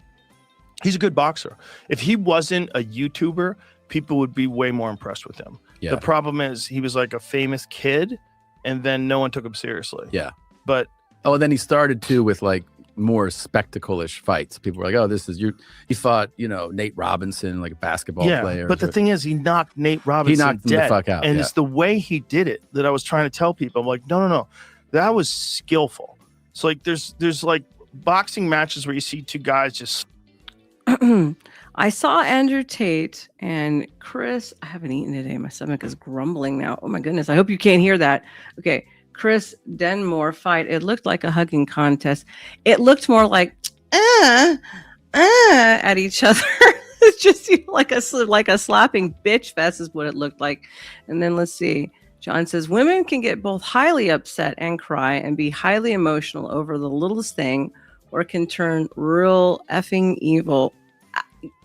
He's a good boxer. If he wasn't a YouTuber, people would be way more impressed with him. Yeah. The problem is he was like a famous kid, and then no one took him seriously. Yeah. But and then he started too with like more spectacle-ish fights. People were like, "Oh, this is you." He fought, Nate Robinson, like a basketball player. But the thing is, he knocked Nate Robinson. He knocked him dead, the fuck out. And it's the way he did it that I was trying to tell people. I'm like, no, that was skillful. So like, there's like boxing matches where you see two guys just. I saw Andrew Tate and Chris. I haven't eaten today. My stomach is grumbling now. Oh my goodness. I hope you can't hear that. Okay. Chris DeMoor fight. It looked like a hugging contest. It looked more like at each other. It's just like a slapping bitch fest is what it looked like. And then let's see. John says women can get both highly upset and cry and be highly emotional over the littlest thing, or can turn real effing evil.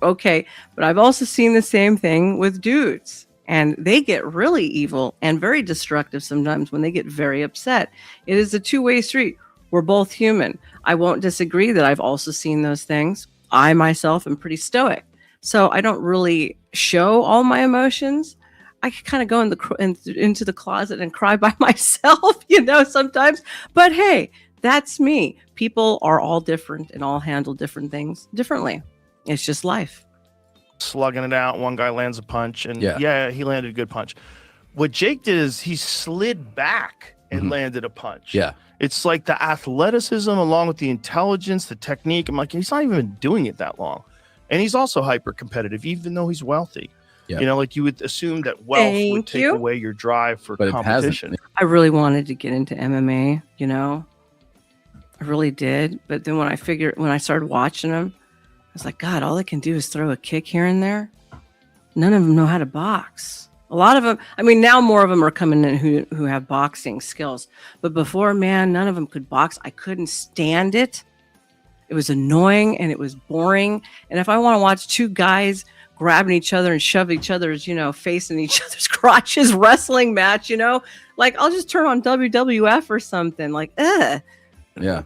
Okay, but I've also seen the same thing with dudes, and they get really evil and very destructive sometimes when they get very upset. It is a two-way street. We're both human. I won't disagree that I've also seen those things. I myself am pretty stoic, so I don't really show all my emotions. I can kind of go into the closet and cry by myself, sometimes. But hey, that's me. People are all different and all handle different things differently. It's just life. Slugging it out. One guy lands a punch, and he landed a good punch. What Jake did is he slid back and landed a punch. Yeah. It's like the athleticism along with the intelligence, the technique. I'm like, he's not even doing it that long. And he's also hyper competitive, even though he's wealthy. Yeah. Like you would assume that wealth would take away your drive for competition. I really wanted to get into MMA, I really did. But then when I started watching them, I was like, God, all they can do is throw a kick here and there. None of them know how to box. A lot of them, now more of them are coming in who have boxing skills. But before, man, none of them could box. I couldn't stand it. It was annoying and it was boring. And if I want to watch two guys grabbing each other and shove each other's, face in each other's crotches wrestling match, like I'll just turn on WWF or something. Like, ugh. Yeah.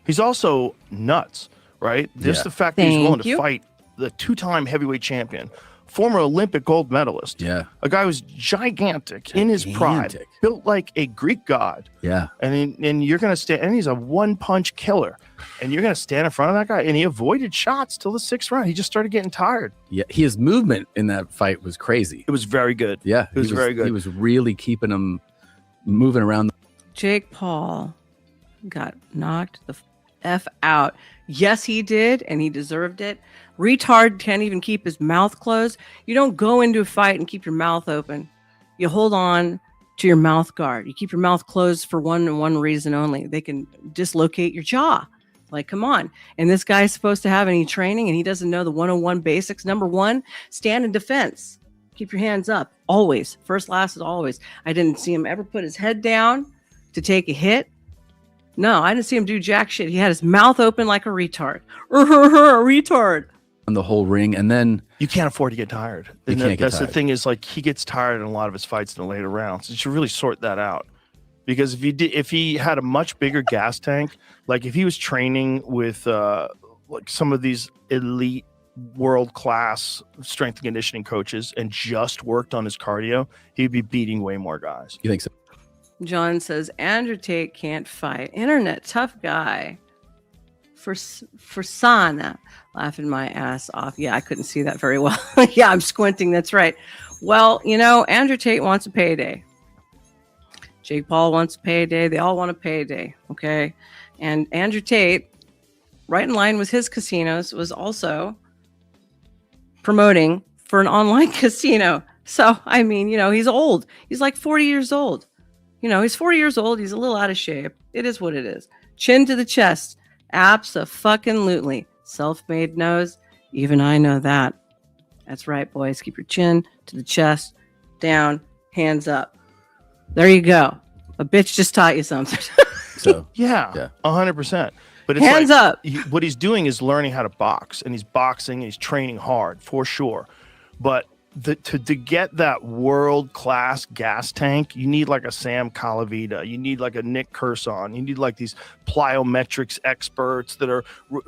He's also nuts, right? Just the fact that he's willing to fight the two-time heavyweight champion, former Olympic gold medalist. Yeah. A guy who's gigantic in his pride, built like a Greek god. Yeah. And you're going to stand, and he's a one-punch killer. And you're going to stand in front of that guy. And he avoided shots till the 6th round. He just started getting tired. Yeah. His movement in that fight was crazy. It was very good. Yeah. It was very good. He was really keeping him moving around. Jake Paul got knocked the F out. Yes, he did, and he deserved it. Retard can't even keep his mouth closed. You don't go into a fight and keep your mouth open. You hold on to your mouth guard. You keep your mouth closed for one reason only. They can dislocate your jaw. Like, come on. And this guy's supposed to have any training, and he doesn't know the 101 basics. Number one, stand in defense. Keep your hands up. Always. First, last is always. I didn't see him ever put his head down to take a hit. No, I didn't see him do jack shit. He had his mouth open like a retard. A retard. On the whole ring, and then you can't afford to get tired. That's the thing is, like, he gets tired in a lot of his fights in the later rounds. You should really sort that out, because if he had a much bigger gas tank, like if he was training with like some of these elite world-class strength and conditioning coaches and just worked on his cardio, he'd be beating way more guys. You think so? John says Andrew Tate can't fight. Internet tough guy. For Sana, laughing my ass off. Yeah, I couldn't see that very well. Yeah, I'm squinting. That's right. Well, Andrew Tate wants a payday. Jake Paul wants a payday. They all want a payday. Okay. And Andrew Tate, right in line with his casinos, was also promoting for an online casino. So, he's old. He's like 40 years old. He's 40 years old. He's a little out of shape. It is what it is. Chin to the chest. Abso-fucking-lutely. Self-made nose. Even I know that. That's right, boys. Keep your chin to the chest, down, hands up. There you go. A bitch just taught you something. So yeah, 100%. But it's hands up. What he's doing is learning how to box, and he's boxing, and he's training hard for sure. But to get that world-class gas tank, you need like a Sam Calavita, you need like a Nick Curson, you need like these plyometrics experts that are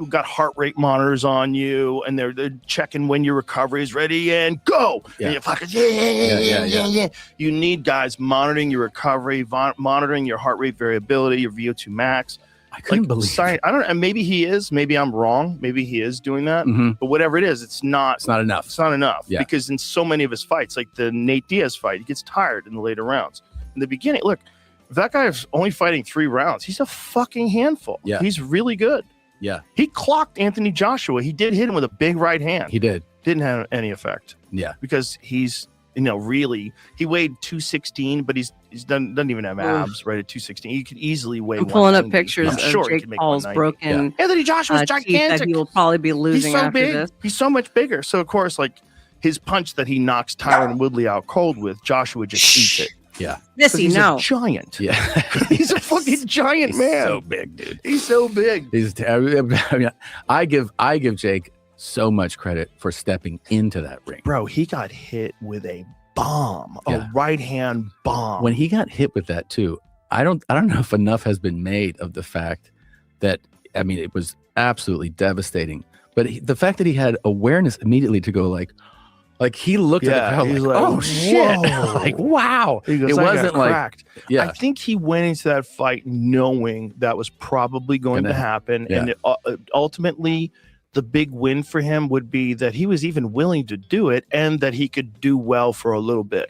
got heart rate monitors on you, and they're checking when your recovery is ready and go. Yeah. And you're fucking yeah. You need guys monitoring your recovery, monitoring your heart rate variability, your VO2 max. I couldn't believe it. I don't know. And maybe he is. Maybe I'm wrong. Maybe he is doing that. Mm-hmm. But whatever it is, it's not enough. It's not enough. Yeah. Because in so many of his fights, like the Nate Diaz fight, he gets tired in the later rounds. In the beginning, look, if that guy is only fighting 3 rounds, he's a fucking handful. Yeah. He's really good. Yeah. He clocked Anthony Joshua. He did hit him with a big right hand. He did. Didn't have any effect. Yeah. Because he's, really, he weighed 216, but he's doesn't even have abs right at 216. He could easily weigh. I'm pulling up 190. pictures I'm of sure he Jake could make Paul's 190. broken. Yeah. Anthony Joshua's teeth gigantic. that he will probably be losing He's so after big. this. He's so much bigger. So of course, like his punch that he knocks Tyron Woodley out cold with, Joshua just eats it. Yeah. Missy, He's no. a giant. Yeah. He's a fucking giant man. So big, dude. He's so big. I mean, I give Jake so much credit for stepping into that ring. Bro, he got hit with a bomb, Yeah. a right hand bomb. When he got hit with that too, I don't know if enough has been made of the fact that, I mean, it was absolutely devastating. But the fact that he had awareness immediately to go like he looked at the crowd he's like, oh shit, "Whoa." like wow. He goes, It "I got wasn't like cracked." yeah. I think he went into that fight knowing that was probably going to happen, yeah. and ultimately, the big win for him would be that he was even willing to do it, and that he could do well for a little bit.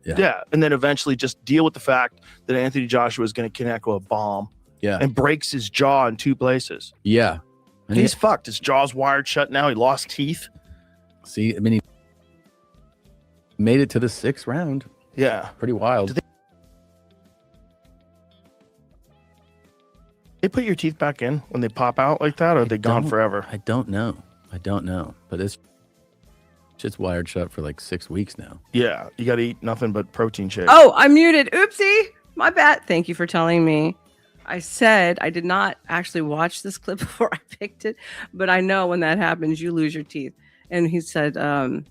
Yeah. And then eventually just deal with the fact that Anthony Joshua is going to connect with a bomb, and breaks his jaw in 2 places. Yeah. And he's fucked. His jaw's wired shut now. He lost teeth. See, I mean, he made it to the 6th round. Yeah. Pretty wild. They put your teeth back in when they pop out like that, or are they gone forever? I don't know. But it's just wired shut for like 6 weeks now. Yeah. You got to eat nothing but protein shakes. Oh, I'm muted. Oopsie. My bad. Thank you for telling me. I said I did not actually watch this clip before I picked it, but I know when that happens, you lose your teeth. And he said, do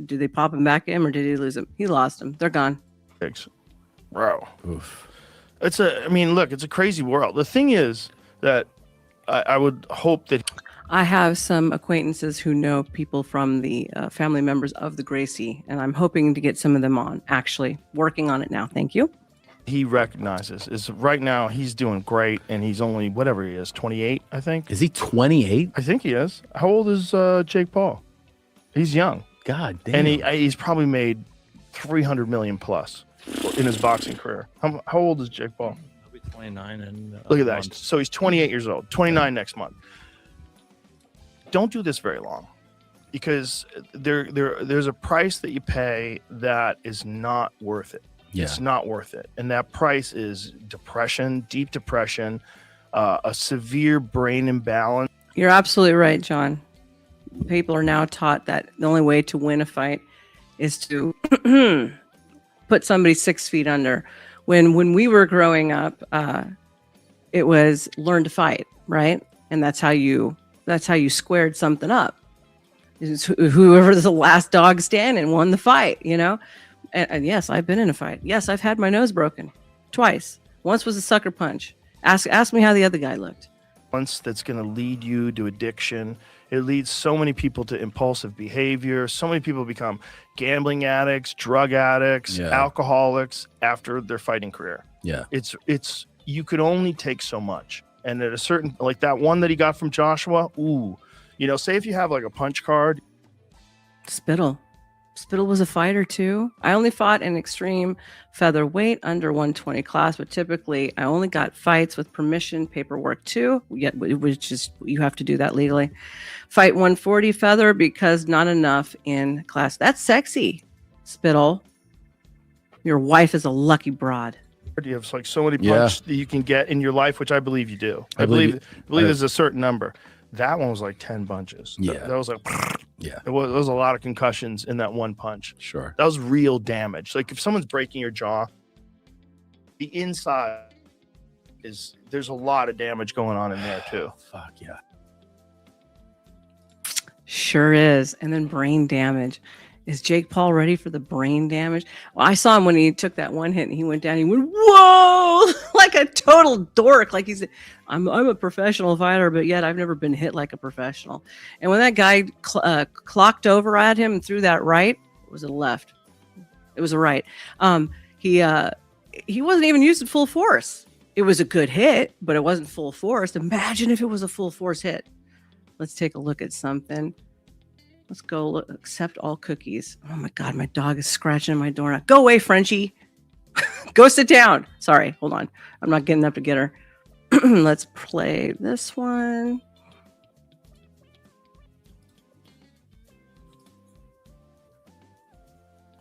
they pop him back in or did he lose them? He lost them. They're gone. Bro. Oof. It's a crazy world. The thing is that I would hope that I have some acquaintances who know people from the family members of the Gracie, and I'm hoping to get some of them on. Actually, working on it now. Thank you. he recognizes is right now he's doing great, and he's only whatever he is, 28, I think. Is he 28? I think he is. How old is Jake Paul? He's young. God damn. And he's probably made 300 million plus in his boxing career. How old is Jake Paul? He'll be 29 and look at that. So he's 28 years old, 29 next month. Don't do this very long, because there's a price that you pay that is not worth it. Yeah. It's not worth it. And that price is depression, deep depression, a severe brain imbalance. You're absolutely right, John. People are now taught that the only way to win a fight is to put somebody 6 feet under. When we were growing up, it was learn to fight, right? And that's how you squared something up. Whoever the last dog standing won the fight, you know? And yes, I've been in a fight. Yes, I've had my nose broken twice. Once was a sucker punch. Ask me how the other guy looked. That's going to lead you to addiction. It leads so many people to impulsive behavior. So many people become gambling addicts, drug addicts, alcoholics after their fighting career. Yeah. It's you could only take so much. And at a certain, like that one that he got from Joshua, say if you have like a punch card. Spittle was a fighter too. I only fought in extreme featherweight under 120 class, but typically I only got fights with permission paperwork too, which is, you have to do that legally. Fight 140 feather because not enough in class. That's sexy, Spittle. Your wife is a lucky broad. You have like so many punches that you can get in your life, which I believe you do. I believe there's a certain number. That one was like 10 punches. Yeah. That was like, yeah. There was a lot of concussions in that one punch. Sure. That was real damage. Like if someone's breaking your jaw, the inside there's a lot of damage going on in there too. Fuck yeah. Sure is. And then brain damage. Is Jake Paul ready for the brain damage? Well, I saw him when he took that one hit and he went down. He went, whoa, like a total dork. Like he's, I'm a professional fighter, but yet I've never been hit like a professional. And when that guy clocked over at him and threw that right, it was a left. It was a right. He wasn't even using full force. It was a good hit, but it wasn't full force. Imagine if it was a full force hit. Let's take a look at something. Let's go look, accept all cookies. Oh my God, my dog is scratching my door. Go away, Frenchie. Go sit down. Sorry, hold on. I'm not getting up to get her. Let's play this one.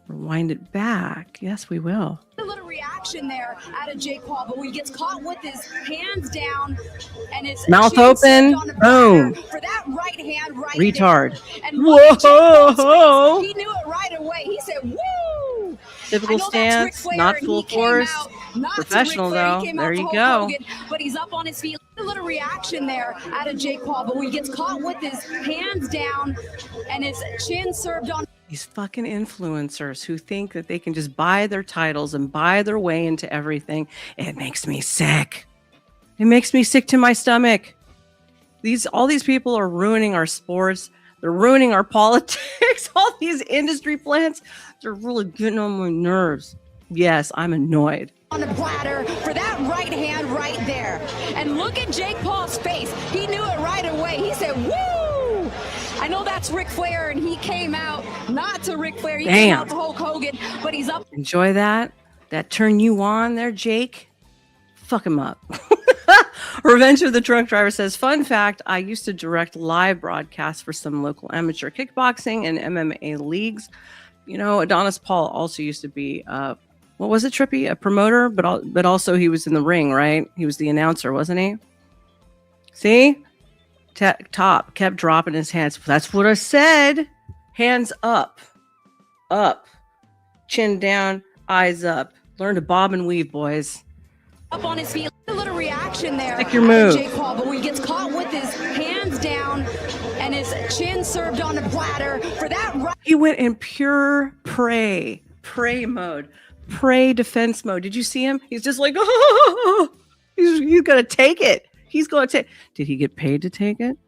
Rewind it back. Yes, we will. A little reaction there out of Jake Paul, but when he gets caught with his hands down and his mouth open, boom. For that right hand, right retard. There. And whoa! He knew it right away. He said, "Woo!" Typical stance, not full force. Professional though. There you go. But he's up on his feet. A little reaction there out of Jake Paul, but when he gets caught with his hands down and his chin served on. These fucking influencers who think that they can just buy their titles and buy their way into everything. It makes me sick. It makes me sick to my stomach. All these people are ruining our sports. They're ruining our politics. All these industry plants, they're really getting on my nerves. Yes, I'm annoyed. On the platter for that right hand right there. And look at Jake Paul's face. He knew it right away. He said, woo! I know that's Ric Flair, and he came out not to Ric Flair. He came out to Hulk Hogan, but he's up. Enjoy that? That turn you on there, Jake? Fuck him up. Revenge of the Drunk Driver says, fun fact, I used to direct live broadcasts for some local amateur kickboxing and MMA leagues. You know, Adonis Paul also used to be, what was it, Trippy? A promoter, but also he was in the ring, right? He was the announcer, wasn't he? See? Top kept dropping his hands. That's what I said. Hands up. Up. Chin down, eyes up. Learn to bob and weave, boys. Up on his feet. A little reaction there. Take your move. Jake Paul, but when he gets caught with his hands down and his chin served on the platter for that right. He went in pure prey mode. Prey defense mode. Did you see him? He's just like, oh, he's gonna take it. He's going to take. Did he get paid to take it?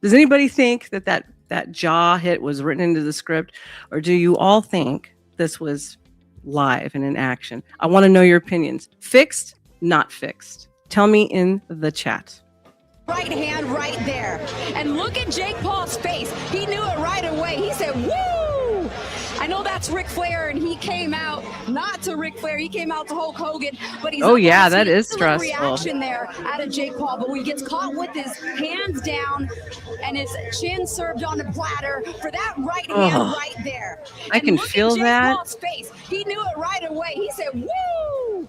Does anybody think that jaw hit was written into the script, or do you all think this was live and in action? I want to know your opinions. Fixed, not fixed. Tell me in the chat. Right hand right there. And look at Jake Paul's face. He knew it right away. He said, woo! I know that's Ric Flair, and he came out not to Ric Flair. He came out to Hulk Hogan, but he's. Oh yeah, that is stressful. Reaction there out of Jake Paul, but when he gets caught with his hands down and his chin served on the platter for that right hand right there. I can feel that. Paul's face. He knew it right away. He said, woo!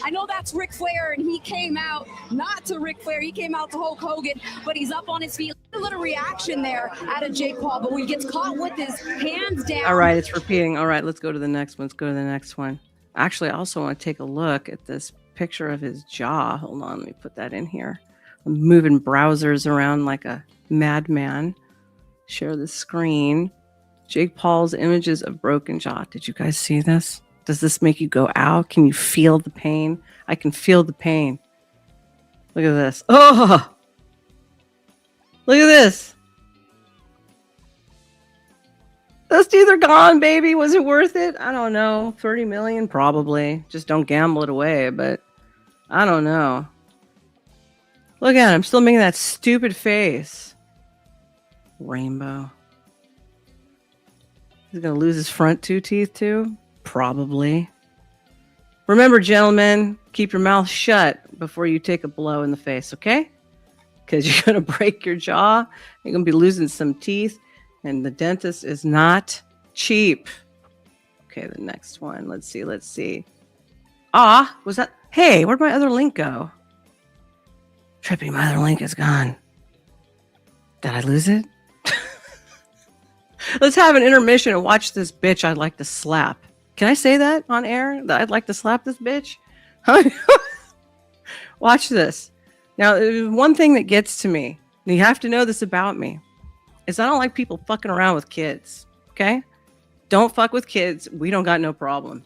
I know that's Ric Flair, and he came out not to Ric Flair. He came out to Hulk Hogan, but he's up on his feet. A little reaction there out of Jake Paul, but when he gets caught with his hands down. All right, it's repeating. All right, let's go to the next one. Let's go to the next one. Actually, I also want to take a look at this picture of his jaw. Hold on, let me put that in here. I'm moving browsers around like a madman. Share the screen. Jake Paul's images of broken jaw. Did you guys see this? Does this make you go, ow? Can you feel the pain? I can feel the pain. Look at this. Oh! Look at this. Those teeth are gone, baby. Was it worth it? I don't know. 30 million? Probably. Just don't gamble it away, but I don't know. Look at him. Still making that stupid face. Rainbow. He's going to lose his front two teeth, too? Probably. Remember, gentlemen, keep your mouth shut before you take a blow in the face, okay? Because you're going to break your jaw. You're going to be losing some teeth. And the dentist is not cheap. Okay, the next one. Let's see. Ah, was that? Hey, where'd my other link go? Trippy, my other link is gone. Did I lose it? Let's have an intermission and watch this bitch I'd like to slap. Can I say that on air? That I'd like to slap this bitch? Watch this. Now, one thing that gets to me, and you have to know this about me, is I don't like people fucking around with kids. Okay? Don't fuck with kids. We don't got no problem.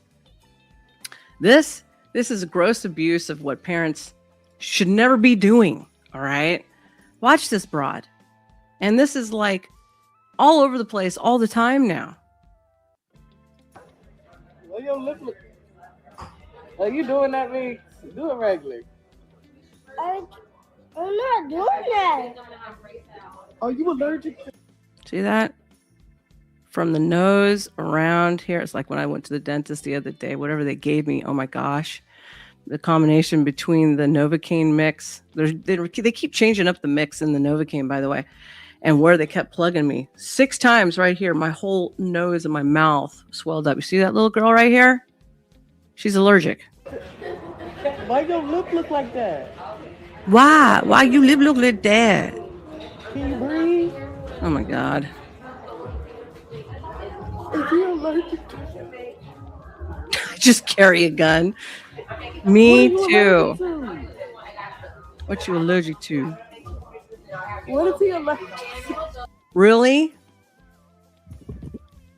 This is a gross abuse of what parents should never be doing. All right? Watch this broad. And this is like all over the place all the time now. Well, your lip look. Are you doing that, me? Do it regularly. I'm not doing that. Are you allergic? See that? From the nose around here. It's like when I went to the dentist the other day, whatever they gave me. Oh my gosh. The combination between the Novocaine mix. They keep changing up the mix in the Novocaine, by the way. And where they kept plugging me 6 times right here, my whole nose and my mouth swelled up. You see that little girl right here? She's allergic. Why your lip look like that? Why? Why you lip look like that? Can you breathe? Oh my God. Is he allergic to it? just carry a gun. Me too. What you allergic to? What is he allergic to? Really?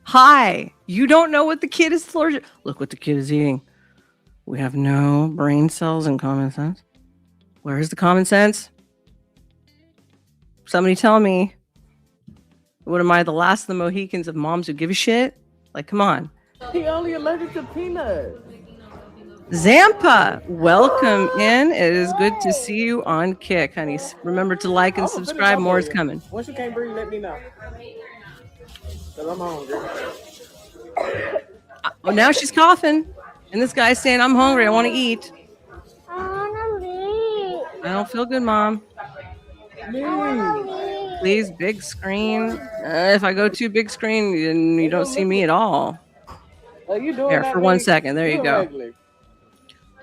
Hi. You don't know what the kid is allergic. Look what the kid is eating. We have no brain cells and common sense. Where is the common sense? Somebody tell me. What am I, the last of the Mohicans of moms who give a shit? Like, come on. He only allergic to peanuts. Zampa, welcome in. It is good to see you on Kick, honey. Remember to like and subscribe. More is coming. Once you can't breathe, let me know. Because I'm hungry. Oh, now she's coughing. And this guy's saying, I'm hungry. I want to eat. I don't feel good, Mom. Please, big screen. If I go too big screen, then you don't see me at all. Are you doing There, that for 1 big? second. There you go. Ugly.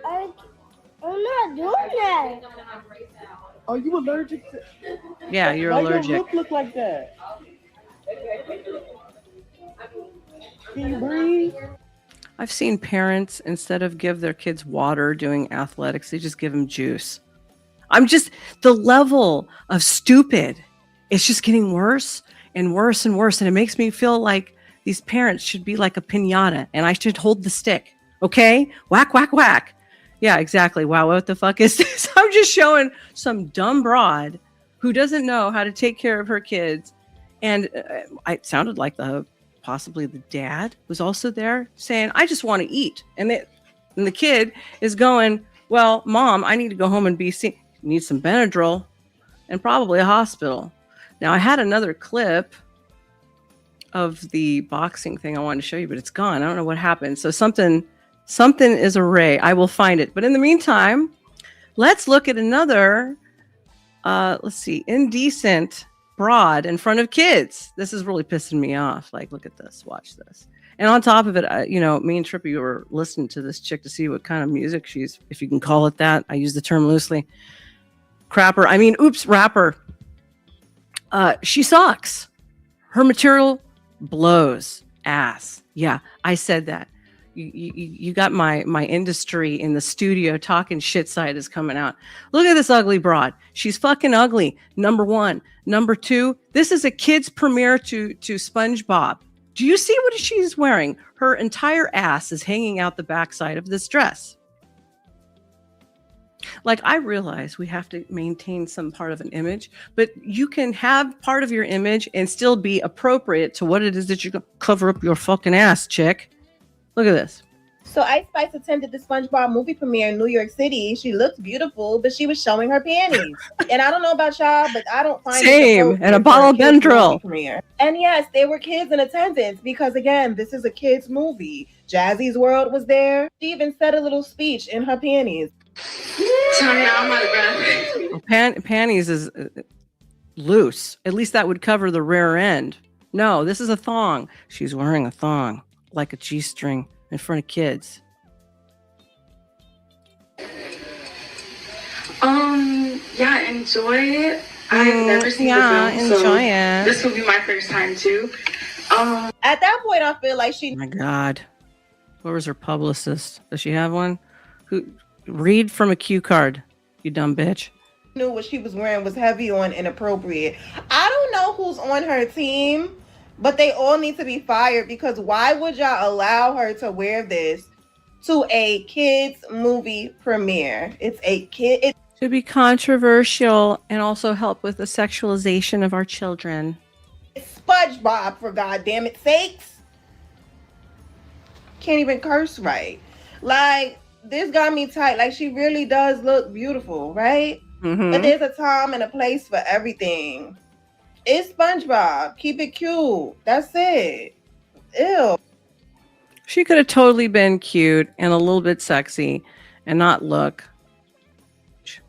I'm not doing that. Are you allergic to? Yeah, you're Why allergic. your lip look like that? Can you breathe? I've seen parents, instead of give their kids water doing athletics, they just give them juice. The level of stupid, it's just getting worse and worse and worse. And it makes me feel like these parents should be like a piñata and I should hold the stick. Okay? Whack, whack, whack. Yeah, exactly. Wow, what the fuck is this? I'm just showing some dumb broad who doesn't know how to take care of her kids. And it sounded like possibly the dad was also there saying, I just want to eat. And the kid is going, well, Mom, I need to go home and be seen. Need some Benadryl and probably a hospital. Now, I had another clip of the boxing thing I wanted to show you, but it's gone. I don't know what happened. So something is array. I will find it. But in the meantime, let's look at another, let's see, indecent broad in front of kids. This is really pissing me off. Like, look at this. Watch this. And on top of it, me and Trippy were listening to this chick to see what kind of music she's, if you can call it that. I use the term loosely. Rapper. She sucks. Her material blows ass. Yeah, I said that. You got my industry in the studio talking shit side is coming out. Look at this ugly broad. She's fucking ugly. Number one. Number two, this is a kid's premiere to SpongeBob. Do you see what she's wearing? Her entire ass is hanging out the backside of this dress. Like, I realize we have to maintain some part of an image, but you can have part of your image and still be appropriate to what it is that you cover up your fucking ass, chick. Look at this. So Ice Spice attended the SpongeBob movie premiere in New York City. She looked beautiful, but she was showing her panties. And I don't know about y'all, but I don't find Same. And a bottle of Benadryl. And yes, there were kids in attendance because, again, this is a kids movie. Jazzy's World was there. She even said a little speech in her panties. Panties is loose. At least that would cover the rear end. No, this is a thong. She's wearing a thong, like a G-string, in front of kids. Yeah, enjoy it. I've never seen the film, so this will be my first time too. At that point, I feel like she. Oh my God, where was her publicist? Does she have one? Who? Read from a cue card, you dumb bitch. Knew what she was wearing was heavy on inappropriate. I don't know who's on her team, but they all need to be fired because why would y'all allow her to wear this to a kids movie premiere? It's a kid. To be controversial and also help with the sexualization of our children. It's SpongeBob, for goddamn it sakes. Can't even curse right. Like, this got me tight. Like, she really does look beautiful, right? Mm-hmm. But there's a time and a place for everything. It's SpongeBob. Keep it cute. That's it. Ew. She could have totally been cute and a little bit sexy and not look.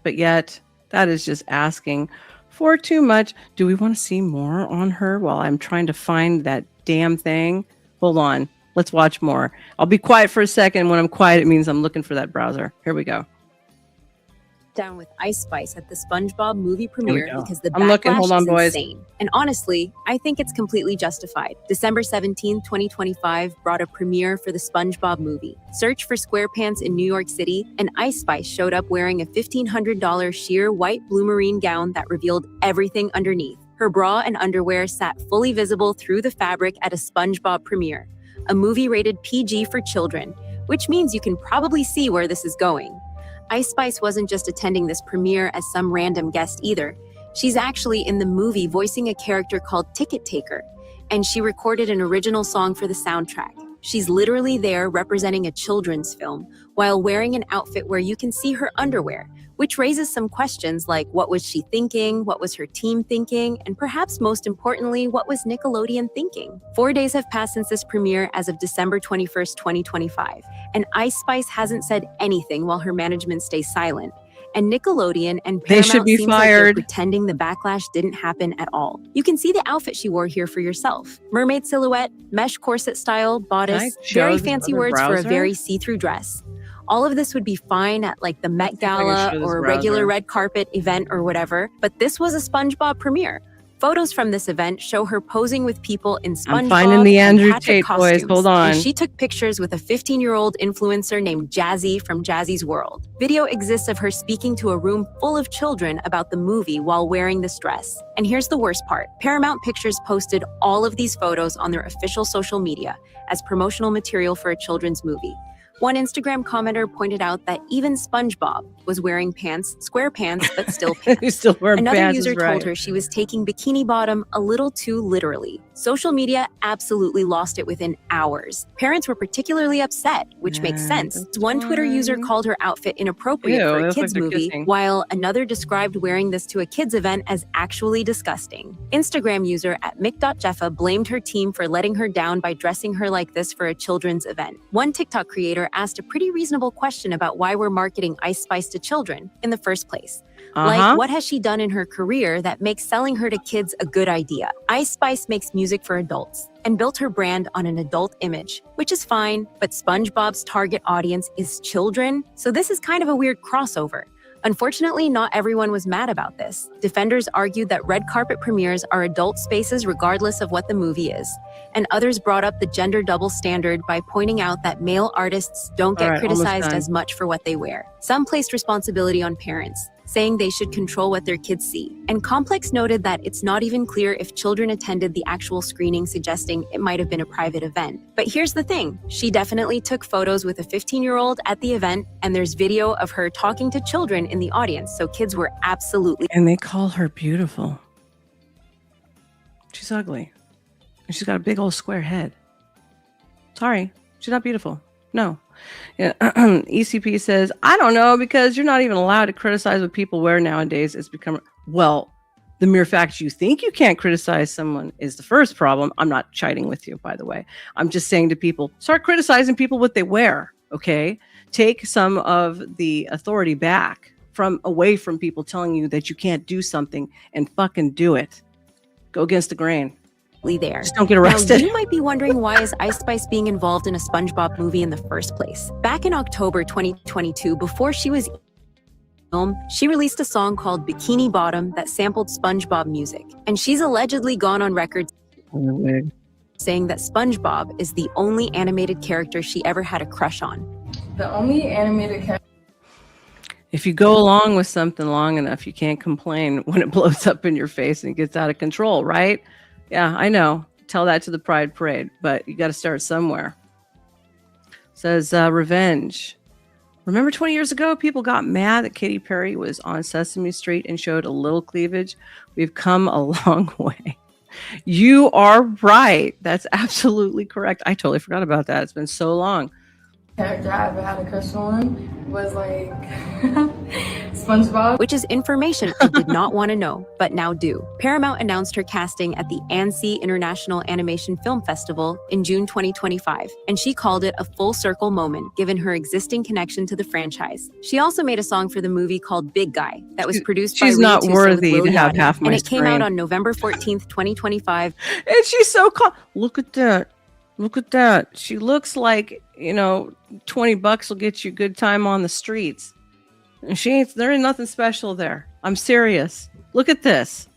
But yet, that is just asking for too much. Do we want to see more on her while I'm trying to find that damn thing? Hold on. Let's watch more. I'll be quiet for a second. When I'm quiet, it means I'm looking for that browser. Here we go. down with Ice Spice at the SpongeBob movie we premiere go. because the I'm looking. backlash Hold on, is boys. insane. And honestly, I think it's completely justified. December 17, 2025 brought a premiere for the SpongeBob movie. Search for SquarePants in New York City, and Ice Spice showed up wearing a $1,500 sheer white blue marine gown that revealed everything underneath. Her bra and underwear sat fully visible through the fabric at a SpongeBob premiere, a movie rated PG for children, which means you can probably see where this is going. Ice Spice wasn't just attending this premiere as some random guest either. She's actually in the movie voicing a character called Ticket Taker, and she recorded an original song for the soundtrack. She's literally there representing a children's film while wearing an outfit where you can see her underwear, which raises some questions like what was she thinking, what was her team thinking, and perhaps most importantly, what was Nickelodeon thinking? 4 days have passed since this premiere as of December 21st, 2025, and Ice Spice hasn't said anything while her management stays silent. And Nickelodeon and They Paramount should be seems like they're fired. pretending the backlash didn't happen at all. You can see the outfit she wore here for yourself. Mermaid silhouette, mesh corset style, bodice, show very the fancy other words for a browser? very see-through dress. All of this would be fine at like the Met if I can Gala show this or a regular browser. red carpet event or whatever, but this was a SpongeBob premiere. Photos from this event show her posing with people in SpongeBob I'm finding the and Andrew Patrick Tate, boys. costumes, Hold on. and she took pictures with a 15-year-old influencer named Jazzy from Jazzy's World. Video exists of her speaking to a room full of children about the movie while wearing this dress. And here's the worst part. Paramount Pictures posted all of these photos on their official social media as promotional material for a children's movie. One Instagram commenter pointed out that even SpongeBob was wearing pants, square pants, but still pants. He's still wearing Another pants, user is right. told her she was taking Bikini Bottom a little too literally. Social media absolutely lost it within hours. Parents were particularly upset, which makes sense. One Twitter user called her outfit inappropriate Ew, for it a looks kids like they're movie, kissing. while another described wearing this to a kids event as actually disgusting. Instagram user at Mick.Jeffa blamed her team for letting her down by dressing her like this for a children's event. One TikTok creator asked a pretty reasonable question about why we're marketing Ice Spice to children in the first place. Like, what has she done in her career that makes selling her to kids a good idea? Ice Spice makes music for adults and built her brand on an adult image, which is fine, but SpongeBob's target audience is children, so this is kind of a weird crossover. Unfortunately, not everyone was mad about this. Defenders argued that red carpet premieres are adult spaces regardless of what the movie is. And others brought up the gender double standard by pointing out that male artists don't get All right, almost criticized done. as much for what they wear. Some placed responsibility on parents, saying they should control what their kids see. And Complex noted that it's not even clear if children attended the actual screening, suggesting it might have been a private event. But here's the thing, she definitely took photos with a 15-year-old at the event, and there's video of her talking to children in the audience, so kids were absolutely... And they call her beautiful. She's ugly. And she's got a big old square head. Sorry, she's not beautiful. No. Yeah. ECP says, I don't know, because you're not even allowed to criticize what people wear nowadays. It's become, well, the mere fact you think you can't criticize someone is the first problem. I'm not chiding with you, by the way. I'm just saying to people, start criticizing people what they wear, okay? Take some of the authority back away from people telling you that you can't do something and fucking do it. Go against the grain. there. Just don't get arrested. Now, you might be wondering, why is Ice Spice being involved in a SpongeBob movie in the first place? Back in October 2022, before she was film, she released a song called Bikini Bottom that sampled SpongeBob music. And she's allegedly gone on record saying that SpongeBob is the only animated character she ever had a crush on. The only animated character. If you go along with something long enough, you can't complain when it blows up in your face and it gets out of control, right? Yeah, I know. Tell that to the Pride Parade, but you got to start somewhere. Says Revenge. Remember 20 years ago, people got mad that Katy Perry was on Sesame Street and showed a little cleavage? We've come a long way. You are right. That's absolutely correct. I totally forgot about that. It's been so long. Character I ever had a crush on was like SpongeBob. Which is information I did not want to know, but now do. Paramount announced her casting at the Annecy International Animation Film Festival in June 2025, and she called it a full circle moment given her existing connection to the franchise. She also made a song for the movie called Big Guy that was produced by She's Rhea not Tusa worthy with Lil to have Yachty, half my and it came screen. out on November 14th, 2025. And she's so calm. Look at that. Look at that. She looks like, $20 will get you a good time on the streets. There ain't nothing special there. I'm serious. Look at this.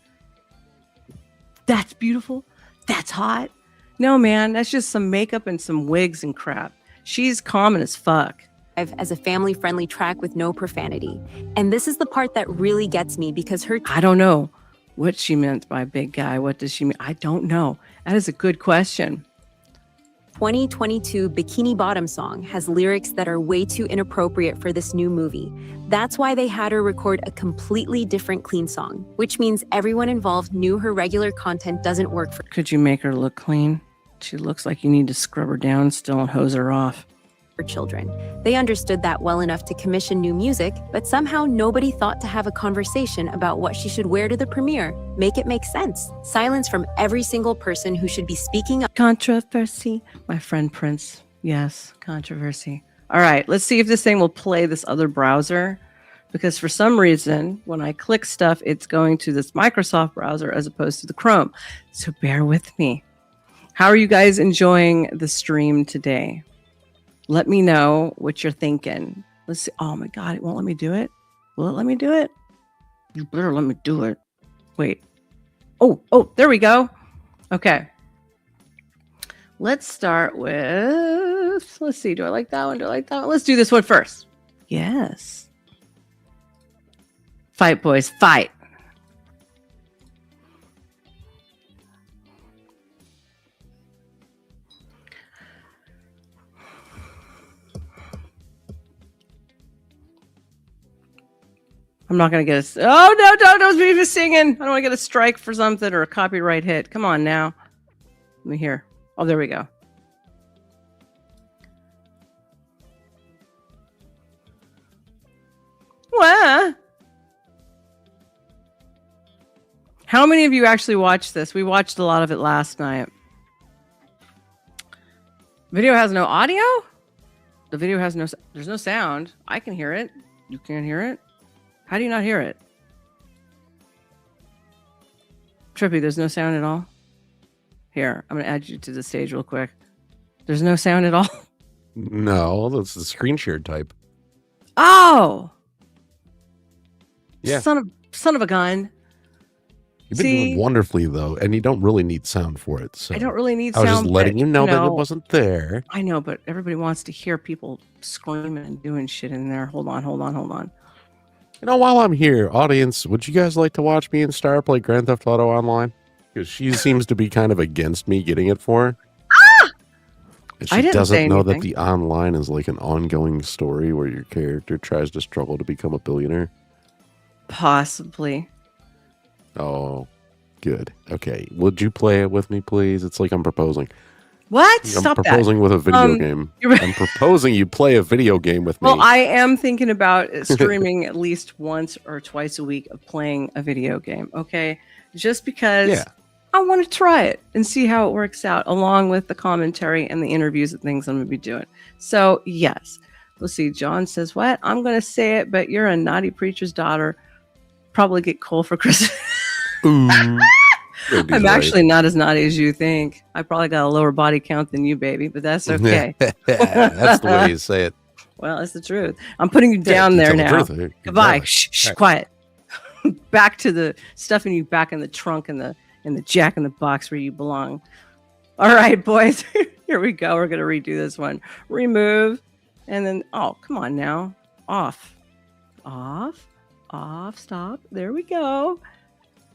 That's beautiful. That's hot. No, man, that's just some makeup and some wigs and crap. She's common as fuck. As a family-friendly track with no profanity. And this is the part that really gets me because her... I don't know what she meant by big guy. What does she mean? I don't know. That is a good question. 2022 Bikini Bottom song has lyrics that are way too inappropriate for this new movie. That's why they had her record a completely different clean song, which means everyone involved knew her regular content doesn't work for... Could you make her look clean? She looks like you need to scrub her down still and hose her off. For children. They understood that well enough to commission new music, but somehow nobody thought to have a conversation about what she should wear to the premiere. Make it make sense. Silence from every single person who should be speaking up. Controversy. My friend Prince. Yes, controversy. All right, let's see if this thing will play this other browser. Because for some reason, when I click stuff, it's going to this Microsoft browser as opposed to the Chrome. So bear with me. How are you guys enjoying the stream today? Let me know what you're thinking. Let's see. Oh my God, it won't let me do it. Will it let me do it? You better let me do it. Wait. Oh, there we go. Okay. Let's start with, let's see. Do I like that one? Do I like that one? Let's do this one first. Yes. Fight, boys, fight. I'm not going to get a... Oh, no, don't be singing. I don't want to get a strike for something or a copyright hit. Come on now. Let me hear. Oh, there we go. What? How many of you actually watched this? We watched a lot of it last night. Video has no audio? The video has no... There's no sound. I can hear it. You can't hear it? How do you not hear it? Trippy, there's no sound at all? Here, I'm going to add you to the stage real quick. There's no sound at all? No, that's the screen share type. Oh! Yeah. Son of a gun. You've been doing wonderfully, though, and you don't really need sound for it. So I don't really need I was sound. just letting you know that it wasn't there. I know, but everybody wants to hear people screaming and doing shit in there. Hold on. You know, while I'm here, audience, would you guys like to watch me and Star play Grand Theft Auto Online? Because she seems to be kind of against me getting it for her. And she doesn't know that the online is like an ongoing story where your character tries to struggle to become a billionaire. Possibly. Oh, good. Okay. Would you play it with me, please? It's like I'm proposing. What? I'm Stop proposing that. with a video game. I'm proposing you play a video game with me. Well, I am thinking about streaming at least once or twice a week of playing a video game. Okay. Just because I want to try it and see how it works out, along with the commentary and the interviews and things I'm going to be doing. So, yes. Let's see. John says, what? I'm going to say it, but you're a naughty preacher's daughter. Probably get coal for Christmas. I'm actually not as naughty as you think. I probably got a lower body count than you, baby, but that's okay. That's the way you say it. Well, that's the truth. I'm putting you down there now. Goodbye. Exactly. Shh, quiet. Back to the stuffing you back in the trunk and the jack in the box where you belong. All right, boys. Here we go. We're going to redo this one. Remove. And then, oh, come on now. Off. Stop. There we go.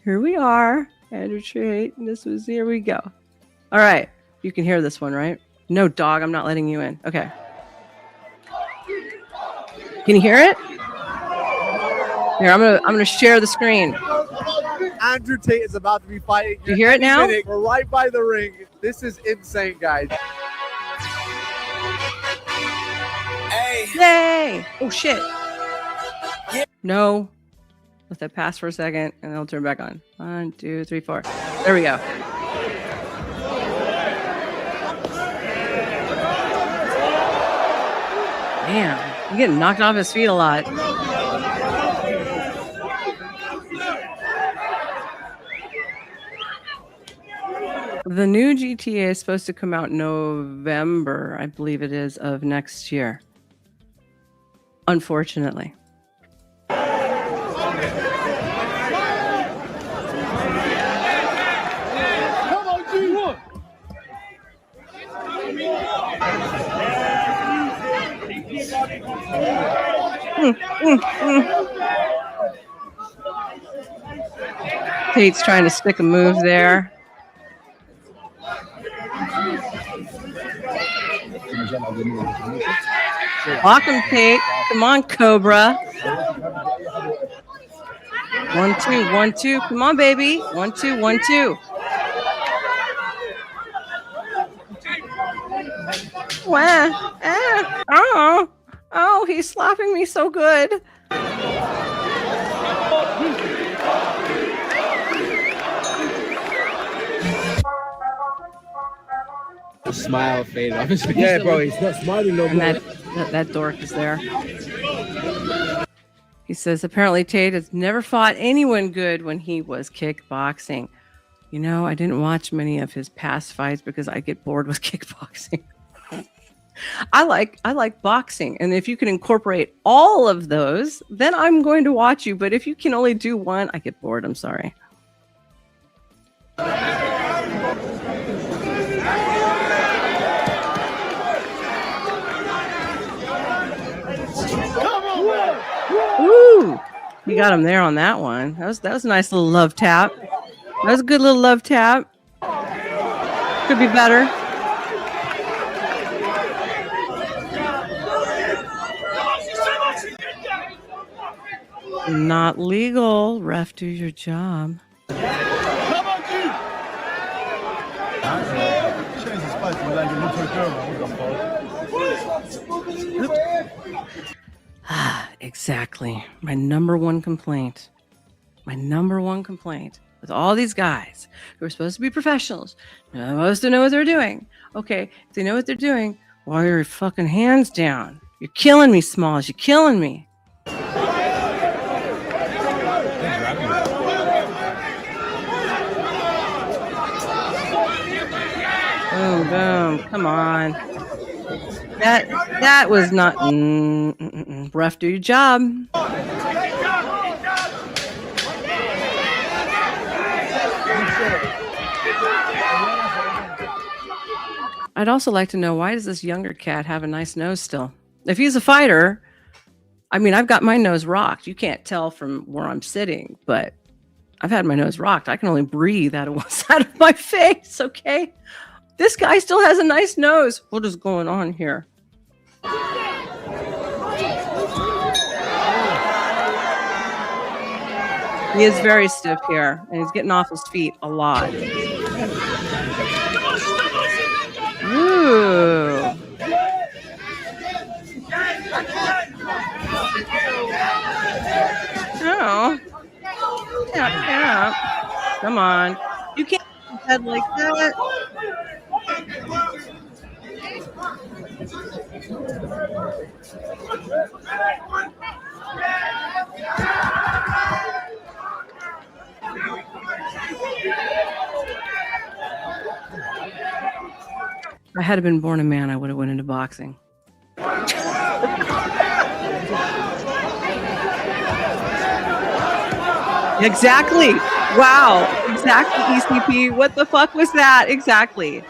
Here we are. Andrew Tate. And this was, here we go. All right. You can hear this one, right? No, dog. I'm not letting you in. Okay. Can you hear it? Here, I'm gonna share the screen. Andrew Tate is about to be fighting. You hear it now? We're right by the ring. This is insane, guys. Hey! Yay! Oh shit! No. Let that pass for a second, and then I'll turn back on. 1, 2, 3, 4. There we go. Man, I'm getting knocked off his feet a lot. The new GTA is supposed to come out November, I believe it is, of next year. Unfortunately. Tate's trying to stick a move there. Block him, Tate. Come on, Cobra. 1, 2, 1, 2. Come on, baby. 1, 2, 1, 2. Wah. Oh, he's slapping me so good. The smile faded off his face. Yeah, bro, he's not smiling no more. And that dork is there. He says, apparently Tate has never fought anyone good when he was kickboxing. You know, I didn't watch many of his past fights because I get bored with kickboxing. I like boxing. And if you can incorporate all of those, then I'm going to watch you. But if you can only do one, I get bored. I'm sorry. Ooh, you got him there on that one. That was a nice little love tap. That was a good little love tap. Could be better. Not legal. Ref, do your job. Exactly. My number one complaint with all these guys who are supposed to be professionals, supposed to know what they're doing. Okay, if they know what they're doing, why are your fucking hands down? You're killing me, Smalls. You're killing me. Boom, boom. Come on. That was not. Ref, do your job. I'd also like to know, why does this younger cat have a nice nose still? If he's a fighter, I mean, I've got my nose rocked. You can't tell from where I'm sitting, but I've had my nose rocked. I can only breathe out of one side of my face, okay? This guy still has a nice nose. What is going on here? He is very stiff here, and he's getting off his feet a lot. Ooh. Oh. Yeah. Come on. You can't head like that. If I had been born a man, I would have went into boxing. Exactly. Wow. Exactly, ECP. What the fuck was that? Exactly.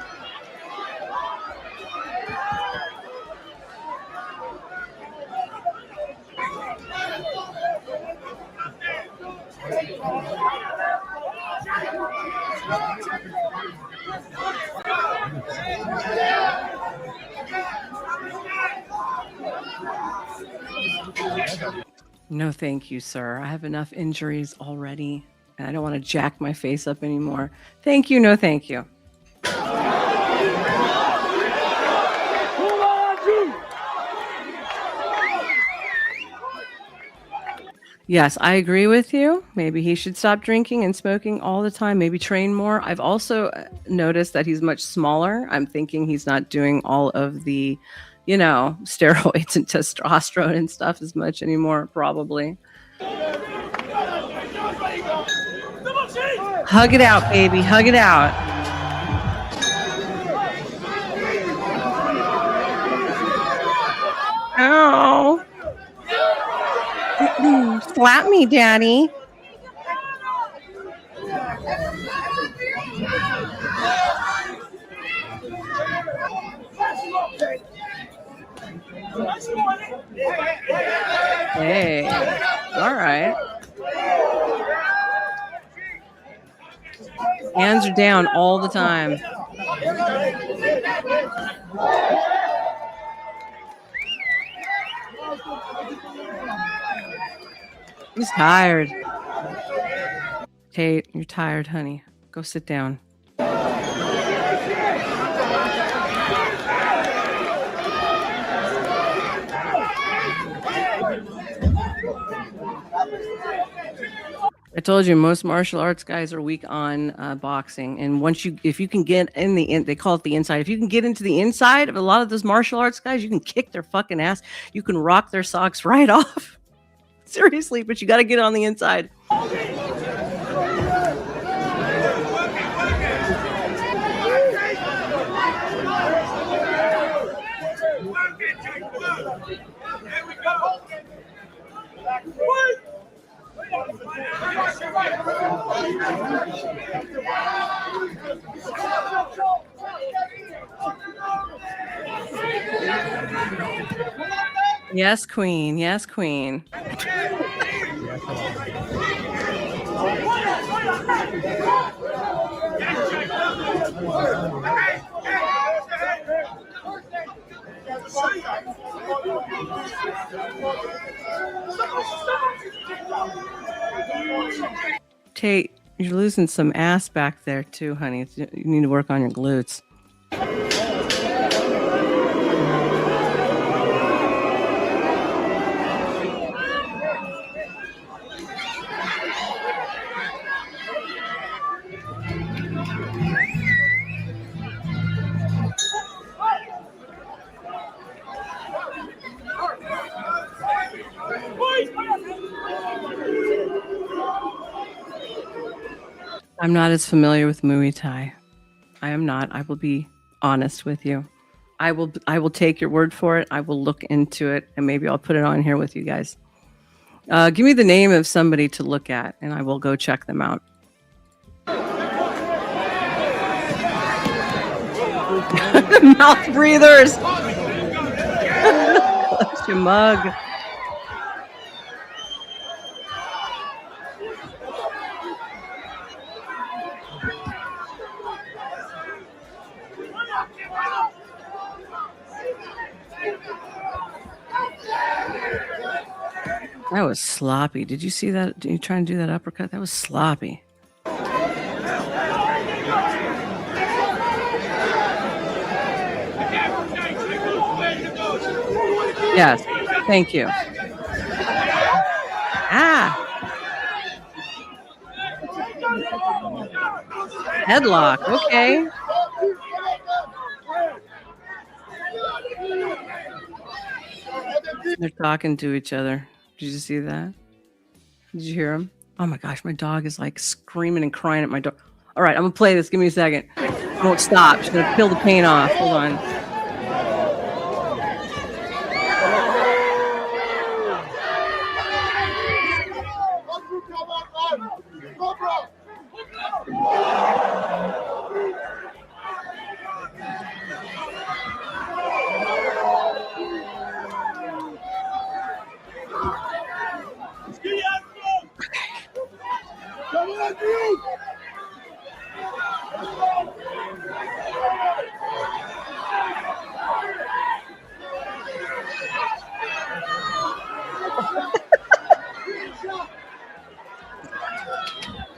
No, thank you, sir. I have enough injuries already, and I don't want to jack my face up anymore. Thank you, no thank you. Yes, I agree with you. Maybe he should stop drinking and smoking all the time. Maybe train more. I've also noticed that he's much smaller. I'm thinking he's not doing all of the, you know, steroids and testosterone and stuff as much anymore, probably. Hug it out, baby. Hug it out. Oh. Slap me, Daddy. Hey, all right. Hands are down all the time. He's tired. Tate, you're tired, honey. Go sit down. I told you most martial arts guys are weak on boxing, and if you can get they call it the inside. If you can get into the inside of a lot of those martial arts guys, you can kick their fucking ass. You can rock their socks right off. Seriously, but you got to get on the inside. Yes, queen. Yes, queen. Tate, you're losing some ass back there too, honey. You need to work on your glutes. I'm not as familiar with Muay Thai. I am not. I will be honest with you. I will take your word for it. I will look into it, and maybe I'll put it on here with you guys. Give me the name of somebody to look at, and I will go check them out. Mouth breathers. That's your mug. That was sloppy. Did you see that? Did you try and do that uppercut? That was sloppy. Yes. Thank you. Ah. Headlock. Okay. They're talking to each other. Did you see that? Did you hear him? Oh my gosh, my dog is like screaming and crying at my dog. All right, I'm gonna play this. Give me a second. I won't stop. She's gonna peel the paint off. Hold on.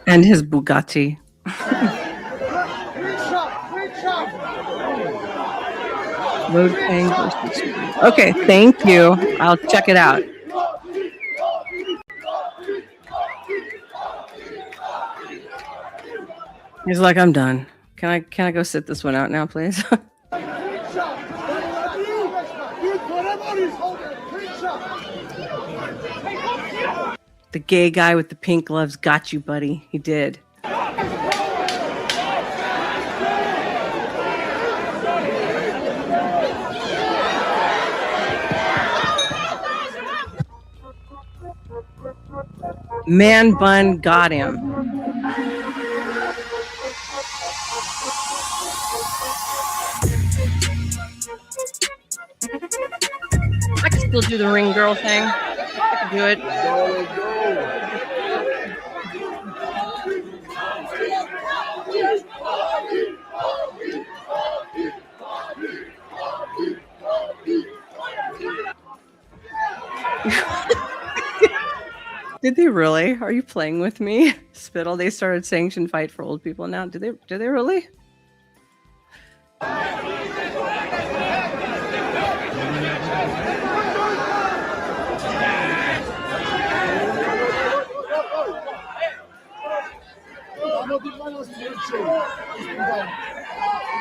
And his Bugatti. Road King versus. Okay, thank you. I'll check it out. He's like, I'm done. Can I go sit this one out now, please? The gay guy with the pink gloves got you, buddy. He did. Man bun got him. still do the ring girl thing. I can do it. Did they really? Are you playing with me? Spittle, they started sanctioned fight for old people now. Did they really?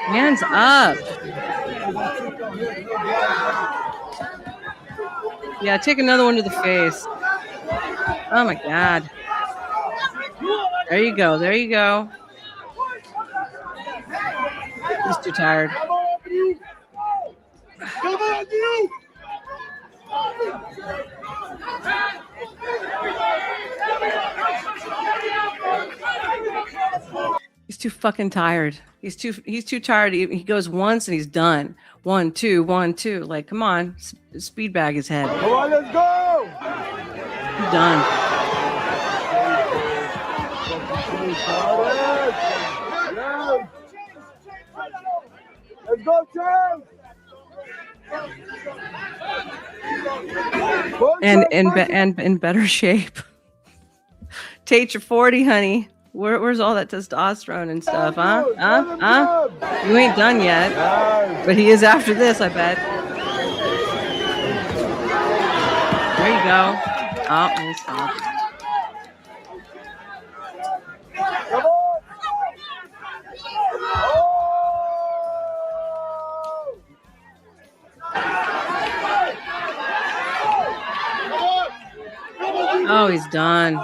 Hands up. Yeah, take another one to the face. Oh my God. There you go. There you go. He's too tired. He's too fucking tired. He's too tired. He goes once and he's done. 1, 2, 1, 2. Like, come on, speed bag his head. Come on, let's go. He's done. Let's go, Chase. And in better shape. Tate, you're 40, honey. Where's all that testosterone and stuff, huh? You ain't done yet. But he is after this, I bet. There you go. Oh, and he stopped. Oh, he's done.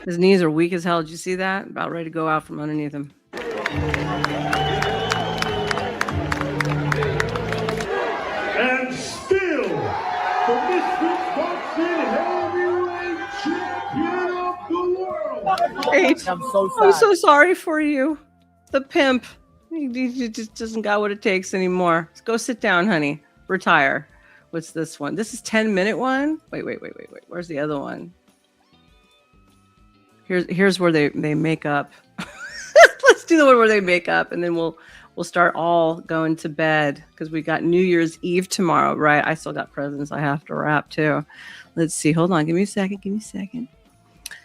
His knees are weak as hell. Did you see that? About ready to go out from underneath him. And still, the Misfits Boxing Heavyweight Champion of the world. Tate, I'm so sorry for you. The pimp. He just doesn't got what it takes anymore. Go sit down, honey. Retire. What's this one? This is 10-minute one? Wait. Where's the other one? Here's where they make up. Let's do the one where they make up, and then we'll start all going to bed because we got New Year's Eve tomorrow, right? I still got presents I have to wrap too. Let's see. Hold on. Give me a second.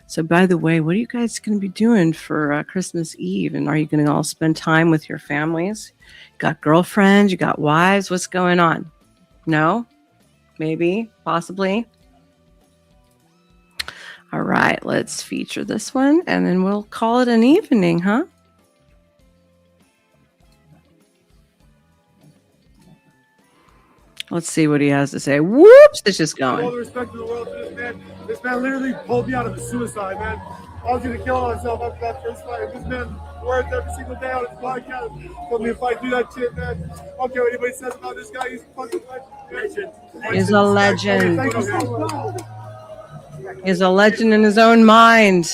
So, by the way, what are you guys going to be doing for Christmas Eve? And are you going to all spend time with your families? You got girlfriends? You got wives? What's going on? No? Maybe? Possibly? All right, let's feature this one, and then we'll call it an evening, huh? Let's see what he has to say. Whoops, it's just going. All the respect in the world to this man. This man literally pulled me out of a suicide, man. I was going to kill myself after that first fight. This man worked every single day on his podcast. Told me if I do that shit, man. I don't care what anybody says about this guy. He's fucking legend. He's a legend. Thank you so much. He's a legend in his own mind.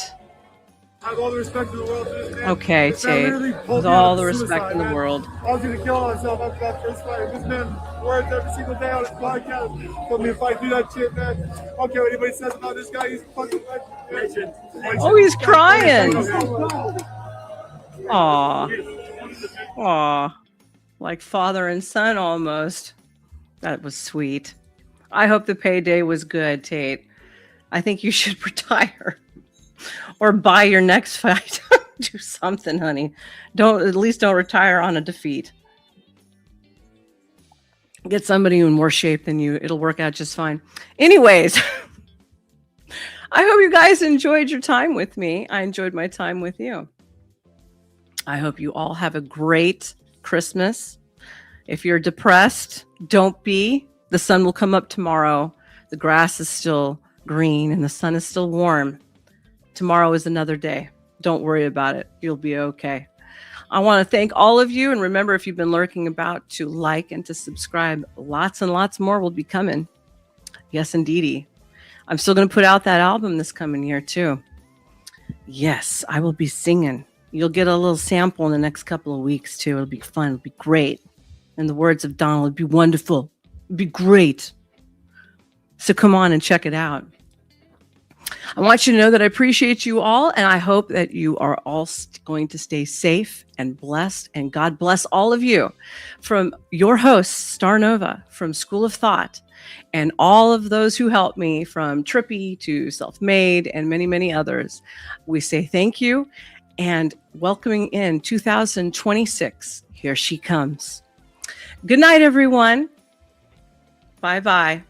I have all the respect in the world to this man. Okay, Tate. With all the respect in the world. I was going to kill myself after that first fight. This man worked every single day on his podcast. Told me if I do that shit, man. I don't care what anybody says about this guy. He's fucking legend. Oh, he's crying. Aw. Like father and son almost. That was sweet. I hope the payday was good, Tate. I think you should retire or buy your next fight. Do something, honey. At least don't retire on a defeat. Get somebody in worse shape than you. It'll work out just fine. Anyways, I hope you guys enjoyed your time with me. I enjoyed my time with you. I hope you all have a great Christmas. If you're depressed, don't be. The sun will come up tomorrow. The grass is still green and the sun is still warm. Tomorrow is another day. Don't worry about it. You'll be okay. I want to thank all of you. And remember, if you've been lurking about, to like and to subscribe. Lots and lots more will be coming. Yes, indeedy. I'm still going to put out that album this coming year too. Yes, I will be singing. You'll get a little sample in the next couple of weeks too. It'll be fun. It'll be great. In the words of Donald, it'd be wonderful. It'd be great. So come on and check it out. I want you to know that I appreciate you all, and I hope that you are all going to stay safe and blessed, and God bless all of you. From your hosts, Star Nova, from School of Thought, and all of those who helped me, from Trippy to Self-Made and many, many others, we say thank you, and welcoming in 2026. Here she comes. Good night, everyone. Bye-bye.